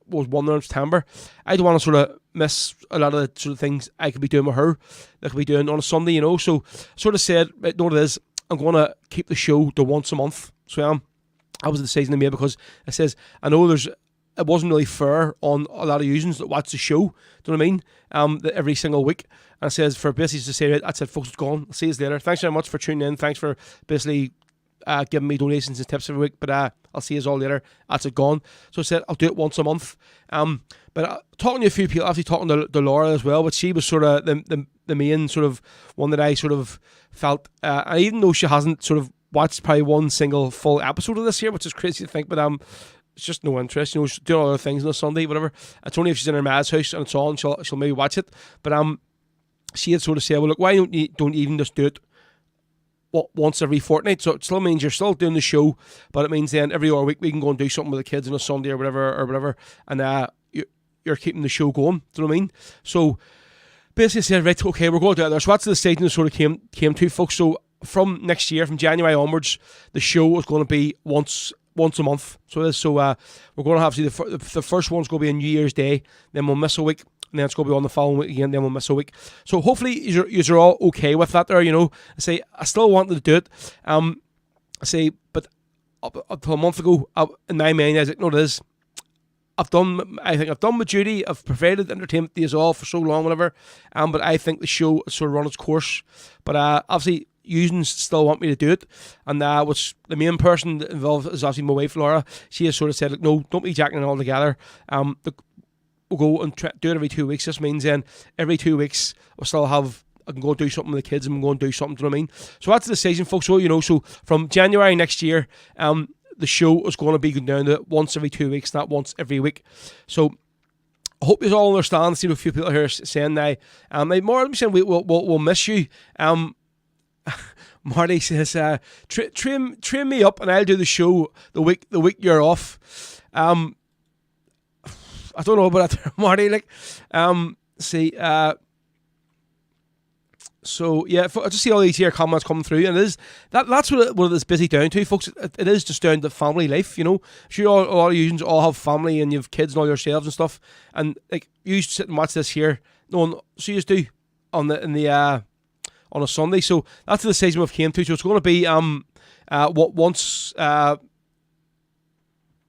was 1 in September. I don't want to sort of miss a lot of the sort of things I could be doing with her that I could be doing on a Sunday, you know. So sort of said, right, know what it is, I'm going to keep the show to once a month. So that was the decision I made, because it says, I know there's it wasn't really fair on a lot of users that watch the show. Do you know what I mean? Every single week. And it says for basically to say, right, that's it, folks, it's gone. I'll see you later. Thanks very much for tuning in. Thanks for basically giving me donations and tips every week. But I'll see you all later. That's it, gone. So I said I'll do it once a month. But talking to a few people, obviously talking to Laura as well, but she was sort of the main sort of one that I sort of felt, and even though she hasn't sort of watched probably one single full episode of this year, which is crazy to think, but it's just no interest, she's doing other things on a Sunday, whatever. It's only if she's in her mad's house and it's on, she'll maybe watch it. But she had sort of said, well, look, why don't you even just do it once every fortnight? So it still means you're still doing the show, but it means then every other week we can go and do something with the kids on a Sunday or whatever, and you're keeping the show going. Do you know what I mean? So basically said, right, okay, we're going to do it there. So that's the stage that sort of came to, folks. So from next year, from January onwards, the show is going to be once a month. So we're going to have the first one's going to be on New Year's Day, then we'll miss a week, and then it's going to be on the following week again, then we'll miss a week. So hopefully you're all okay with that there, I say I still wanted to do it. But up until a month ago, in my mind, I was like, no, it is. I think I've done my duty. I've provided entertainment days all for so long, whatever. But I think the show has sort of run its course. But obviously, users still want me to do it, and what's the main person involved is obviously my wife Laura. She has sort of said, like, no, don't be jacking it all together. We'll go and do it every 2 weeks. This means then every 2 weeks we'll still have. I can go and do something with the kids, and I'm going to do something. Do you know what I mean? So that's the decision, folks. So so from January next year, the show is going to be going down to once every 2 weeks, not once every week. So I hope you all understand. I see a few people here saying now, more than saying we'll miss you. Marty says, train me up and I'll do the show the week you're off. I don't know about that, Marty. So yeah, I just see all these here comments coming through, and that's what it is busy down to, folks. It is just down to family life, Sure, a lot of you all have family and you have kids and all yourselves and stuff, and like you used to sit and watch this here. No one, so you just do on a Sunday. So that's the decision we've came to. So it's going to be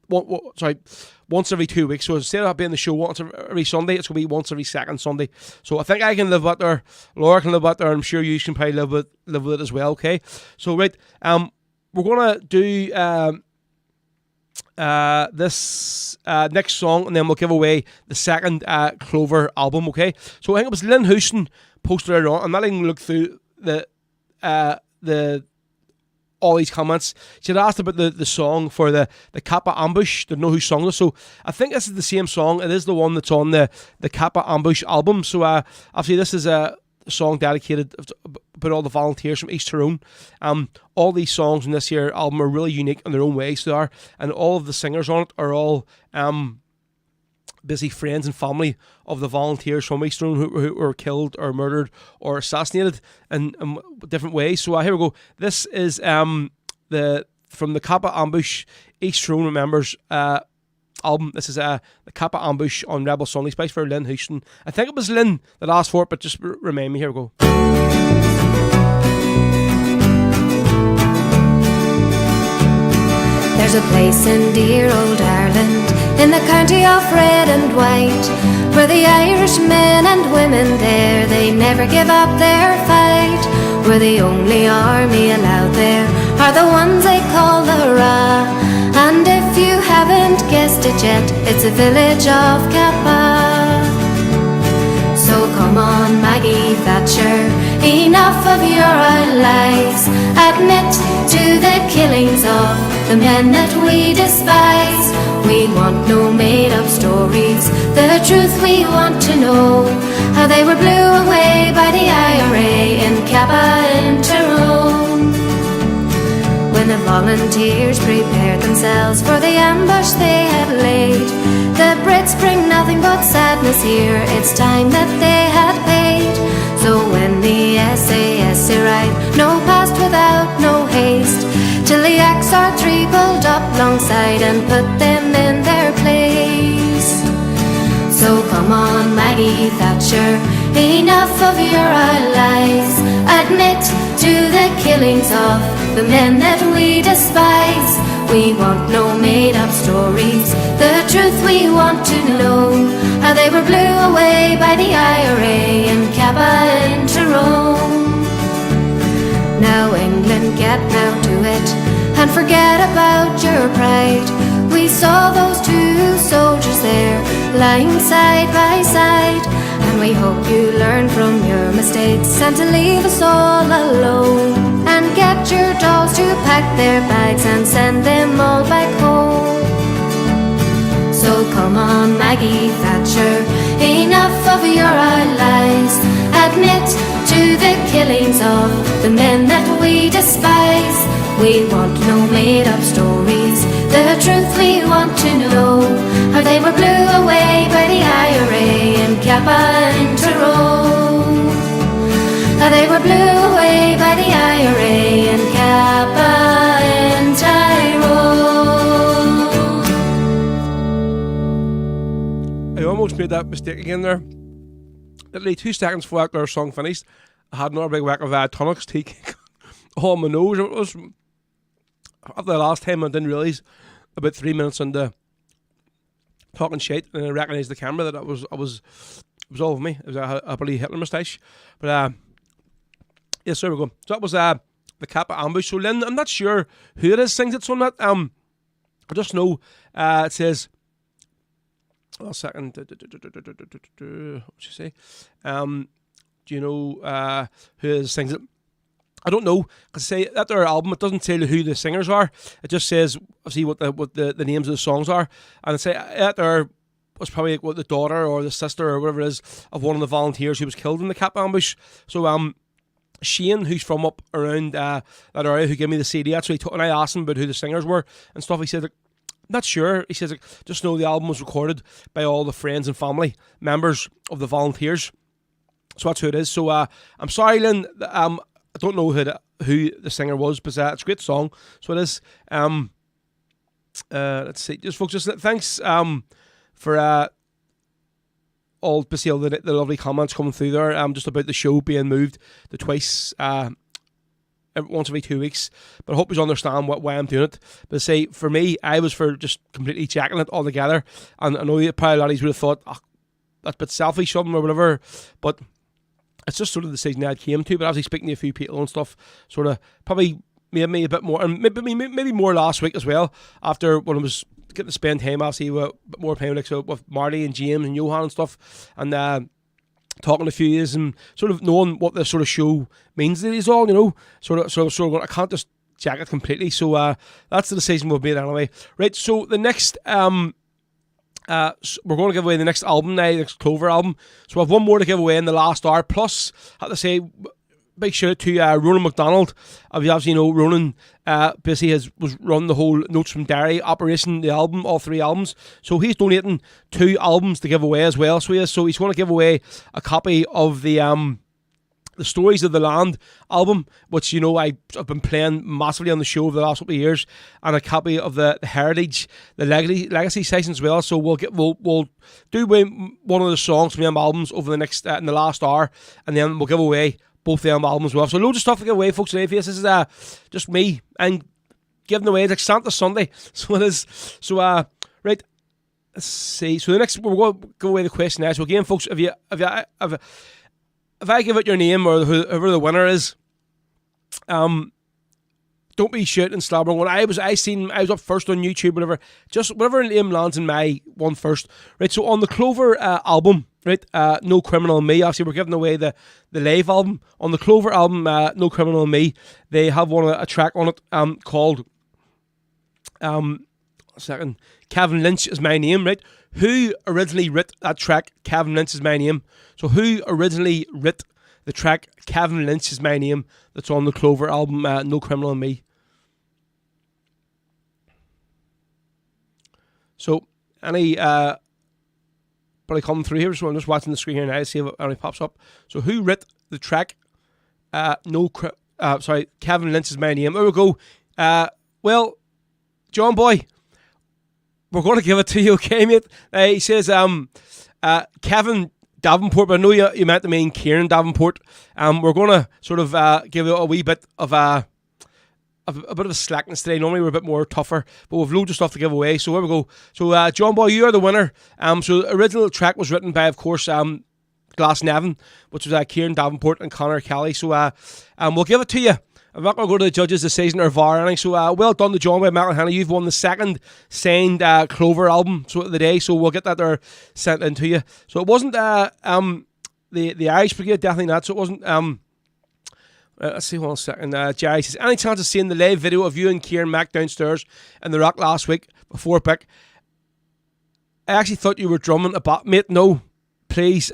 once every 2 weeks. So instead of being the show once every Sunday, it's going to be once every second Sunday. So I think I can live with there. Laura can live with there. I'm sure you can probably live with it as well. Okay. So right, we're going to do this next song, and then we'll give away the second Clover album. Okay. So I think it was Lynn Houston posted it on. I'm not even going to look through the all these comments. She had asked about the song for the Kappa Ambush. Didn't know who sung this. So I think this is the same song. It is the one that's on the Kappa Ambush album. So obviously this is a song dedicated about all the volunteers from East Tyrone. All these songs in this year album are really unique in their own ways. They are, and all of the singers on it are all busy friends and family of the volunteers from East Tyrone who were killed or murdered or assassinated in different ways. So here we go. This is from the Kappa Ambush East Tyrone Remembers album. This is the Kappa Ambush on Rebel Sunday Spice for Lynn Houston. I think it was Lynn that asked for it, but just remind me. Here we go. There's a place in dear old Ireland, in the county of red and white, where the Irish men and women there, they never give up their fight. Where the only army allowed there are the ones they call the Ra. And if you haven't guessed it yet, it's a village of Kappa. So come on, Maggie Thatcher, enough of your lies. Admit to the killings of the men that we despise. We want no made-up stories, the truth we want to know. How they were blew away by the IRA in Kappa in Tyrone. When the volunteers prepared themselves for the ambush they had laid, the Brits bring nothing but sadness here, it's time that they had paid. So when the SAS arrived, no past without no haste, till the XR3 pulled up alongside and put them in their place. So come on, Maggie Thatcher, enough of your lies. Admit to the killings of the men that we despise. We want no made-up stories. The truth we want to know. How they were blew away by the IRA and Kappa into Rome. Now England, get now to it and forget about your pride. We saw those two soldiers there lying side by side, and we hope you learn from your mistakes and to leave us all alone, and get your dolls to pack their bags and send them all back home. So come on, Maggie Thatcher, enough of your lies. Admit to the killings of the men that we despise. We want no made-up stories. The truth we want to know. How they were blew away by the IRA and Kappa into Rome. How they were blew away by the IRA and Kappa into Rome. I almost made that mistake again there. Literally 2 seconds before after our song finished, I had another big whack of tonics tea on my nose. It was after the last time I didn't realise about 3 minutes into talking shit, and I recognised the camera that it was all of me. It was a bloody Hitler moustache. But yes, there we go. So that was the Kappa ambush. So Lynn, I'm not sure who it is sings it, so I'm not I just know it says, well, a second, what you say? Do you know who it is sings it? I don't know, because say at their album it doesn't tell you who the singers are. It just says, see what the names of the songs are, and it say at their was probably what the daughter or the sister or whatever it is of one of the volunteers who was killed in the Kappa ambush. So Shane, who's from up around that area, who gave me the CD, that's what and I asked him about who the singers were and stuff. He said, not sure. He says, just know the album was recorded by all the friends and family members of the volunteers. So that's who it is. So I'm sorry, Lynn. I don't know who the singer was, but it's a great song. So it is. Let's see, just folks, just thanks for all the lovely comments coming through there. Just about the show being moved to twice, once every 2 weeks. But I hope you understand why I'm doing it. But say for me, I was for just completely checking it all together, and I know that probably a lot of you would have thought, oh, that's a bit selfish, something or whatever, but it's just sort of the decision I came to. But actually speaking to a few people and stuff, sort of probably made me a bit more, and maybe more last week as well, after when I was getting to spend time, obviously, with a bit more time with Marty and James and Johan and stuff, and talking to a few years and sort of knowing what the sort of show means to these all, you know, sort of I can't just check it completely. So that's the decision we've made anyway. Right, so the next we're going to give away the next album now, the next Clover album. So I have one more to give away in the last hour. Plus, I have to say, big shout out to Ronan McDonald. You obviously know Ronan basically was run the whole Notes from Derry operation, the album, all 3 albums. So he's donating 2 albums to give away as well. So he's going to give away a copy of the Stories of the Land album, which, you know, I've been playing massively on the show over the last couple of years, and a copy of the Heritage, the Legacy session as well. So we'll do one of the songs from them albums over the next in the last hour, and then we'll give away both them albums as well. So loads of stuff to give away, folks. Today, this is just me and giving away. It's like Santa Sunday, so it is. So right, let's see. So the next we're going to give away the question now. So again, folks, if I give out your name or whoever the winner is, don't be shouting and slobbering. When I was up first on YouTube, whatever. Just whatever name lands in my one first. Right. So on the Clover album, right, No Criminal in Me. Obviously, we're giving away the live album. On the Clover album, No Criminal in Me, they have a track on it called Kevin Lynch Is My Name. Right. Who originally wrote that track, Kevin Lynch Is My Name? So who originally wrote the track, Kevin Lynch Is My Name, that's on the Clover album, No Criminal in Me? So, any probably coming through here, so I'm just watching the screen here now to see if any pops up. So who wrote the track, Kevin Lynch Is My Name? There we go. Well, John Boy, we're going to give it to you, okay, mate? He says, Kevin Davenport, but I know you meant to mean Kieran Davenport. We're going to sort of give you a wee bit of a bit of a slackness today. Normally we're a bit more tougher, but we've loads of stuff to give away. So here we go. So John Boy, you are the winner. So the original track was written by, of course, Glasnevin, which was Kieran Davenport and Connor Kelly. So we'll give it to you. I'm not going to go to the judges' decision or VAR or anything. So well done to John Boy McElhenney. You've won the second signed Clover album of the day. So we'll get that there sent in to you. So it wasn't the Irish Brigade, definitely not. So it wasn't. Let's see, 1 second. Jerry says, any chance of seeing the live video of you and Kieran Mac downstairs in the Rock last week before pick? I actually thought you were drumming a bat, mate. No, please.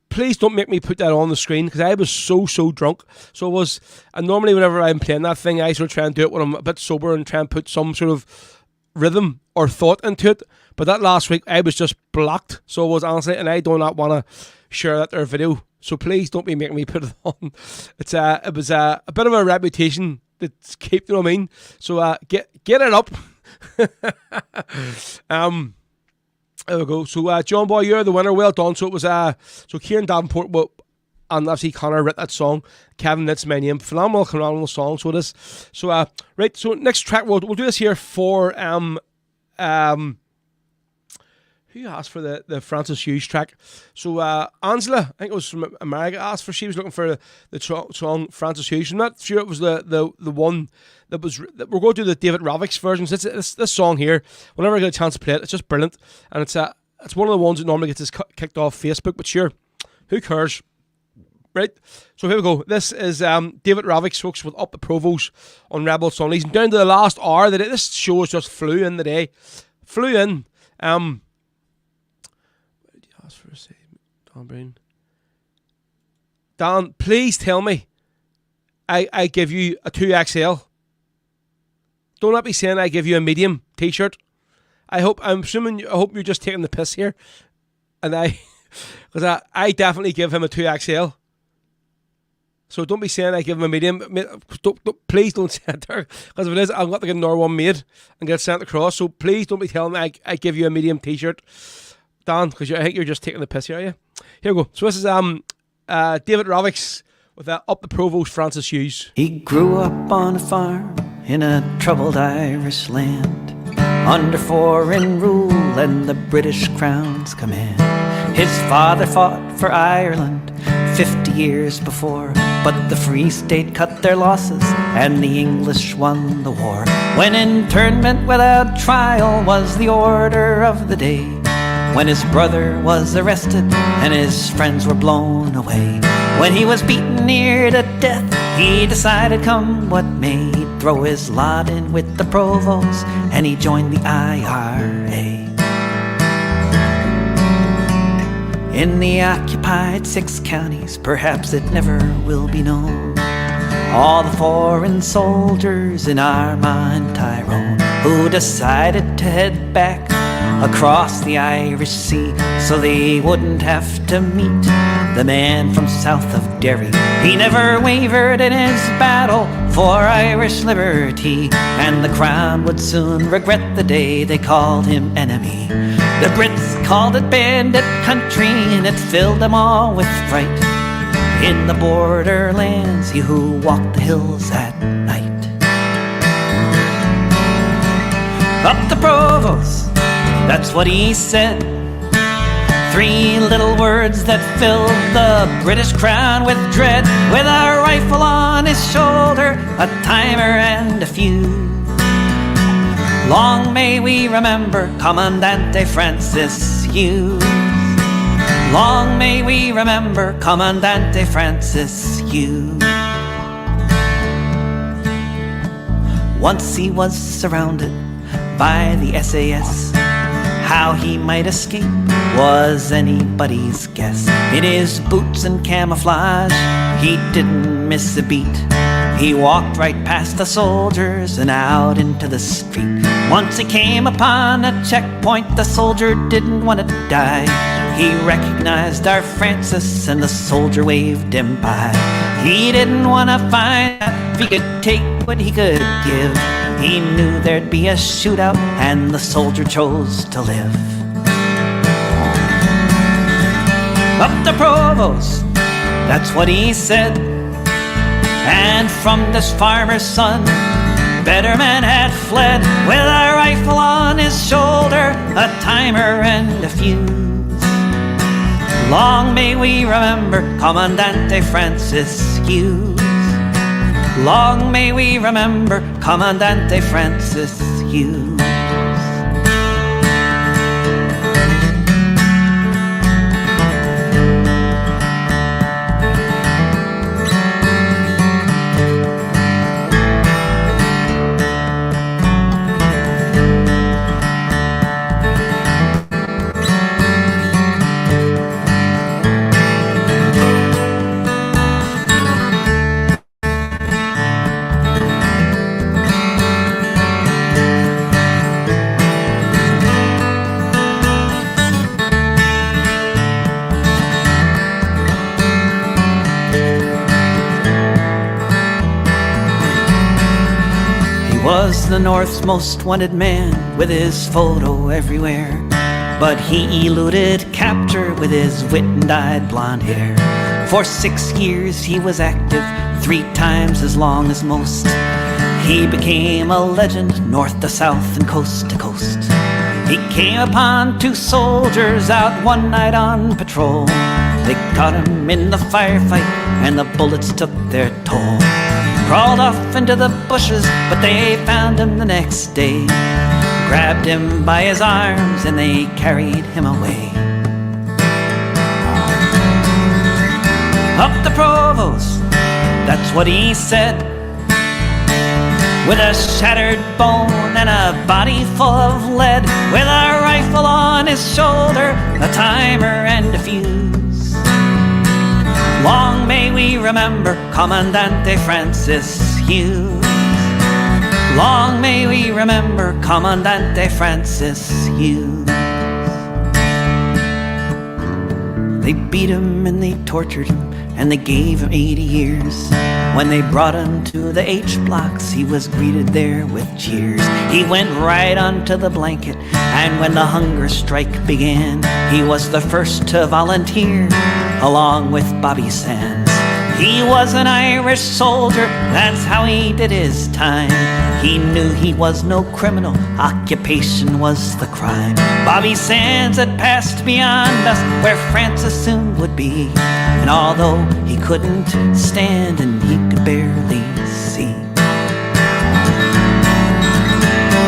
Please don't make me put that on the screen, because I was so drunk. So it was, and normally whenever I'm playing that thing, I sort of try and do it when I'm a bit sober and try and put some sort of rhythm or thought into it. But that last week, I was just blocked. So it was, honestly, and I do not want to share that there video. So please don't be making me put it on. It was a bit of a reputation that's kept, you know what I mean? So get it up. There we go. So John Boy, you're the winner. Well done. So it was so Kieran Davenport and obviously Connor wrote that song. Kevin, that's my name. Phenomenal song. So it is. So right. So next track we'll do this here for who asked for the Francis Hughes track? So Angela, I think it was from America, asked for. She was looking for the song Francis Hughes. I'm not sure it was the one that was. We're going to do the David Ravix versions. This song here. Whenever I get a chance to play it, it's just brilliant, and it's one of the ones that normally gets kicked off Facebook. But sure, who cares? Right, so here we go. This is David Ravix, folks, with Up the Provost on Rebel Sundays. And down to the last hour, this show has just flew in the day. Flew in. Ask for a save, Dan Brown. Dan, please tell me I give you a 2XL. Don't let me saying I give you a medium t-shirt. I hope you're just taking the piss here. And because I definitely give him a 2XL. So don't be saying I give him a medium. Please don't say it there. Because if it is, I've got to get another one made and get it sent across. So please don't be telling me I give you a medium t-shirt, Dan, because I think you're just taking the piss here, are you? Here we go. So this is David Ravix with Up the Provost, Francis Hughes. He grew up on a farm in a troubled Irish land, under foreign rule and the British Crown's command. His father fought for Ireland 50 years before, but the Free State cut their losses and the English won the war. When internment without trial was the order of the day, when his brother was arrested and his friends were blown away, when he was beaten near to death, he decided, come what may, he'd throw his lot in with the provost, and he joined the IRA. In the occupied 6 counties, perhaps it never will be known, all the foreign soldiers in Armagh and Tyrone who decided to head back across the Irish Sea so they wouldn't have to meet the man from south of Derry. He never wavered in his battle for Irish liberty, and the Crown would soon regret the day they called him enemy. The Brits called it bandit country, and it filled them all with fright. In the borderlands, he who walked the hills at night. Up the Provost, that's what he said. 3 little words that filled the British Crown with dread. With a rifle on his shoulder, a timer and a fuse, long may we remember Commandante Francis Hughes. Long may we remember Commandante Francis Hughes. Once he was surrounded by the SAS. How he might escape was anybody's guess. In his boots and camouflage, he didn't miss a beat. He walked right past the soldiers and out into the street. Once he came upon a checkpoint, the soldier didn't want to die. He recognized our Francis and the soldier waved him by. He didn't want to find out if he could take what he could give. He knew there'd be a shootout and the soldier chose to live. Up the Provost, that's what he said. And from this farmer's son, better men had fled, with a rifle on his shoulder, a timer and a fuse. Long may we remember Commandante Francis Hughes. Long may we remember Commandante Francis Hughes. Was the North's most wanted man, with his photo everywhere, but he eluded capture with his wit and dyed blonde hair. For 6 years he was active, 3 times as long as most. He became a legend, north to south and coast to coast. He came upon 2 soldiers out one night on patrol. They caught him in the firefight and the bullets took their toll. Crawled off into the bushes, but they found him the next day. Grabbed him by his arms and they carried him away. Up the Provost, that's what he said, with a shattered bone and a body full of lead, with a rifle on his shoulder, a timer and a fuse. Long may we remember Commandante Francis Hughes. Long may we remember Commandante Francis Hughes. They beat him and they tortured him and they gave him 80 years. When they brought him to the H blocks, he was greeted there with cheers. He went right onto the blanket, and when the hunger strike began, he was the first to volunteer, along with Bobby Sands. He was an Irish soldier, that's how he did his time. He knew he was no criminal, occupation was the crime. Bobby Sands had passed beyond us, where Francis soon would be. And although he couldn't stand and he could barely see,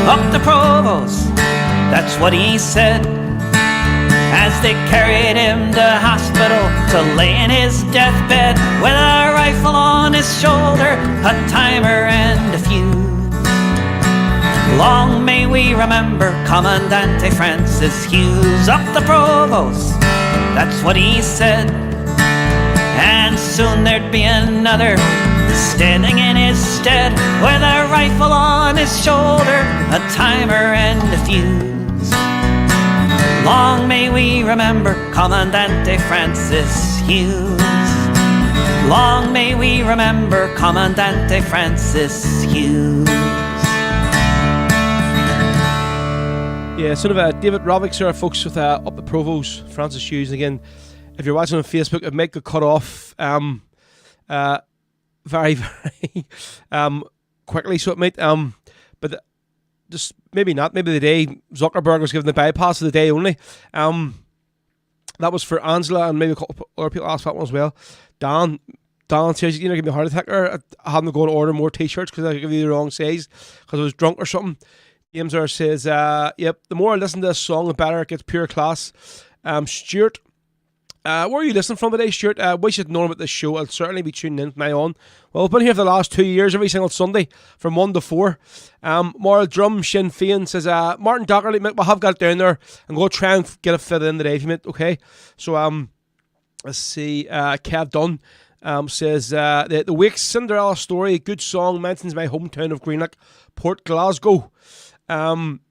up the Provost, that's what he said, as they carried him to hospital to lay in his deathbed, with a rifle on his shoulder, a timer and a fuse. Long may we remember Commandante Francis Hughes. Up the Provost, that's what he said, and soon there'd be another standing in his stead, with a rifle on his shoulder, a timer and a fuse. Long may we remember Commandante Francis Hughes. Long may we remember Commandante Francis Hughes. Yeah, sort of David Rovick here, folks, with Up the Provost, Francis Hughes. And again, if you're watching on Facebook, it might get cut off very, very quickly, so it might. But just maybe not. Maybe the day Zuckerberg was given the bypass of the day only. That was for Angela, and maybe a couple other people asked that one as well. Dan says, give me a heart attack, or I hadn't gone to order more t-shirts because I give you the wrong size because I was drunk or something. James R says, yep, the more I listen to this song, the better it gets, pure class. Stuart, where are you listening from today, Stuart? We should know about this show. I'll certainly be tuning in from now on. Well, I've been here for the last 2 years, every single Sunday, from 1 to 4. Moral Drum Sinn Féin says, Martin Dockerly, mate, we'll have got it down there and go try and get it fitted in today, mate, okay? So, let's see, Kev Dunn says, the Wake's Cinderella Story, good song, mentions my hometown of Greenock, Port Glasgow. Jim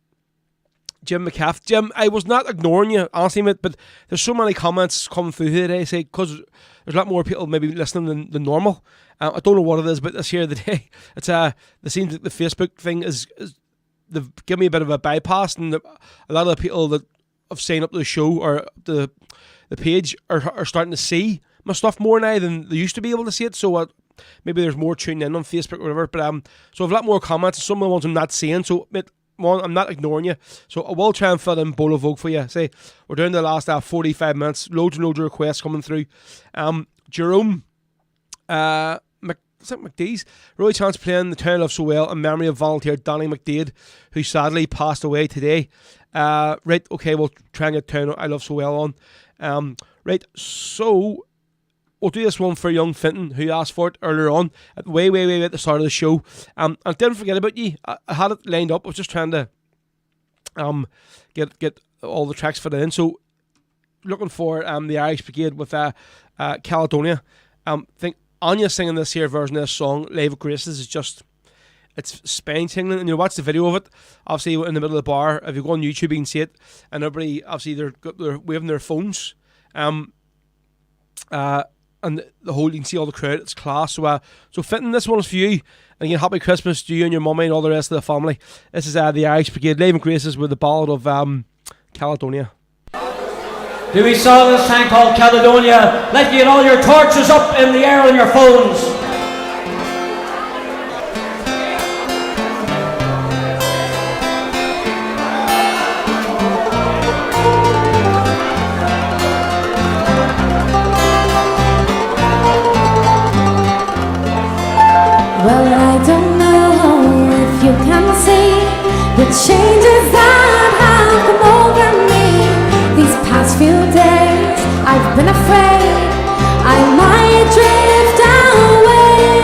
McCaff. Jim, I was not ignoring you, honestly, mate, but there's so many comments coming through today, say, because there's a lot more people maybe listening than normal. I don't know what it is, but this here today, it's it seems like the Facebook thing is they've given me a bit of a bypass, and a lot of the people that have signed up to the show or the page are starting to see my stuff more now than they used to be able to see it. So maybe there's more tuning in on Facebook or whatever. But so I've a lot more comments. Some of the ones I'm not seeing. So one, I'm not ignoring you. So I will try and fill in Bowl of Vogue for you. Say we're down to the last 45 minutes. Loads and loads of requests coming through. Jerome, McDee's really chance playing The Town I Love So Well in memory of volunteer Donny McDade, who sadly passed away today. Right, okay, we'll try and get Town I Love So Well on. Right, so we'll do this one for young Finton, who asked for it earlier on, way at the start of the show. And didn't forget about you. I had it lined up. I was just trying to get all the tracks fitted in. So looking for the Irish Brigade with Caledonia. Think Anya singing this here version of this song, Live at Graces, is just, it's spine tingling. And you watch the video of it, obviously in the middle of the bar. If you go on YouTube, you can see it. And everybody, obviously, they're waving their phones. And the whole, you can see all the crowd. It's class. So Finton, this one is for you. And again, happy Christmas to you and your mummy and all the rest of the family. This is the Irish Brigade, Live at Graces, with the ballad of Caledonia. Do we song this song called Caledonia? Let you get all your torches up in the air on your phones. Well, I don't know if you can see the changes that have come over me these past few days. I've been afraid I might drift away,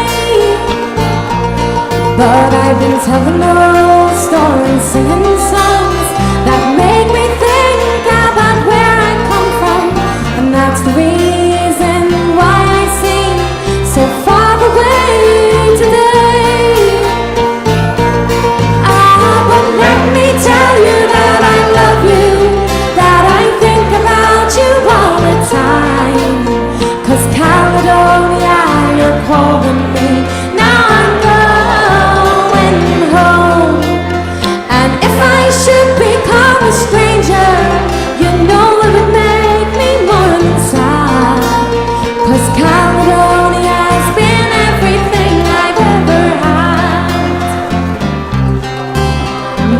but I've been telling old stories, singing songs that make me think about where I come from, and that's the reason why I seem so far away today. But let me tell you that I love you, that I think about you all the time. 'Cause Caledonia, you're calling me, now I'm going home. And if I should become a stranger, you know it would make me more than sad. 'Cause Caledonia has been everything I've ever had.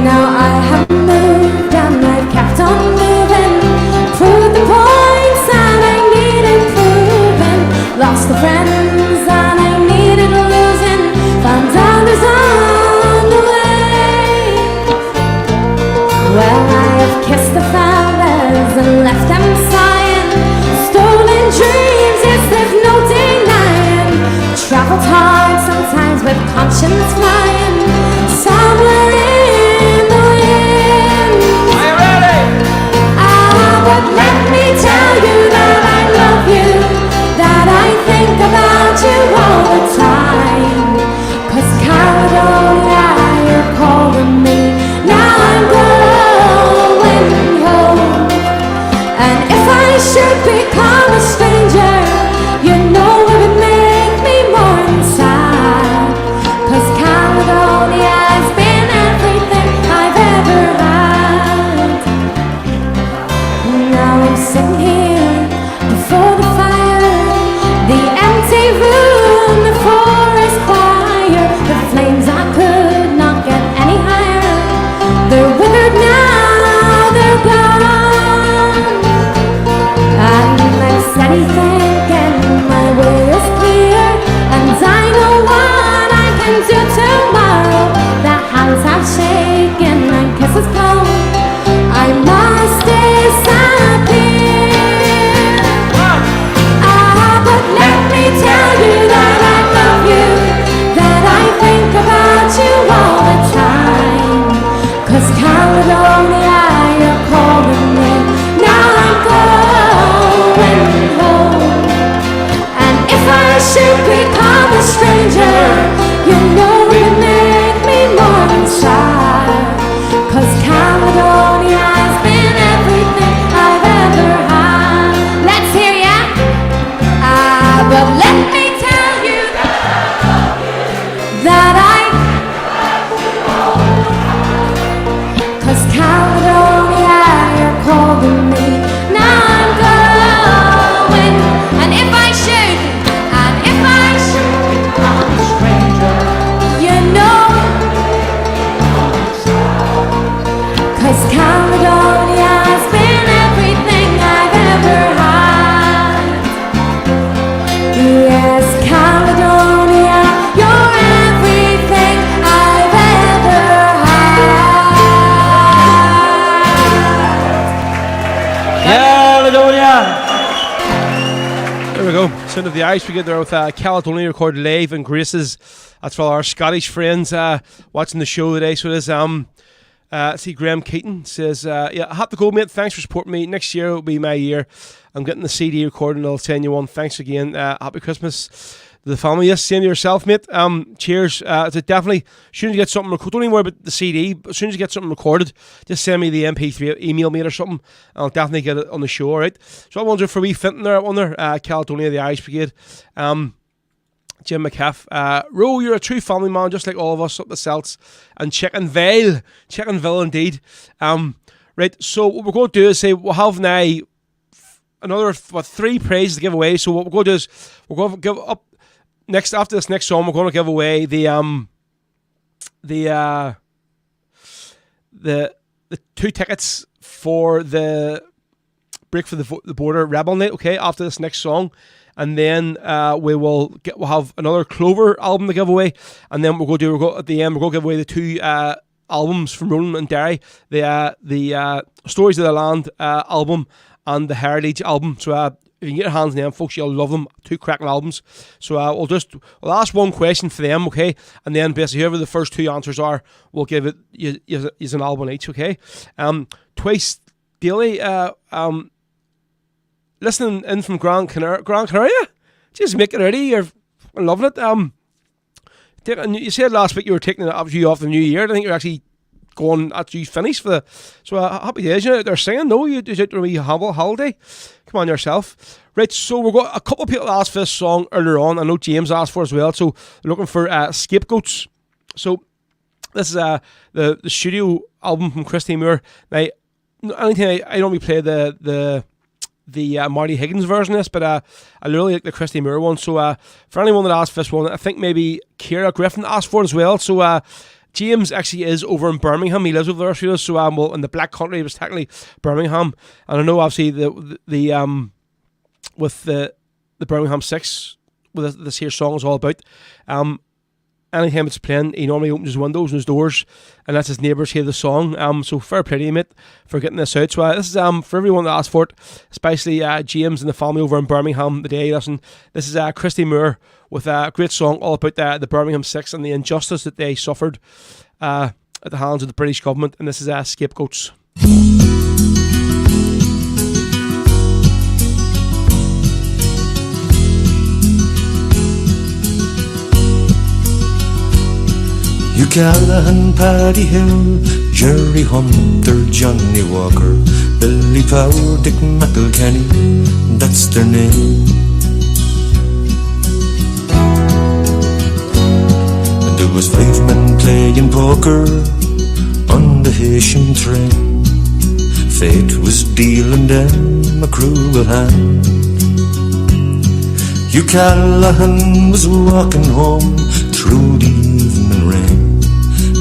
Now I have moved and I've kept on moving, proved the points that I needed proving, lost the friends that I needed losing, found others on the way. Well, I have kissed the fellas and left them sighing, stolen dreams, yes, there's no denying, traveled hard sometimes with conscience flying, somewhere in the wind. Are you ready? But let me tell you that I love you, that I think about you all the time. 'Cause Caledonia, you're calling me, now I'm going home. And if I should become a stranger, you know it would make me more inside. 'Cause Caledonia has been everything I've ever had. Now I'm sitting here before the fire, the empty room, the forest fire, the flames I could not get any higher. They're withered now, they're gone. And I'm steady thinking my way is clear, and I know what I can do tomorrow. The hands have shaken and kisses blown, I must disappear. But let me tell you that I love you, that I think about you all the time. 'Cause Caledonia, you're calling me, now I'm going home. And if I should become a stranger, you know it would make me more inside. 'Cause Caledonia has been everything I've ever had. Let's hear ya. But let me tell you that I love you, that I, 'cause Caledonia, you're calling me, now I'm going. And if I should Sound of the Irish Brigade there with Caledonia recorded live in Graces. That's for all our Scottish friends watching the show today. So it is, see, Graham Keaton says, yeah, I have to go, mate. Thanks for supporting me. Next year will be my year. I'm getting the CD recording. I'll send you one. Thanks again. Happy Christmas to the family. Yes, same to yourself, mate. Cheers. Definitely, as soon as you get something recorded, don't even worry about the CD, but as soon as you get something recorded, just send me the MP3, email me or something, and I'll definitely get it on the show, alright? So I wonder for wee Finton there, I wonder, Caledonia, the Irish Brigade, Jim McCaff. Ro, you're a true family man, just like all of us up the Celts, and Chickenville indeed. Right, so what we're going to do is say, we'll have now another, 3 prizes to give away. So what we're going to do is, we're going to give up, after this next song, we're going to give away the 2 tickets for the Break for the Border Rebel Night. Okay, after this next song, and then we'll have another Clover album to give away, and then at the end we're going to give away the 2 albums from Ronan and Derry, the Stories of the Land album and the Heritage album. So if you can get your hands on them, folks, you'll love them. 2 cracking albums. So we'll ask one question for them, okay? And then basically whoever the first 2 answers are, we'll give it is an album each, okay? Twice daily, listening in from Gran Canaria. Just make it ready. You're loving it. And you said last week you were taking it up you off the new year. I think you're actually going after you finish for the. So happy days. You're out there singing. No, you're out on a wee holiday. Come on yourself. Right, so we've got a couple of people asked for this song earlier on. I know James asked for it as well. So they're looking for Scapegoats. So this is the studio album from Christy Moore. Now, anything I don't really play the Marty Higgins version of this, but I really like the Christy Moore one. So for anyone that asked for this one, I think maybe Ciara Griffin asked for it as well. So James actually is over in Birmingham. He lives over there, so well, in the Black Country, it was technically Birmingham. And I know obviously the with the Birmingham Six, what this here song is all about. Anytime it's playing, he normally opens his windows and his doors and lets his neighbours hear the song. So fair play to you, mate, for getting this out. So this is for everyone that asked for it, especially James and the family over in Birmingham the day. Listen, this is Christy Moore with a great song all about the Birmingham Six and the injustice that they suffered at the hands of the British government. And this is Scapegoats. Hugh Callahan, Paddy Hill, Jerry Hunter, Johnny Walker, Billy Power, Dick McElkenny, that's their name. And there was 5 men playing poker on the Haitian train. Fate was dealing them a cruel hand. Hugh Callahan was walking home through the evening rain,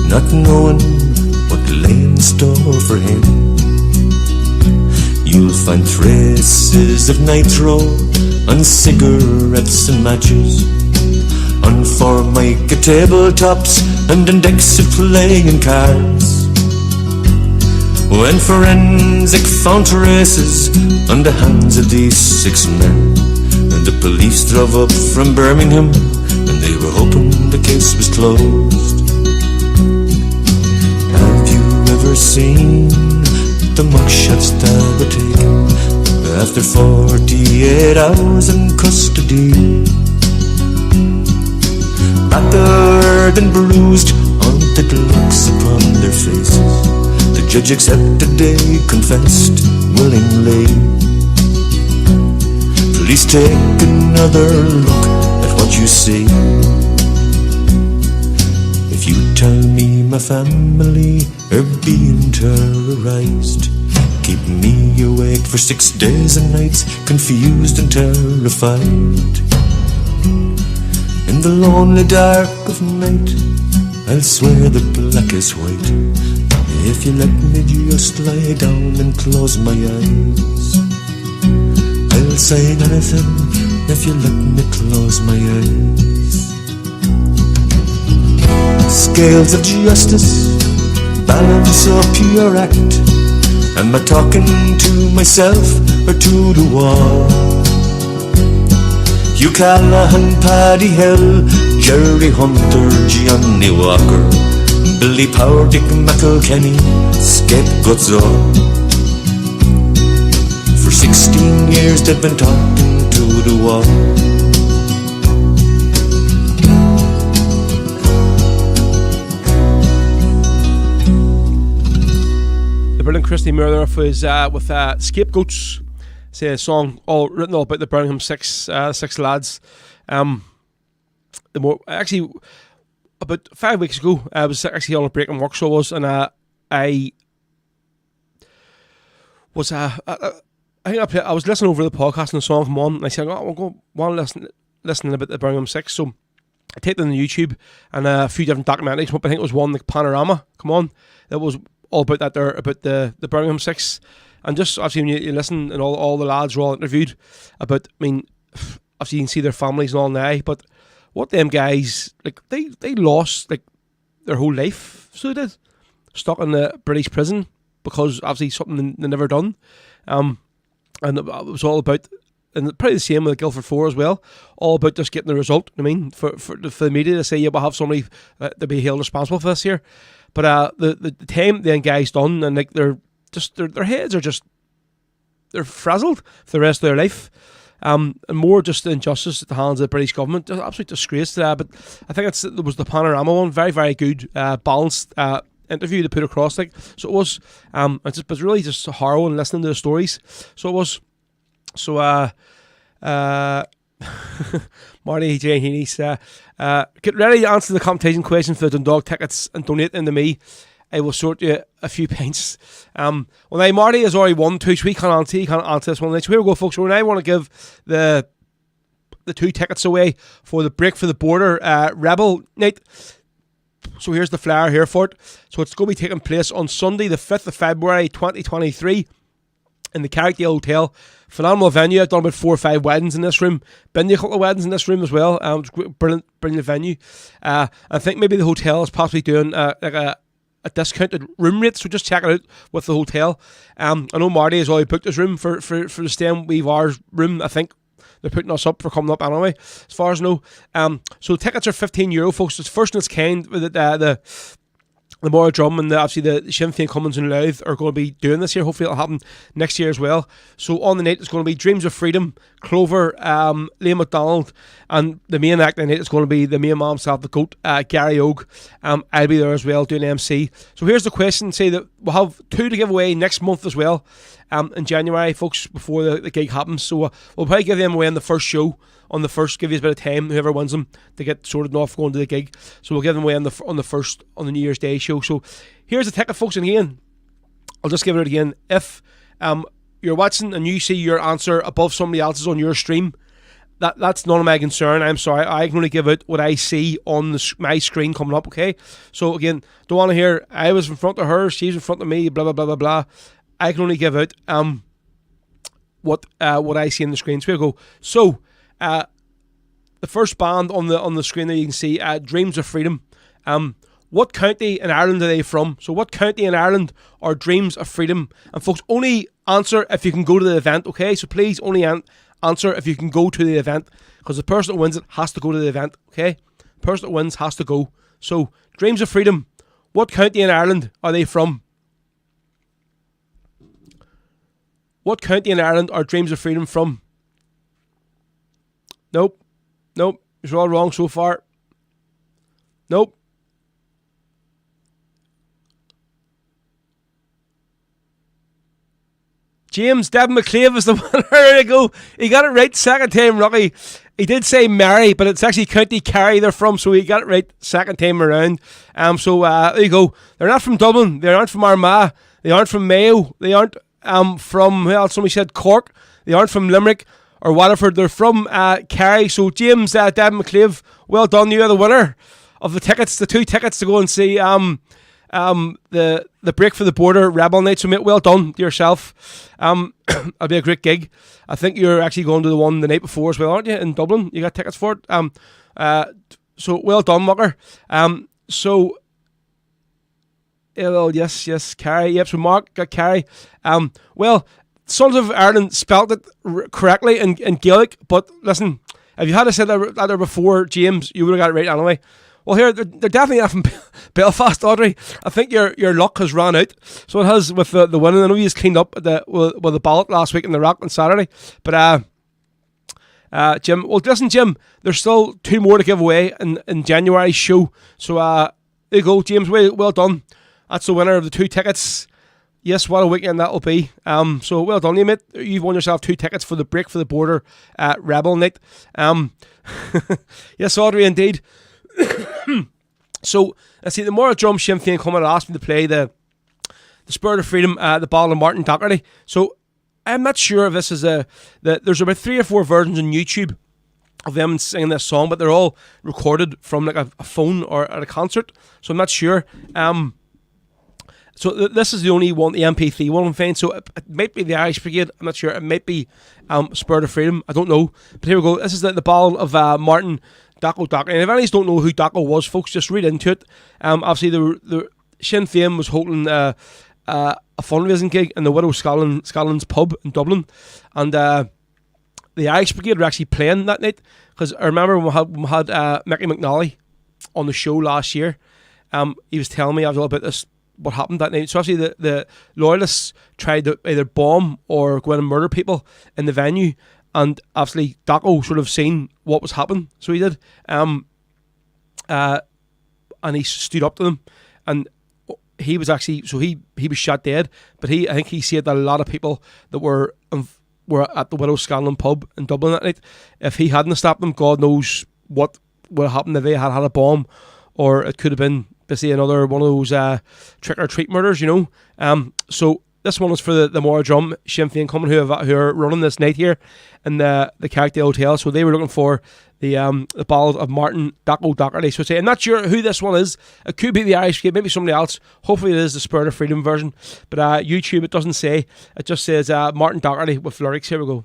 not knowing what lay in store for him. You'll find traces of nitro on cigarettes and matches, on Formica tabletops and index of playing cards. When forensic found traces on the hands of these 6 men, and the police drove up from Birmingham, and they were hoping the case was closed. Have you ever seen the mugshots that were taken after 48 hours in custody? Battered and bruised, haunted looks upon their faces. The judge accepted they confessed willingly. Please take another look at what you see. If you tell me my family are being terrorized, keep me awake for 6 days and nights, confused and terrified. In the lonely dark of night, I'll swear the black is white, if you let me just lie down and close my eyes. I'll say anything if you let me close my eyes. Scales of justice, balance up your act. Am I talking to myself or to the wall? Hugh Callahan, Paddy Hill, Jerry Hunter, Johnny Walker, Billy Power, Dick McElkenny, scapegoats all. For 16 years they've been talking to the wall. The brilliant Christy Murder was with Scapegoats. Say a song written all about the Birmingham six lads. Actually, about 5 weeks ago, I was actually on a break in work, so I was, and I was I was listening over the podcast and the song come on, and I said, "Oh, we'll go listen about the Birmingham Six." So I typed in the YouTube and a few different documentaries. But I think it was one like Panorama. Come on, that was all about that there, about the Birmingham Six. And just obviously when you listen, and all the lads were all interviewed about, I mean, obviously you can see their families and all now, but what them guys, like, they lost like their whole life, so they did, stuck in the British prison because obviously something they never done. And it was all about, and probably the same with Guildford 4 as well, all about just getting the result. I mean, for the media to say, yeah, we'll have somebody to be held responsible for this here. But the time the guys done, and like they're just, their heads are just, they're frazzled for the rest of their life. And more just the injustice at the hands of the British government. Just absolute disgrace to that. But I think it was the Panorama one, very, very good, balanced interview to put across. Like, so it was, it was really just harrowing listening to the stories. So it was, so Marty J. Heaney said, get ready to answer the competition question for the Dundalk tickets and donate them to me. I will sort you a few pints. Well, now Marty has already won 2, so he can't answer this one. So here we go, folks. So now I want to give the 2 tickets away for the Break for the Border Rebel night. So here's the flyer here for it. So it's going to be taking place on Sunday, the 5th of February, 2023, in the Carrickdale Hotel. Phenomenal venue. I've done about 4 or 5 weddings in this room. Been to a couple of weddings in this room as well. It's a brilliant venue. I think maybe the hotel is possibly doing like a discounted room rate, so just check it out with the hotel. I know Marty has already booked his room for the staying Weave Hours room. I think they're putting us up for coming up anyway, as far as I know. So tickets are €15, folks. It's first in its kind with the Mora Drum and obviously the Sinn Féin Cummins and Louth are going to be doing this year. Hopefully it'll happen next year as well. So on the night it's going to be Dreams of Freedom, Clover, Liam MacDonald, and the main act of the night is going to be the main man himself, the GOAT, Gary Ogue. I'll be there as well doing MC. So here's the question. Say that we'll have 2 to give away next month as well, in January, folks, before the gig happens. So we'll probably give them away in the first show. On the first, give you a bit of time, whoever wins them, to get sorted off going to the gig. So we'll give them away on the New Year's Day show. So here's the ticket, folks, and again, I'll just give it again. If you're watching and you see your answer above somebody else's on your stream, that's none of my concern. I'm sorry, I can only give out what I see on my screen coming up, okay? So again, don't want to hear, I was in front of her, she's in front of me, blah, blah, blah, blah, blah. I can only give out what I see on the screen. So here we go. So, the first band on the screen there you can see, Dreams of Freedom. What county in Ireland are they from? So what county in Ireland are Dreams of Freedom? And folks, only answer if you can go to the event, okay? So please only answer if you can go to the event, because the person that wins it has to go to the event, okay? The person that wins has to go. So, Dreams of Freedom, what county in Ireland are they from? What county in Ireland are Dreams of Freedom from? Nope. You're all wrong so far. Nope. James Devin McClave is the winner. There you go. He got it right second time, lucky. He did say Mary, but it's actually County Kerry they're from, so he got it right second time around. So there you go. They're not from Dublin. They aren't from Armagh. They aren't from Mayo. They aren't from, well, somebody said Cork. They aren't from Limerick or Waterford. They're from Kerry. So James Devin McClave, well done. You are the winner of the tickets, the 2 tickets to go and see the Break for the Border Rebel Night. So mate, well done to yourself. It'll be a great gig. I think you're actually going to the one the night before as well, aren't you, in Dublin? You got tickets for it. So well done, mucker. So well, yes, Kerry. Yep. So Mark got Kerry. Well, Sons of Ireland spelt it correctly in Gaelic, but listen, If you had said that there before, James, you would have got it right anyway. Well, here they're definitely not from Belfast, Audrey. I think your luck has run out. So it has with the winning. I know you just cleaned up with the ballot last week in the Rock on Saturday, but Jim. Well, listen, Jim. There's still 2 more to give away in January's show. So there you go, James. Well done. That's the winner of the 2 tickets. Yes, what a weekend that'll be. So well done, you mate. You've won yourself 2 tickets for the Break for the Border Rebel night. Yes, Audrey, indeed. So let's see. The Moral Drum Sinn Féin come and asked me to play the Spirit of Freedom, the ballad of Martin Docherty. So I'm not sure if this is there's about 3 or 4 versions on YouTube of them singing this song, but they're all recorded from like a phone or at a concert. So I'm not sure. So this is the only one, the MP3 one I'm finding. So it might be the Irish Brigade. I'm not sure. It might be Spirit of Freedom. I don't know. But here we go. This is the ballad of Martin Docherty. And if any of you don't know who Daco was, folks, just read into it. Obviously, the Sinn Féin was holding a fundraising gig in the Widow Scollins pub in Dublin. And the Irish Brigade were actually playing that night. Because I remember when we had Mickey McNally on the show last year. He was telling me about this, what happened that night. So actually the loyalists tried to either bomb or go in and murder people in the venue, and obviously Daco sort of seen what was happening, so he did, and he stood up to them, and he was actually, so he was shot dead, but I think he said that a lot of people that were at the Widow Scanlon pub in Dublin that night, if he hadn't stopped them, God knows what would have happened if they had a bomb, or it could have been basically another one of those trick or treat murders, you know. So this one is for the Moral Drum Sinn Féin coming who are running this night here in the Carrickdale Hotel. So they were looking for the ballad of Martin Docherty. So I'm not sure who this one is. It could be the Irish Brigade, maybe somebody else. Hopefully it is the Spirit of Freedom version. But YouTube, it doesn't say. It just says Martin Docherty with lyrics. Here we go.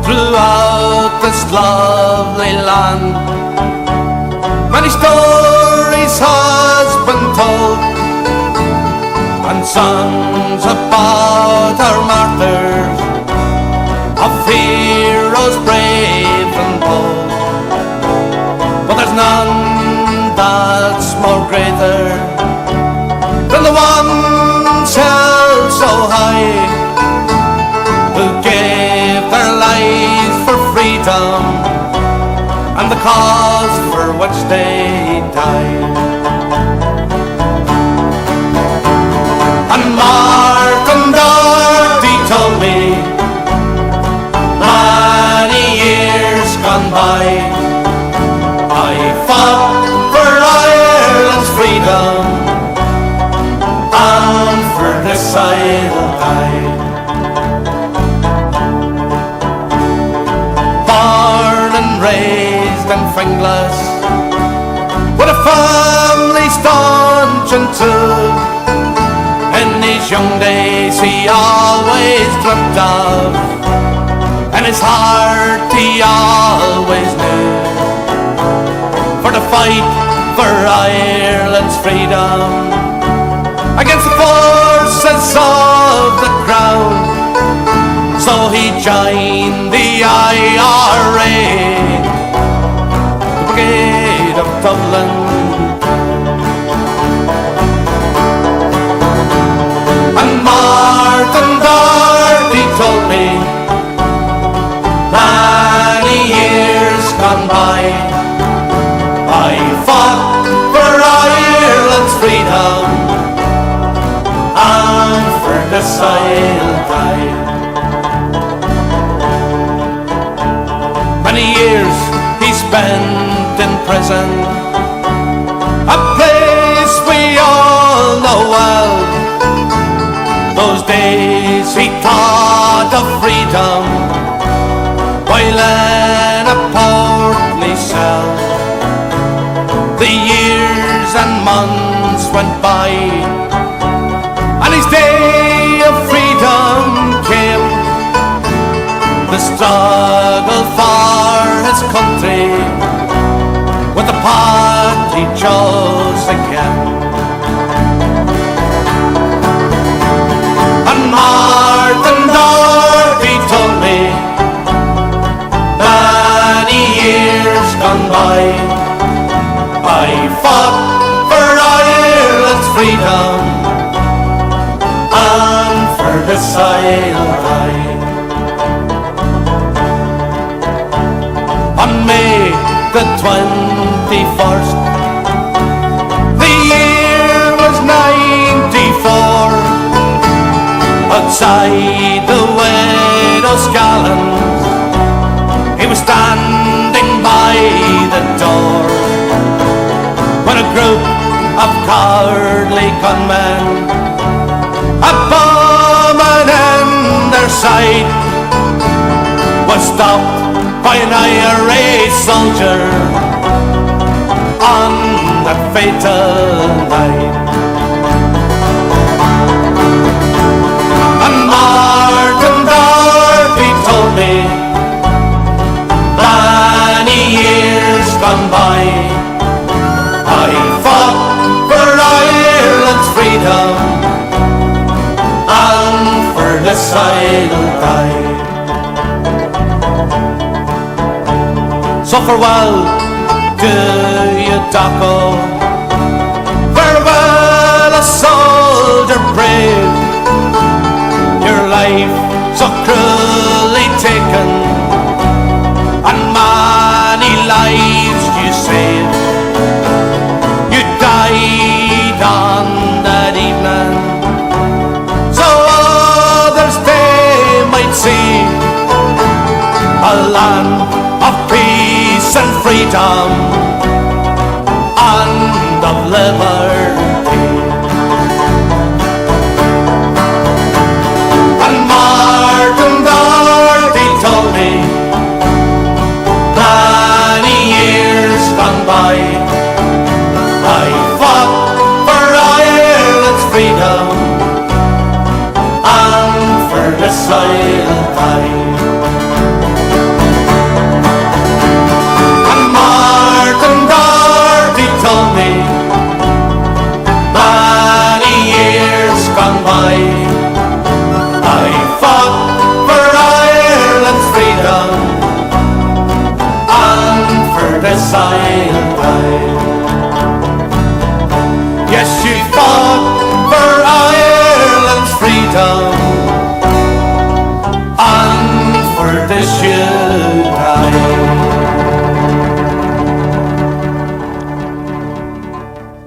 Throughout this lovely land, many stories has been told, and songs about our martyrs, of heroes brave and bold. But there's none that's more greater than the ones held so high, who gave their lives for freedom and the cause for which they died. And Martin Docherty told me many years gone by, I fought for Ireland's freedom, and for this I'll die. Raised in Finglas, with a family staunch and true. In his young days he always dreamt of, and his heart he always knew, for the fight for Ireland's freedom against the forces of the crown. So he joined the IRA, the Brigade of Dublin. And Martin Docherty told me many years gone by, I fought for Ireland's freedom, and for this I'll die. Many years he spent in prison, a place we all know well. Those days he thought of freedom while in a portly cell. The years and months went by, and his day of freedom came. The struggle for his country with the party chose again. And Martin Doherty told me many years gone by, I fought for Ireland's freedom, and for this I'll die. On May the 21st, the year was 94, outside the widow's gallant, he was standing by the door, when a group of cowardly gunmen, a bombing in their sight, was stopped by an Irish soldier on that fatal night. And Martin Doherty told me many years gone by, I fought for Ireland's freedom, and for this I'll die. So farewell to you, Daco, farewell, a soldier brave, your life so cruelly taken, and many lives you saved. You died on that evening, so others they might see a land of peace and freedom and of liberty. And Martin Doherty told me many years gone by, I fought for Ireland's freedom, and for this I'll die. Told me many years gone by, I fought for Ireland's freedom, and for this I'll die. Yes, you fought for Ireland's freedom, and for this you die.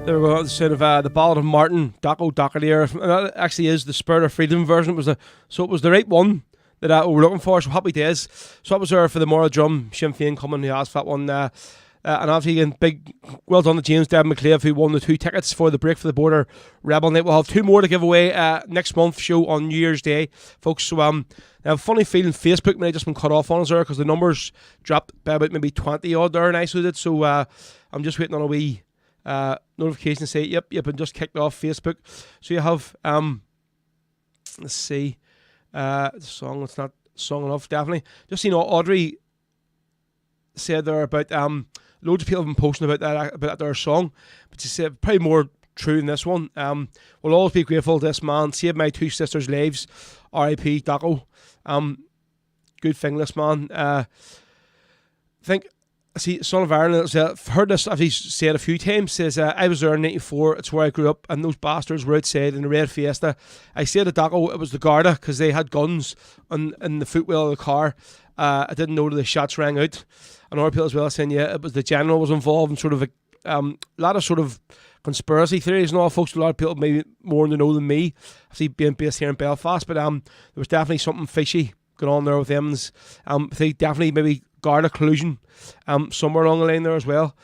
There we go. The sound of the Ballad of Martin Daco Doherty. That actually is the Spirit of Freedom version. It was the right one that we were looking for. So happy days. So that was there for the Moral Drum. Sinn Féin coming who asked for that one. And obviously again, big well done to James Devon McClave who won the 2 tickets for the Break for the Border Rebel Night. We'll have 2 more to give away next month show on New Year's Day, folks. So I have a funny feeling Facebook may have just been cut off on us there because the numbers dropped by about maybe 20 odd there and I so did. So I'm just waiting on a wee notification to say yep and just kicked off Facebook. So you have let's see the song, it's not song enough definitely. Just Audrey said there about loads of people have been posting about their song, but she said probably more true in this one. We'll always be grateful to this man, saved my 2 sisters' lives, R.I.P. Daco. Good thing this man. I think see, Son of Ireland, I've heard this, I've said a few times, says, I was there in 94, it's where I grew up, and those bastards were outside in the red Fiesta. I said to Daco, it was the Garda, because they had guns in the footwheel of the car. I didn't know that the shots rang out. And other people as well saying, yeah, it was the general was involved in sort of a lot of sort of conspiracy theories and all, folks. A lot of people maybe more in the know than me, obviously being based here in Belfast, but there was definitely something fishy going on there with them. I think definitely maybe Garda collusion somewhere along the line there as well.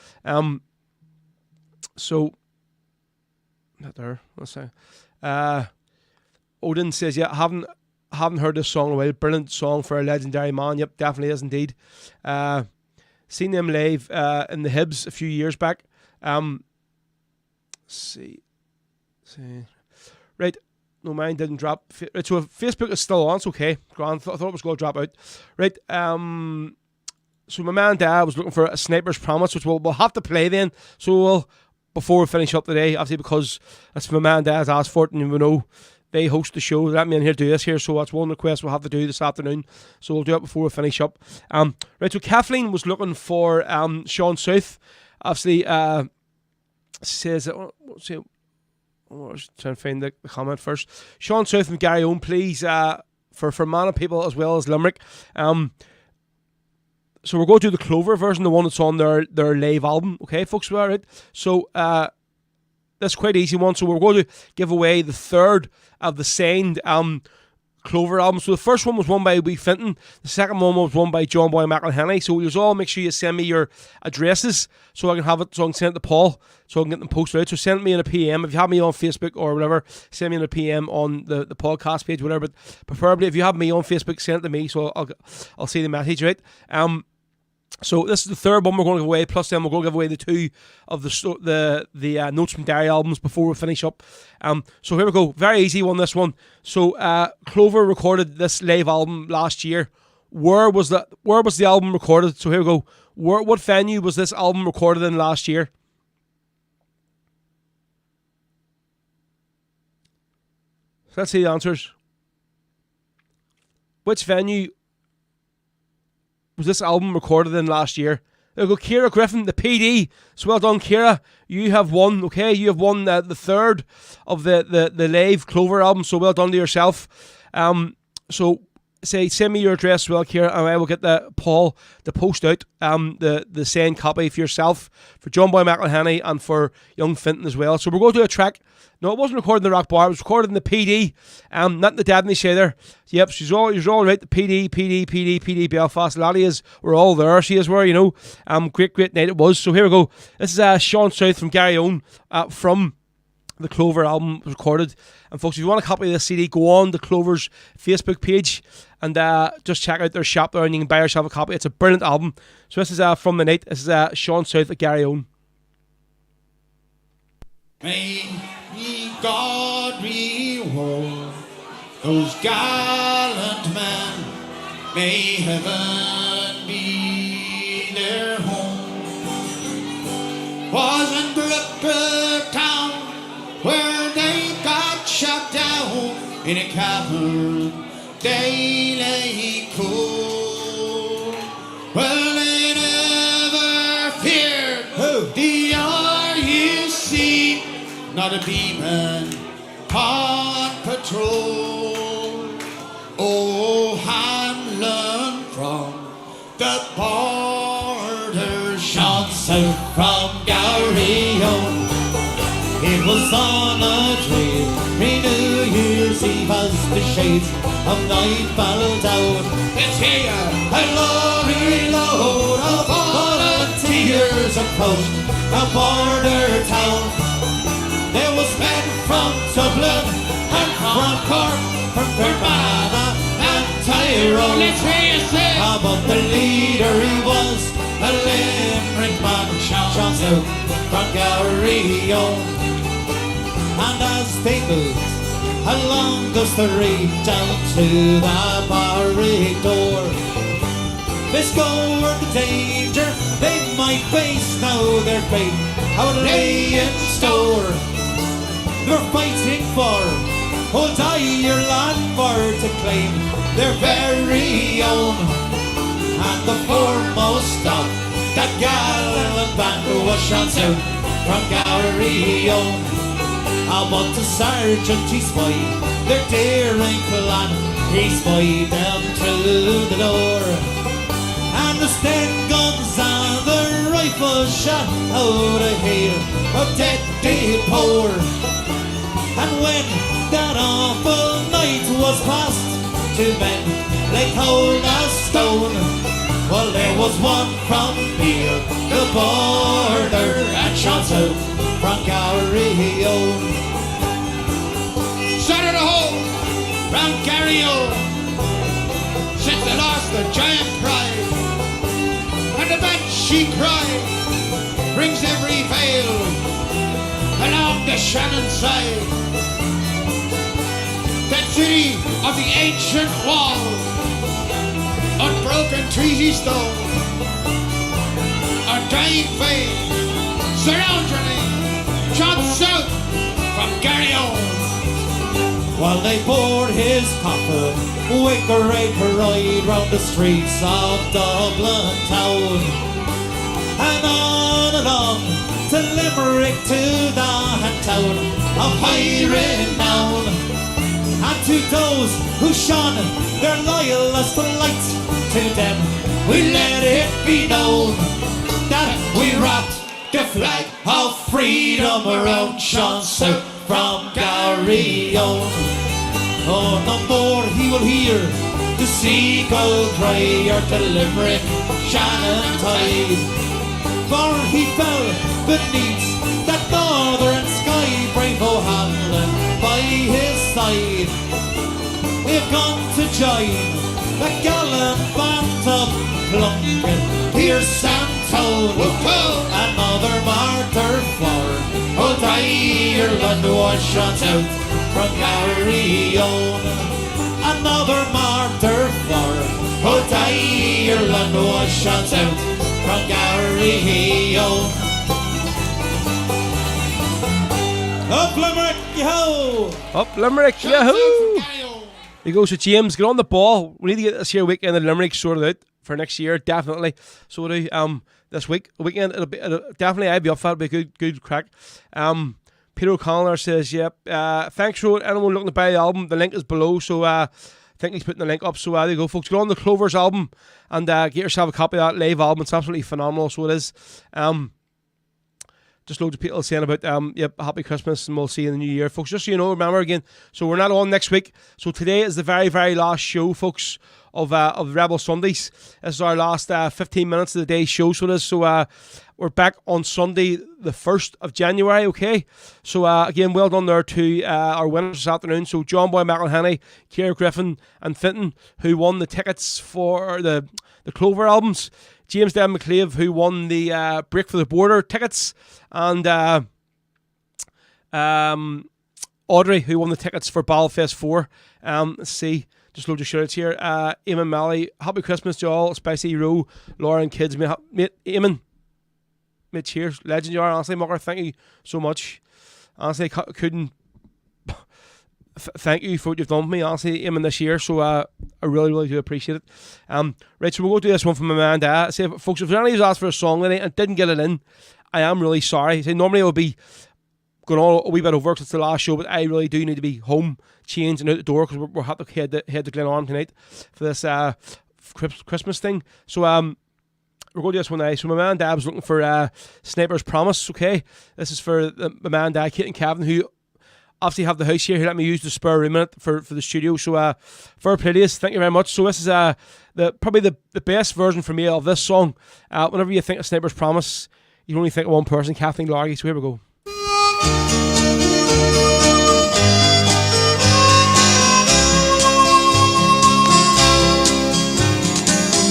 So not there, let's say. Odin says, yeah, haven't heard this song in a while. Brilliant song for a legendary man. Yep, definitely is indeed. Seen them live in the Hibs a few years back. See. Right. No, mine didn't drop. Right, so if Facebook is still on, it's okay. Grand. I thought it was going to drop out. Right. So my man Dad was looking for A Sniper's Promise, which we'll have to play then. So before we finish up today, obviously because that's my man and dad's asked for it, and we know they host the show. They let me in here to do this here, so that's one request we'll have to do this afternoon. So we'll do it before we finish up. Right, so Kathleen was looking for Sean South. Obviously, says, I was trying to find the comment first. Sean South and Gary Owen, please, for Mana people as well as Limerick. So we're going to do the Clover version, the one that's on their live album. Okay, folks, we are right. So that's quite an easy one. So we're going to give away the third of the signed Clover album. So the first one was won by Wee Finton. The second one was won by John Boy McElhenney. So you'll all make sure you send me your addresses so I can have it, so I can send it to Paul, so I can get them posted out. So send me in a PM. If you have me on Facebook or whatever, send me in a PM on the podcast page, whatever. But preferably, if you have me on Facebook, send it to me so I'll see the message, right? So this is the third one we're going to give away. Plus, then we're going to give away the two of the Notes from Diary albums before we finish up. So here we go. Very easy one. This one. So Clover recorded this live album last year. Where was the album recorded? So here we go. What venue was this album recorded in last year? So let's see the answers. Which venue was this album recorded in last year? There we go, Ciara Griffin, the PD. So well done, Ciara. You have won, okay? You have won the third of the live Clover album, so well done to yourself. So send me your address as well, Ciara, and I will get Paul to post out the signed copy for yourself, for John Boy McElhenney, and for Young Finton as well. So we're going to do a track. No, it wasn't recorded in the Rock Bar. It was recorded in the PD. Not in the Dabney Shay there. Yep, you're all right. The PD, Belfast. Laddie we're all there. She is where, you know. Great night it was. So here we go. This is Sean South from Gary Owen from the Clover album recorded. And folks, if you want a copy of this CD, go on the Clover's Facebook page and just check out their shop there and you can buy yourself a copy. It's a brilliant album. So this is from the night. This is Sean South at Gary Owen. May God reward those gallant men. May heaven be their home. Was in Brooker Town where they got shot down in a cavern. They lay cool. Well, they never feared the RUC. Not a demon on patrol. Oh, Hamlin from the border, Sean South from Gary Owen. It was on a dreary New Year's Eve as the shades of night fell down. It's here a lorry load of volunteers approached a border town. There was men from Dublin and from Cork, from Fermanagh and Tyrone. Let's hear you say. But the leader he was a Limerick man, Sean South from Gary Owen. And as they moved along the street down to the barrack door, they scored the danger they might face. Now their fate out lay in store. They're fighting for old Ireland for to claim their very own. And the foremost of that gallant band was Sean South from Gary Owen. But the sergeant he spied their daring plan. He spied them through the door. And the Sten guns and the rifles shot out a hail of deadly power. And when that awful night was past, two men lay cold as stone. Well, there was one from near the border and Sean South from Gary Owen. Shot at a hole round Gary Owen since they lost their giant pride. And the banshee cry rings every vale along the Shannon side. That city of the ancient wall, unbroken treaty stone, our dying faith surrounds your name. shot south from Garryowen. While they board his coffin, with great pride round the streets of Dublin town. And on to Limerick, to the town of high renown. And to those who shone their loyalist light, to them we let it be known that we wrapped the flag of freedom around Sean South from Garryowen. Oh, no more he will hear the seagull cry or the Limerick Shannon tide, for he fell beneath that northern sky, brave O'Hanlon by his side. We've gone to join the gallant band of Plunkett, Pearse and Tone. Another martyr for old Ireland was shot out from Garryowen. Another martyr for old Ireland was shot out from Garryowen. Up Limerick, yo! Up Limerick, yahoo! He goes to James, get on the ball. We need to get this here weekend in Limerick sorted out for next year, definitely. So do this weekend, it'll definitely I'll be up for it. It'll be good crack. Peter O'Connor says, yep. Thanks, Road. Anyone looking to buy the album, the link is below. So I think he's putting the link up. So there you go, folks. Get on the Clovers album and get yourself a copy of that live album. It's absolutely phenomenal. So it is. Just loads of people saying about happy Christmas and we'll see you in the new year, folks. Just so you know, remember again, so we're not on next week. So today is the very, very last show, folks, of Rebel Sundays. This is our last 15 minutes of the day's show. So it is. So we're back on Sunday, the 1st of January, okay? So again, well done there to our winners this afternoon. So John Boy McElhenney, Ciara Griffin and Finton, who won the tickets for the Clover albums. James Devon McClave, who won the Break for the Border tickets, and Audrey, who won the tickets for Battlefest 4. Let's see, just loads of shout-outs here. Eamon Malley, happy Christmas to all, Spicy Row, Laura and kids. Mate, Eamon, mate, cheers, legend you are, honestly, Mucker, thank you so much. Honestly, couldn't thank you for what you've done for me, honestly, Eamon, this year. So I really, really do appreciate it. Right, so we'll go do this one from my man Dad. Say, folks, if there's anyone who's asked for a song today and didn't get it in, I am really sorry. Say, normally I would be going on a wee bit over because it's the last show, but I really do need to be home, changed and out the door because we're having to head to Glenarm tonight for this Christmas thing. So we're going to do this one now. So my man Dad was looking for Sniper's Promise, okay? This is for my man Dad, Kate and Kevin, who obviously have the house here, who let me use the spare room in it for the studio. So fair play to you, thank you very much. So this is probably the best version for me of this song. Whenever you think of Sniper's Promise, you only think of one person, Kathleen Largy. So here we go.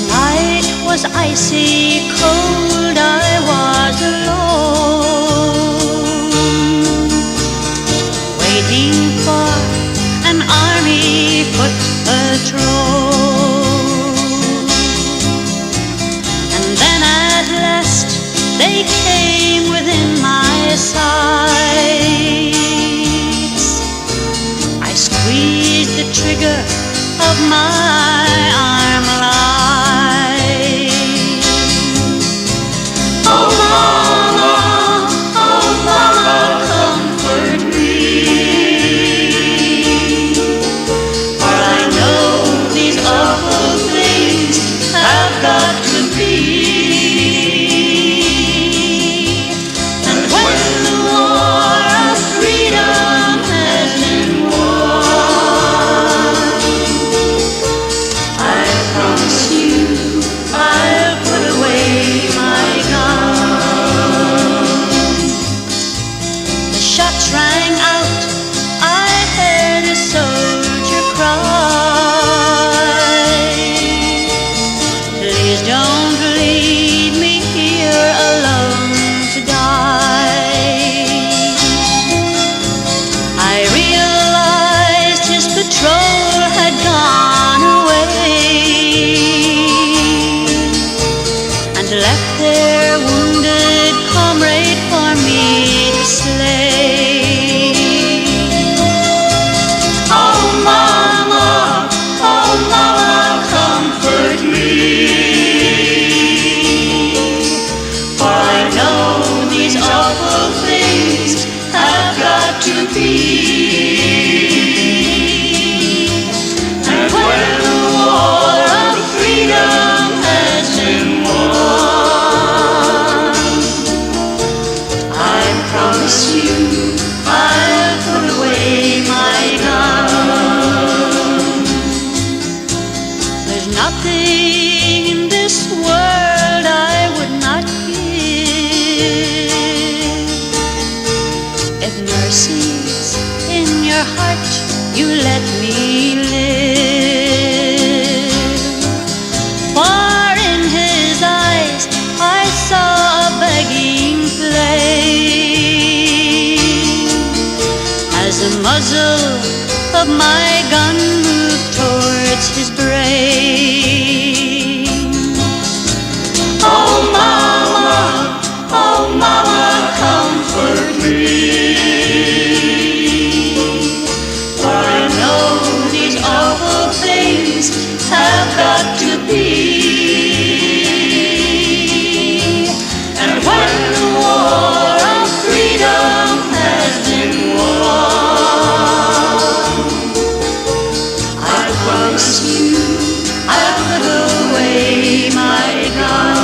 Night was icy cold, I was alone, waiting for an army foot patrol. And then at last they came within my sights. I squeezed the trigger of my arm light. Oh mama, comfort me, for I know these awful things have got to be. And when the war of freedom has been won, to be. And when the war of freedom has been won, I promise you I'll put away my gun. There's nothing in this world I would not give if mercy's in your heart, you let me live. For in his eyes I saw a begging flame as the muzzle of my gun moved towards his brain. Oh mama, comfort me, for I know these awful things have got to be. And when the war of freedom has been won, I promise you I'll put away my gun.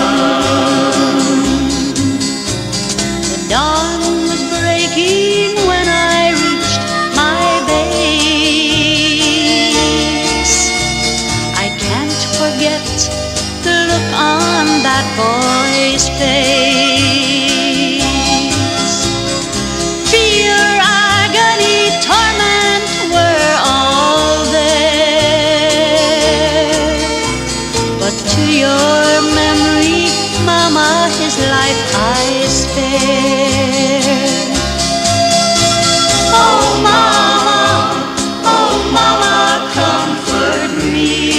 The dawn was breaking when I reached my base. I can't forget the look on that boy's face. Fear, agony, torment were all there, but to your memory, Mama, his life I spared. Oh mama, comfort me,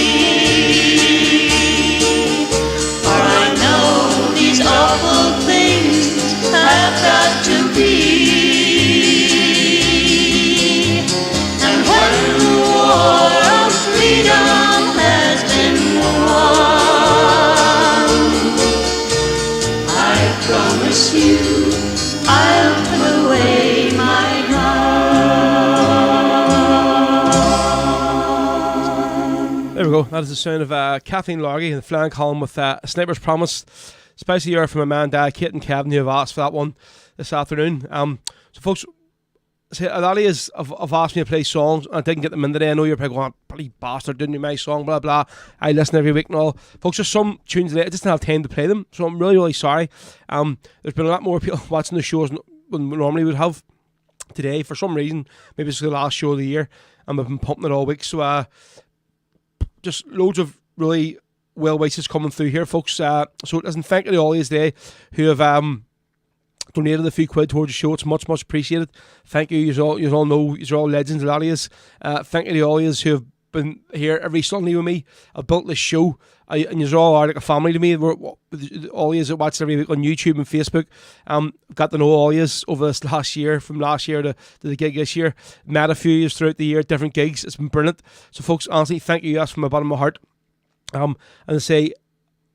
for I know these awful things have got to be. And when the war of freedom has been won, I promise you I'll put away my gun. There we go. That is the sound of Kathleen Largy in the flying column with A Sniper's Promise. Spicy year from my man, Dad, Kate and Kevin, who have asked for that one this afternoon. So, folks, a lot of you have asked me to play songs, and I didn't get them in today. I know you're probably going, bloody bastard, didn't you, my song, blah, blah. I listen every week and all. Folks, there's some tunes today, I just didn't have time to play them, so I'm really, really sorry. There's been a lot more people watching the shows than we normally would have today. For some reason, maybe it's the last show of the year, and we've been pumping it all week. So, just loads of really well wishes coming through here, folks. So listen, thank you to all of you today who have donated a few quid towards the show. It's much, much appreciated. Thank you. You all know you're all legends, a lot of you. Thank you to all of you who have been here every Sunday with me. I've built this show, and you all are like a family to me. All of you that watch every week on YouTube and Facebook. Got to know all of you over this last year, from last year to the gig this year. Met a few of you throughout the year, different gigs. It's been brilliant. So, folks, honestly, thank you guys from the bottom of my heart. And I say,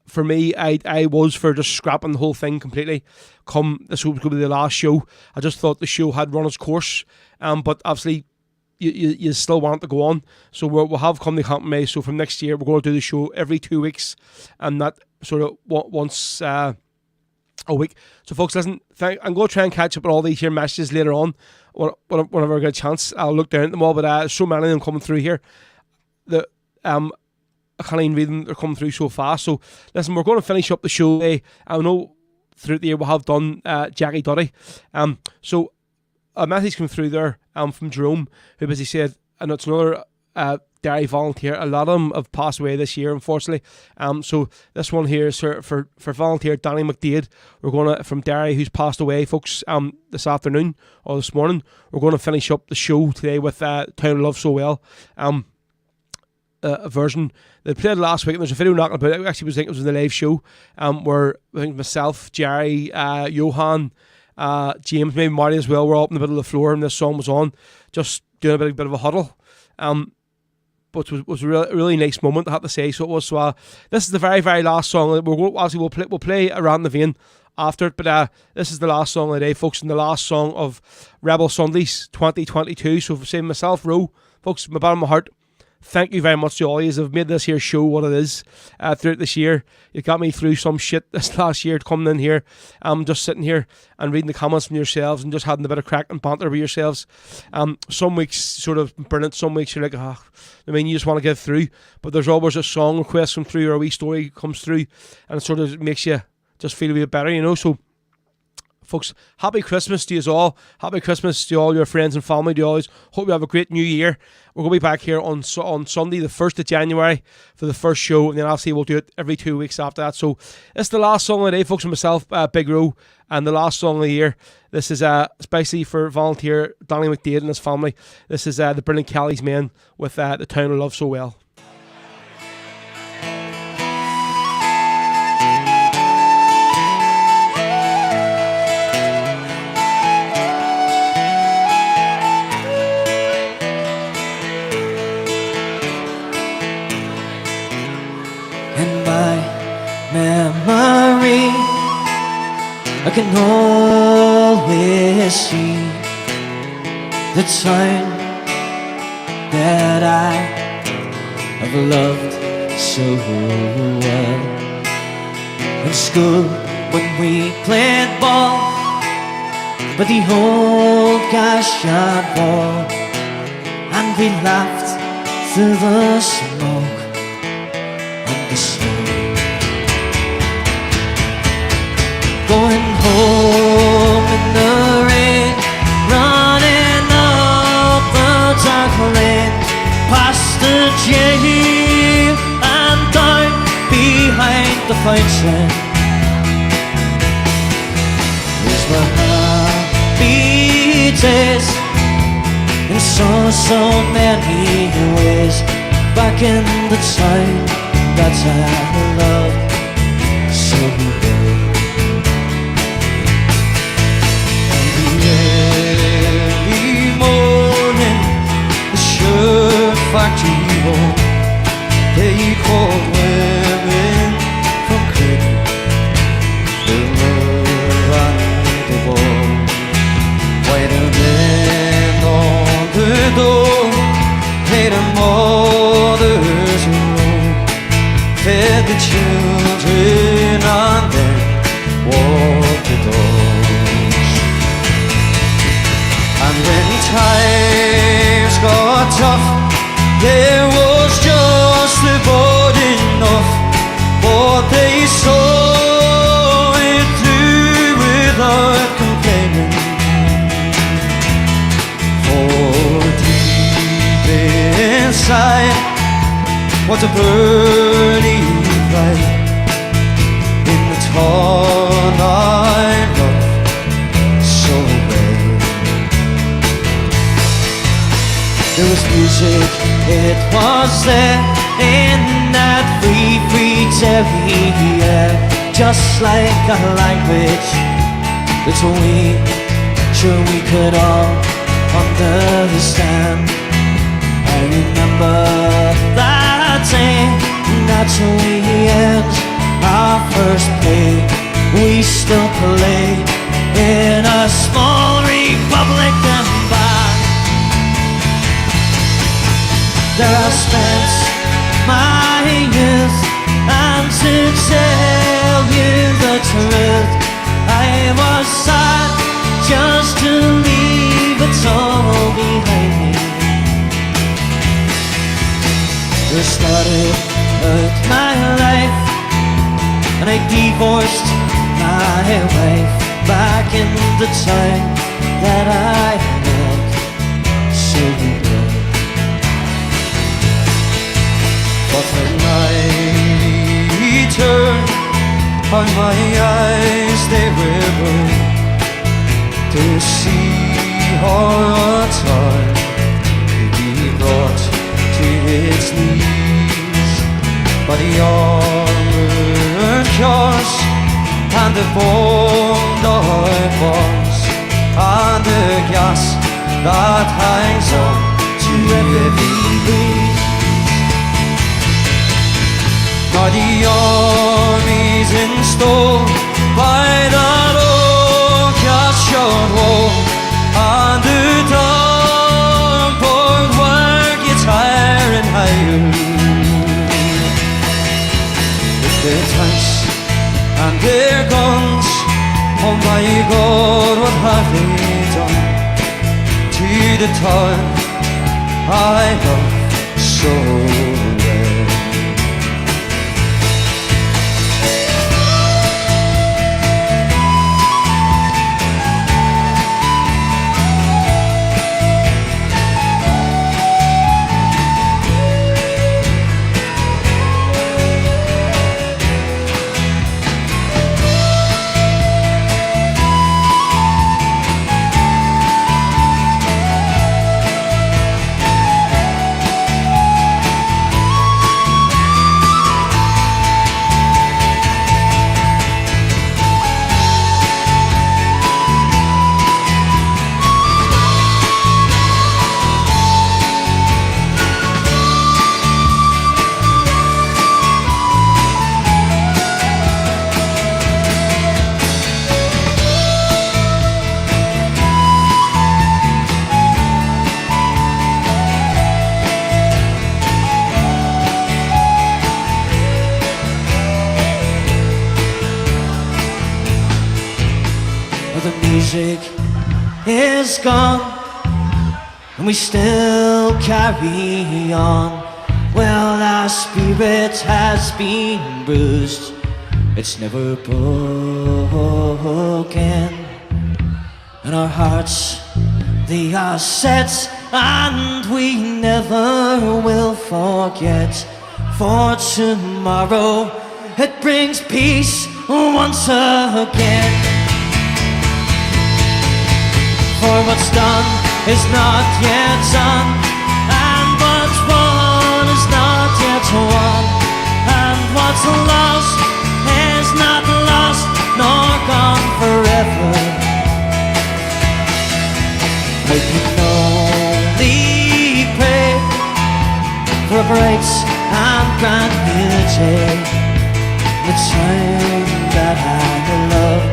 for me, I was for just scrapping the whole thing completely. Come, this was going to be the last show. I just thought the show had run its course. But obviously, you still want to go on. So we'll have come to compromise. So from next year, we're going to do the show every 2 weeks, and not sort of once a week. So, folks, listen, I'm going to try and catch up on all these here messages later on. Whenever I get a chance, I'll look down at them all. But there's so many of them coming through here. I can't even read them, they're coming through so fast. So, listen, we're going to finish up the show today. I know throughout the year we'll have done Jackie Duddy. So, a message came through there from Jerome, who basically said, and it's another Derry volunteer. A lot of them have passed away this year, unfortunately. So, this one here is for volunteer Danny McDade. We're going to, from Derry, who's passed away, folks, this afternoon or this morning. We're going to finish up the show today with Town of Love So Well. A version they played last week, and there's a video knocking about it. I actually was thinking it was in the live show, where I think myself, Jerry, Johan, James, maybe Marty as well, were up in the middle of the floor, and this song was on, just doing a bit of a huddle. But it was a really nice moment, I have to say. So it was. So this is the very, very last song. We'll play around the vein after it. But this is the last song of the day, folks, and the last song of Rebel Sundays 2022. So for saying myself, Ro, folks, from the bottom of my heart, thank you very much to all of you who have made this here show what it is throughout this year. You got me through some shit this last year coming in here. I'm just sitting here and reading the comments from yourselves and just having a bit of crack and banter with yourselves. Some weeks sort of brilliant, some weeks you're like, I mean, you just want to get through. But there's always a song request come through or a wee story comes through and it sort of makes you just feel a bit better, you know. So folks, happy Christmas to you all. Happy Christmas to all your friends and family, to you always. Hope you have a great new year. We're going to be back here on Sunday, the 1st of January, for the first show, and then obviously we'll do it every 2 weeks after that. So it's the last song of the day, folks, from myself, Big Ro, and the last song of the year. This is especially for volunteer Danny McDade and his family. This is the brilliant Kelly's Men with The Town I Love So Well. Memory, I can always see the time that I have loved so well. In school, when we played ball by the old Gashard wall, and we laughed through the smoke and the snow. Going home in the rain, running up the dark lane, past the jail and down behind the fountain. These were happy days in so many ways, back in the time that I loved so well. Factory wall, they called women from cradle to ride the ball. While the men on the door played a mother's role, fed the children and then walked the dogs. And when times got tough, there was just about enough, but they saw it through without complaining. For deep inside was a burning light in the town I loved so well. There was music, it was there in that free terrier, just like a language that we could all understand. I remember that day, that's when we end our first play. We still play in a small Republican bar. There I spent my youth, and to tell you the truth, I was sad just to leave it all behind me. This started out my life, and I divorced my wife back in the time that I loved so well. But when I turned on my eyes, they were burned to see our time be brought to its knees by the armored cars and the bombed out bombs and the gas that hangs on to every breeze. Now the army's installed by that old cat-shot wall, and the dog-board work gets higher and higher. With their tanks and their guns, oh my God, what have they done to the town I love so well? Is gone, and we still carry on. Well, our spirit has been bruised, it's never broken, and our hearts, they are set, and we never will forget. For tomorrow, it brings peace once again. For what's done is not yet done, and what's won is not yet won, and what's lost is not lost nor gone forever. I can only pray for a bright and grand new day, the time that I love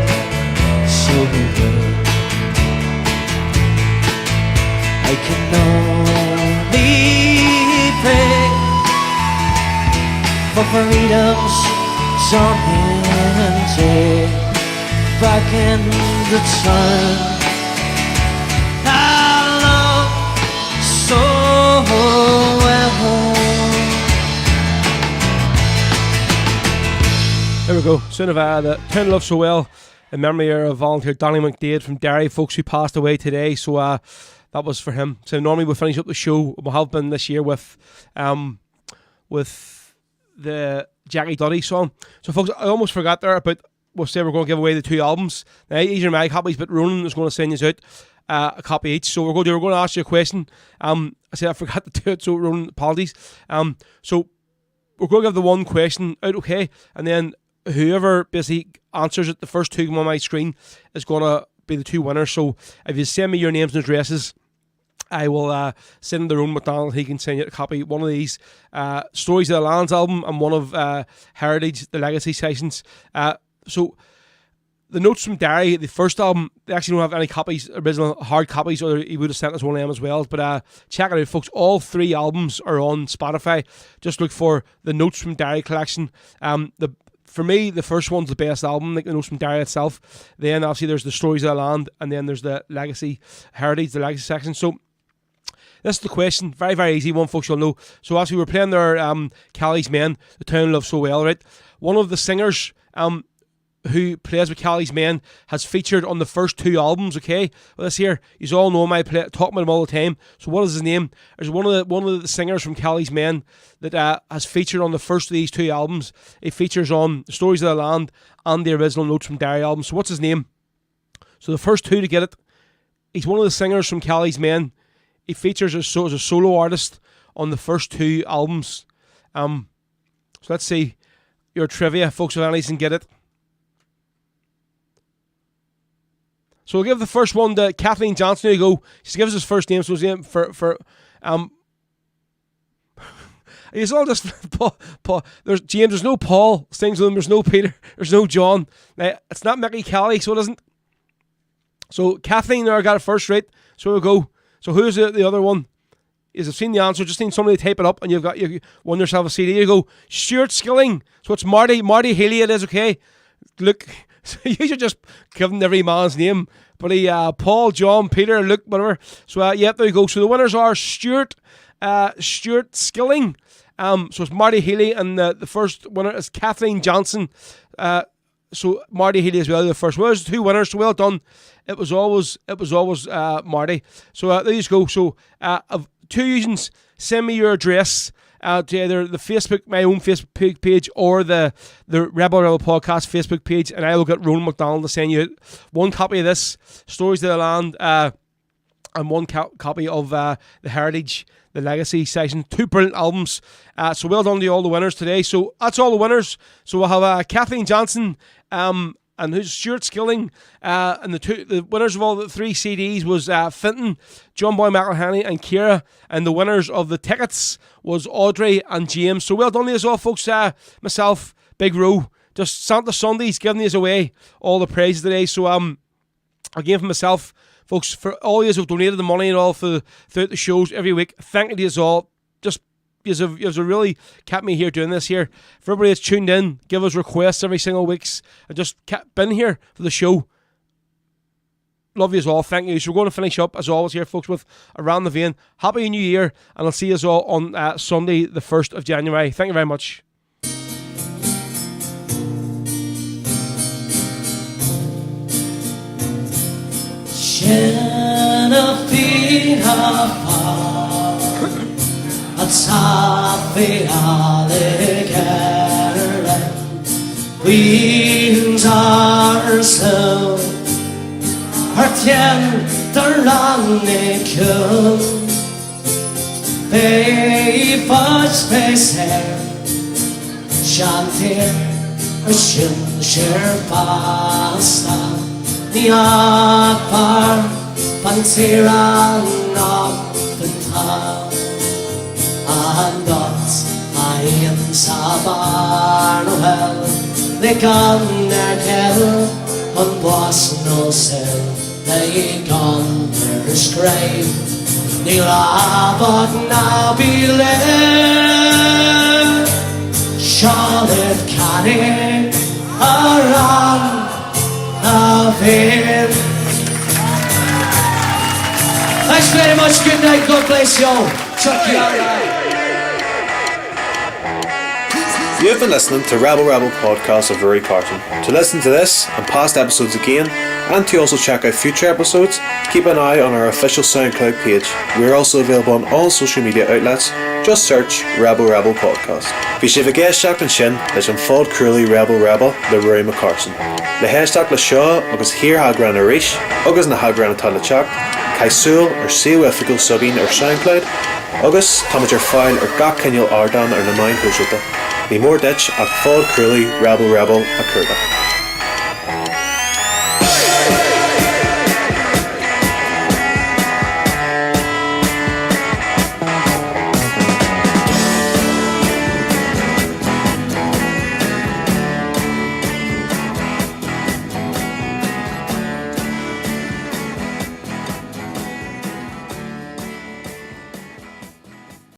so well. I can only pray for freedom's dawn day, back in the time I love so well. There we go. Soon of the Town Love So Well in memory of volunteer Donny McDade from Derry, folks, who passed away today. So that was for him. So normally we finish up the show. We have been this year with the Jackie Duddy song. So folks, I almost forgot there about we'll say we're going to give away the 2 albums. Now, these are my copies, but Ronan is going to send you out a copy each. So we're going to ask you a question. I said I forgot to do it, so Ronan, apologies. So we're going to give the one question out, okay? And then whoever basically answers it, the first 2 on my screen is going to be the 2 winners. So if you send me your names and addresses, I will send the Ronan McDonald. He can send you a copy. One of these Stories of the Lands album and one of Heritage, the Legacy Sessions. So the Notes from Derry, the first album, they actually don't have any copies, original hard copies, or he would have sent us one of them as well. But check it out, folks. All 3 albums are on Spotify. Just look for the Notes from Derry collection. For me, the first one's the best album, like the Notes from Derry itself. Then obviously there's the Stories of the Land, and then there's the Legacy Heritage, the Legacy section. So this is the question. Very, very easy one, folks, you'll know. So as we were playing their Callie's Men, The Town Love So Well, right? One of the singers who plays with Callie's Men has featured on the first 2 albums, okay? Well, this here, you all know him, I talk about him all the time. So what is his name? There's one of the singers from Callie's Men that has featured on the first of these 2 albums. He features on The Stories of the Land and the original Notes from Derry album. So what's his name? So the first 2 to get it, he's one of the singers from Callie's Men. He features as a solo artist on the first 2 albums. So let's see your trivia, folks, if anyone can get it. So we'll give the first one to Kathleen Johnson. There you go. She gives us his first name. So his name for It's all just Paul. There's James. There's no Paul sings with him. There's no Peter. There's no John. Now, it's not Mickey Kelly, so it isn't. So Kathleen there got it first right. So we go. So who's the other one? Is I've seen the answer. Just need somebody to type it up, and you won yourself a CD. You go Stuart Skilling. So it's Marty Healy. It is okay. Look, so you should just give them every man's name. But Paul, John, Peter, Luke, whatever. So yep, there you go. So the winners are Stuart Skilling. So it's Marty Healy, and the first winner is Kathleen Johnson. So Marty Healy as well, the first. Well, there's 2 winners. So well done. It was always Marty. So there you go. So of 2 usings, send me your address to either the Facebook, my own Facebook page, or the Rebel Podcast Facebook page, and I will get Ronan McDonald to send you 1 copy of this Stories of the Land and 1 copy of the Heritage, the Legacy section. 2 brilliant albums. So well done to all the winners today. So that's all the winners. So we'll have Kathleen Johnson, and who's Stuart Skilling, and the winners of all the 3 CDs was Finton, John Boy McElhenney, and Ciara, and the winners of the tickets was Audrey and James. So well done to us all, folks. Myself, Big Ro, just Santa Sunday's giving us away all the praise today. So again, for myself, folks, for all you who've donated the money and all throughout the shows every week, thank you to you all. Just you have really kept me here doing this here. For everybody that's tuned in, give us requests every single week, and just been here for the show. Love you all. Thank you. So we're going to finish up as always here, folks, with Around the Vein. Happy New Year, and I'll see you all on Sunday, the 1st of January. Thank you very much. Safi allegare Winds are so Partien der lange kjøl Bei fars beser Shantir og skjønskjør basta Ni akbar Pantiran av bental And dat I am sabar no hell They kan kel on boss no sel They kan their scrape They labot now be left Charlotte canning around a veil Thanks very much, good night, God bless you all. Chuck you out. You have been listening to Rebel Podcast of Rory Carson. To listen to this and past episodes again, and to also check out future episodes, keep an eye on our official SoundCloud page. We are also available on all social media outlets. Just search Rebel Podcast. Bhí sé bh géisteach an sin leis an fád cruailí Rebel le Rory McCarson. Le héisteach le seo agus hir hagran a ríis, agus na hagran atá le teacht, caisúil ar síomhficail sugin ar SoundCloud, agus táid ar fáil ar gach cinneal ardan ar na main húisiúta. Ní mór ditch ach fád cruailí Rebel a curda.